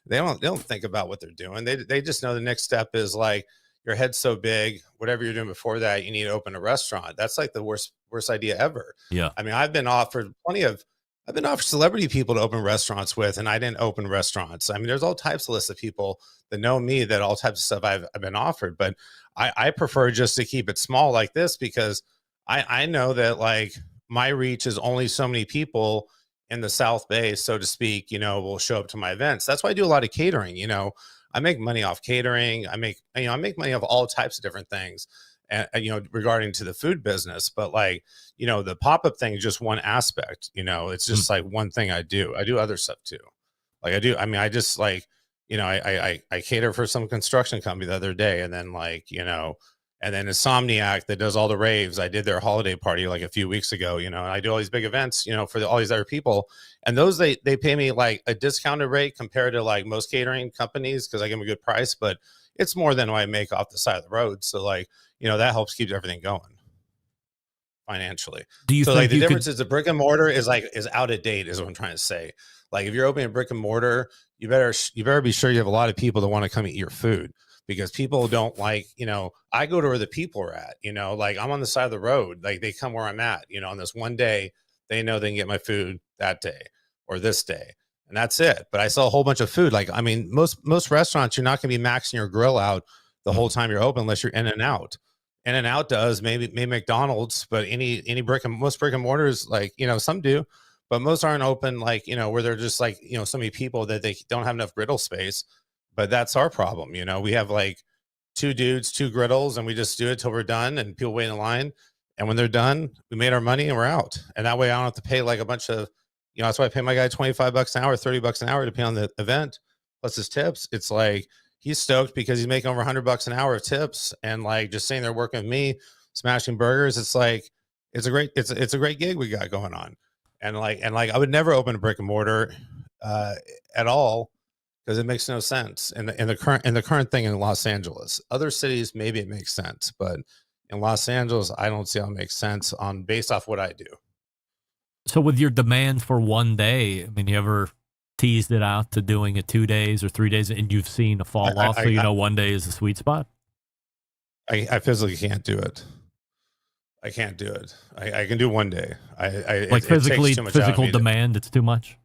They don't think about what they're doing. They just know the next step is like, your head's so big, whatever you're doing before that, you need to open a restaurant. That's like the worst idea ever. Yeah. I mean, I've been offered celebrity people to open restaurants with, and I didn't open restaurants. I mean, there's all types of lists of people that know me that all types of stuff I've been offered, but I prefer just to keep it small like this because I know that like my reach is only so many people in the South Bay, so to speak, will show up to my events. That's why I do a lot of catering. I make money off catering. I make money off all types of different things, and regarding to the food business. But like, the pop-up thing is just one aspect. It's just like one thing I do. I do other stuff too. Like I just like, I cater for some construction company the other day, and then like, and then Insomniac that does all the raves. I did their holiday party like a few weeks ago, and I do all these big events, for all these other people. And those, they pay me like a discounted rate compared to like most catering companies because I give them a good price, but it's more than what I make off the side of the road. So like, that helps keep everything going financially. Do you so think like the difference is the brick and mortar is out of date is what I'm trying to say. Like if you're opening a brick and mortar, you better be sure you have a lot of people that want to come eat your food. Because people don't like, I go to where the people are at, like I'm on the side of the road, like they come where I'm at, on this one day, they know they can get my food that day or this day. And that's it. But I sell a whole bunch of food. Like, I mean, most restaurants, you're not going to be maxing your grill out the whole time you're open unless you're in and out. In and out does maybe McDonald's, but most brick and mortars, like, some do, but most aren't open, like, where they're just like, so many people that they don't have enough griddle space. But that's our problem. We have like 2 dudes, 2 griddles, and we just do it till we're done and people wait in line. And when they're done, we made our money and we're out. And that way I don't have to pay like a bunch of, that's why I pay my guy $25 an hour, $30 an hour, depending on the event, plus his tips. It's like, he's stoked because he's making over $100 an hour of tips and like just sitting there working with me, smashing burgers. It's like, it's a great gig we got going on. And I would never open a brick and mortar at all. Because it makes no sense in the current thing in Los Angeles. Other cities, maybe it makes sense, but in Los Angeles, I don't see how it makes sense based off what I do. So with your demand for one day, I mean, you ever teased it out to doing it 2 days or 3 days, and you've seen a fall off, so one day is a sweet spot? I physically can't do it. I can't do it. I can do one day. Physical demand, it's too much?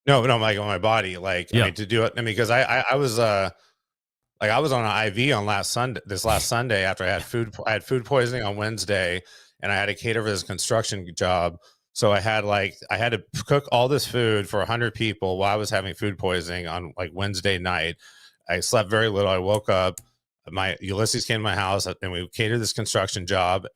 No, like on my body, like I need to do it. I mean, because I was I was on an IV on this last Sunday after I had food poisoning on Wednesday, and I had to cater for this construction job. So I had to cook all this food for 100 people while I was having food poisoning on like Wednesday night. I slept very little. I woke up. My Ulysses came to my house and we catered this construction job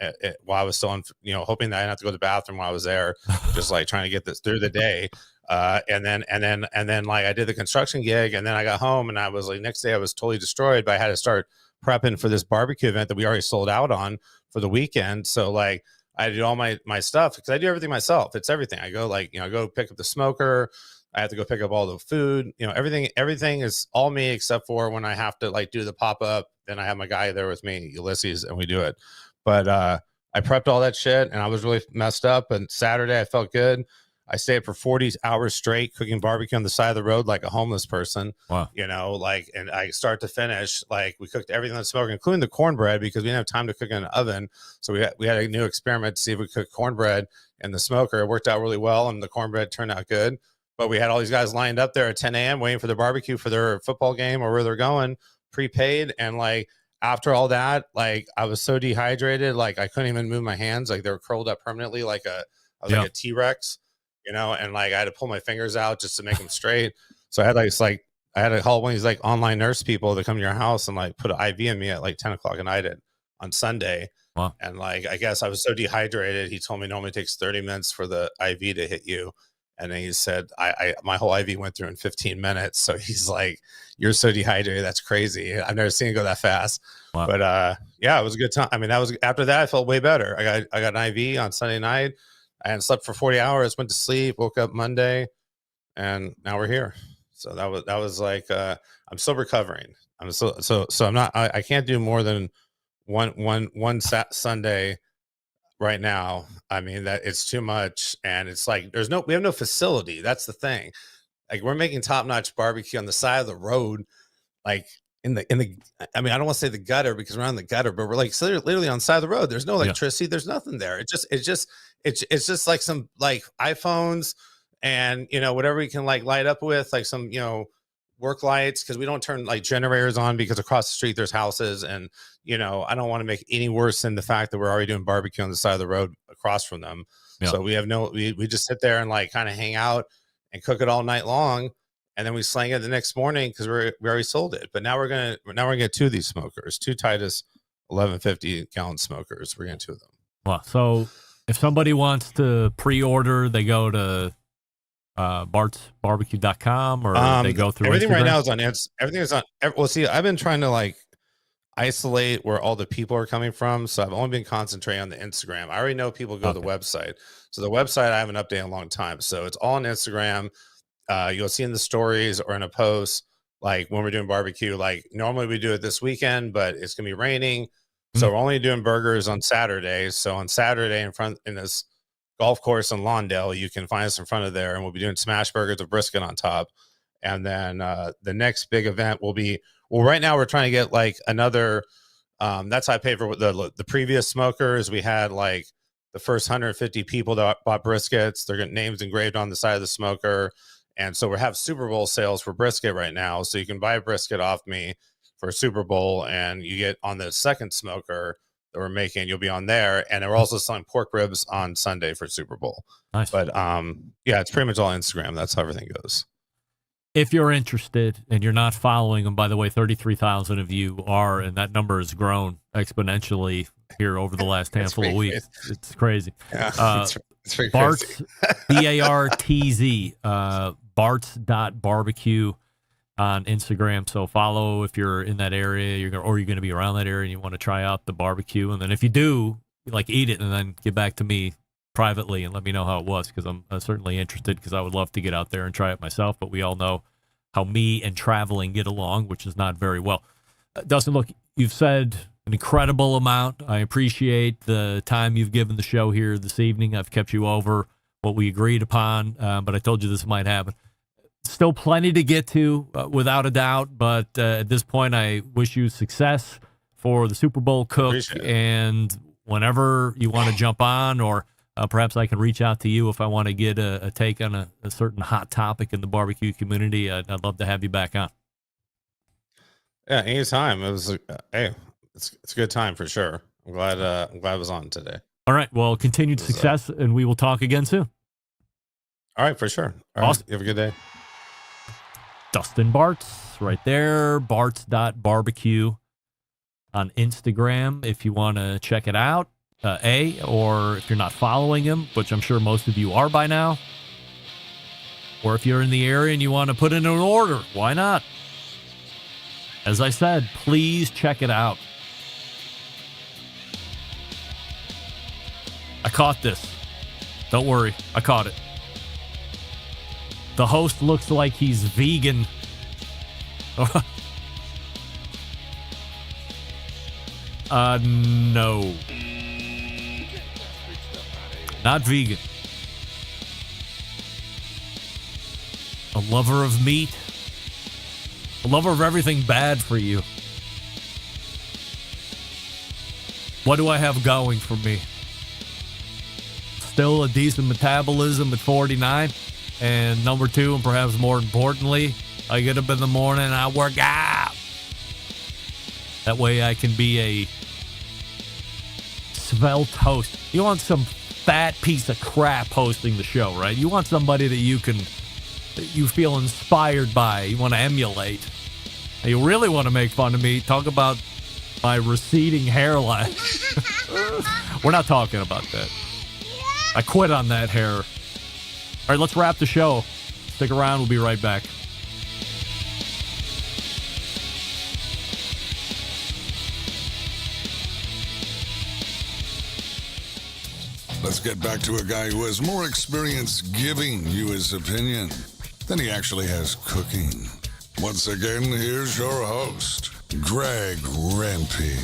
while I was still on, hoping that I didn't have to go to the bathroom while I was there, just like trying to get this through the day. And then like I did the construction gig, and then I got home and I was like, next day I was totally destroyed, but I had to start prepping for this barbecue event that we already sold out on for the weekend. So like I had to do all my stuff because I do everything myself. It's everything. I go I go pick up the smoker. I have to go pick up all the food, everything is all me except for when I have to like do the pop-up, then I have my guy there with me, Ulysses, and we do it. But I prepped all that shit and I was really messed up. And Saturday I felt good. I stayed for 40 hours straight cooking barbecue on the side of the road like a homeless person. Wow. And I start to finish, like we cooked everything on the smoker, including the cornbread because we didn't have time to cook in an oven. So we had a new experiment to see if we could cornbread in the smoker. It worked out really well and the cornbread turned out good. But we had all these guys lined up there at 10 a.m. waiting for the barbecue for their football game or where they're going, prepaid. And like after all that, like I was so dehydrated, like I couldn't even move my hands. Like they were curled up permanently like like a T-Rex. And like I had to pull my fingers out just to make them straight. So I had to call one of these like online nurse people to come to your house and like put an IV in me at like 10 o'clock at night on Sunday. Wow. And like, I guess I was so dehydrated. He told me normally it takes 30 minutes for the IV to hit you. And then he said, my whole IV went through in 15 minutes. So he's like, you're so dehydrated. That's crazy. I've never seen it go that fast. Wow. But yeah, it was a good time. I mean, after that, I felt way better. I got an IV on Sunday night. I hadn't slept for 40 hours, went to sleep, woke up Monday, and now we're here. So that was like, I'm still recovering. So I'm not, I can't do more than one Sunday right now. I mean, that it's too much. And it's like, we have no facility. That's the thing. Like, we're making top-notch barbecue on the side of the road, like in the I mean, I don't want to say the gutter because we're on the gutter, but we're like literally on the side of the road. There's no electricity. Yeah. There's nothing there. It's just like some like iPhones and, you know, whatever you can like light up with, like some, you know, work lights, because we don't turn like generators on because across the street there's houses. And, you know, I don't want to make any worse than the fact that we're already doing barbecue on the side of the road across from them. Yeah. So we have we just sit there and like kind of hang out and cook it all night long, and then we slang it the next morning because we already sold it. But now we're gonna get 2 of these smokers, 2 Titus 1150 gallon smokers. We're getting 2 of them. Wow. So if somebody wants to pre-order, they go to bartsbarbecue.com, or they go through everything Instagram? right now is on everything is on. Well, see, I've been trying to like isolate where all the people are coming from, so I've only been concentrating on the Instagram. I already know people go to the website, so the website I haven't updated in a long time, so it's all on Instagram. You'll see in the stories or in a post, like when we're doing barbecue. Like normally we do it this weekend, but it's gonna be raining, so we're only doing burgers on Saturday. So on Saturday in this golf course in Lawndale, you can find us in front of there, and we'll be doing smash burgers with brisket on top. And then the next big event will be, well, right now we're trying to get like another, that's how I paid for the previous smokers. We had like the first 150 people that bought briskets. They're getting names engraved on the side of the smoker. And so we have Super Bowl sales for brisket right now. So you can buy a brisket off me for Super Bowl, and you get on the second smoker that we're making, you'll be on there. And we're also selling pork ribs on Sunday for Super Bowl. Nice. But yeah, it's pretty much all Instagram. That's how everything goes. If you're interested and you're not following them, by the way, 33,000 of you are, and that number has grown exponentially here over the last handful of weeks. Crazy. It's crazy. Yeah, it's pretty Barts, crazy. BARTZ, Barts.barbecue on Instagram. So follow if you're in that area, or you're going to be around that area and you want to try out the barbecue. And then if you do, like, eat it and then get back to me privately and let me know how it was, because I'm certainly interested, because I would love to get out there and try it myself. But we all know how me and traveling get along, which is not very well. Dustin, look, you've said an incredible amount. I appreciate the time you've given the show here this evening. I've kept you over what we agreed upon, but I told you this might happen. Still plenty to get to, without a doubt. But at this point, I wish you success for the Super Bowl cook. And whenever you want to jump on, or perhaps I can reach out to you if I want to get a take on a certain hot topic in the barbecue community, I'd love to have you back on. Yeah, anytime. It was hey, it's a good time for sure. I'm glad I was on today. All right. Well, continued success, and we will talk again soon. All right, for sure. All awesome. Right, you have a good day. Dustin Barts, right there. Barts.barbecue on Instagram if you want to check it out. Or if you're not following him, which I'm sure most of you are by now, or if you're in the area and you want to put in an order, why not? As I said, please check it out. I caught this. Don't worry, I caught it. The host looks like he's vegan. No. Not vegan. A lover of meat. A lover of everything bad for you. What do I have going for me? Still a decent metabolism at 49. And number 2, and perhaps more importantly, I get up in the morning and I work out. That way I can be a svelte host. You want some fat piece of crap hosting the show, right? You want somebody that you feel inspired by, you want to emulate. And you really want to make fun of me, talk about my receding hairline. We're not talking about that. I quit on that hair. All right, let's wrap the show. Stick around. We'll be right back. Let's get back to a guy who has more experience giving you his opinion than he actually has cooking. Once again, here's your host, Greg Rempe.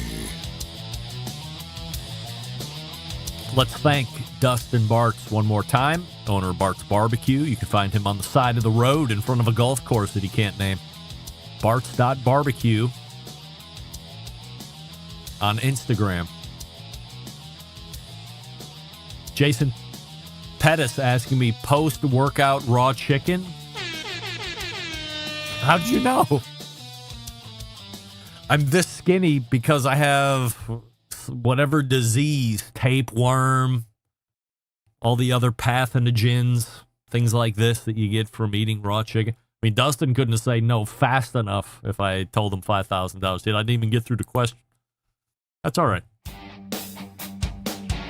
Let's thank Dustin Barts one more time, owner of Barts Barbecue. You can find him on the side of the road in front of a golf course that he can't name. Barts.barbecue on Instagram. Jason Pettis asking me post-workout raw chicken. How did you know? I'm this skinny because I have whatever disease, tapeworm, all the other pathogens, things like this that you get from eating raw chicken. I mean, Dustin couldn't have said no fast enough if I told him $5,000. I didn't even get through the question. That's all right.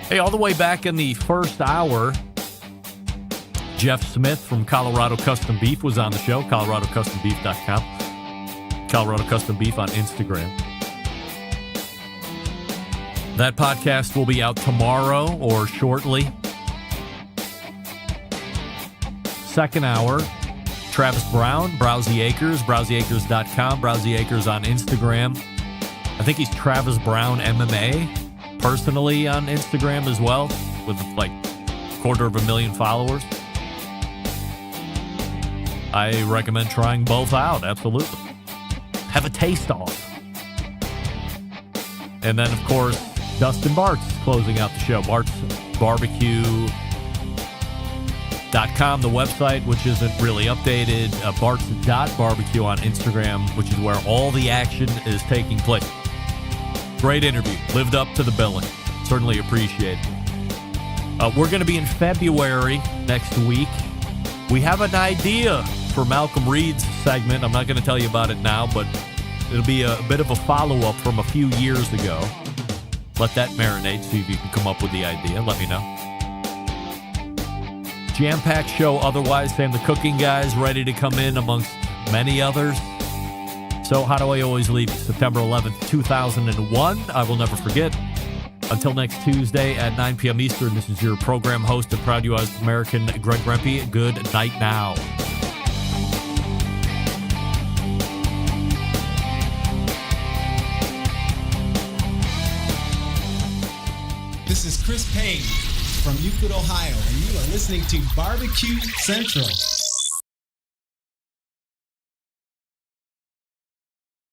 Hey, all the way back in the first hour, Jeff Smith from Colorado Custom Beef was on the show, coloradocustombeef.com, Colorado Custom Beef on Instagram. That podcast will be out tomorrow or shortly. Second hour, Travis Brown, Browsy Acres, browsyacres.com, Browsy Acres on Instagram. I think he's Travis Brown MMA. Personally on Instagram as well, with like 250,000 followers. I recommend trying both out, absolutely. Have a taste off. And then, of course, Dustin Barts closing out the show. BartsBarbecue.com, the website, which isn't really updated. Barts.barbecue on Instagram, which is where all the action is taking place. Great interview. Lived up to the billing. Certainly appreciate it. We're going to be in February next week. We have an idea for Malcolm Reed's segment. I'm not going to tell you about it now, but it'll be a bit of a follow-up from a few years ago. Let that marinate, see if you can come up with the idea. Let me know. Jam-packed show otherwise. Sam the Cooking Guys ready to come in amongst many others. So how do I always leave you? September 11th, 2001. I will never forget. Until next Tuesday at 9 p.m. Eastern, this is your program host and proud U.S. American, Greg Rempe. Good night now. This is Chris Payne from Euclid, Ohio, and you are listening to Barbecue Central.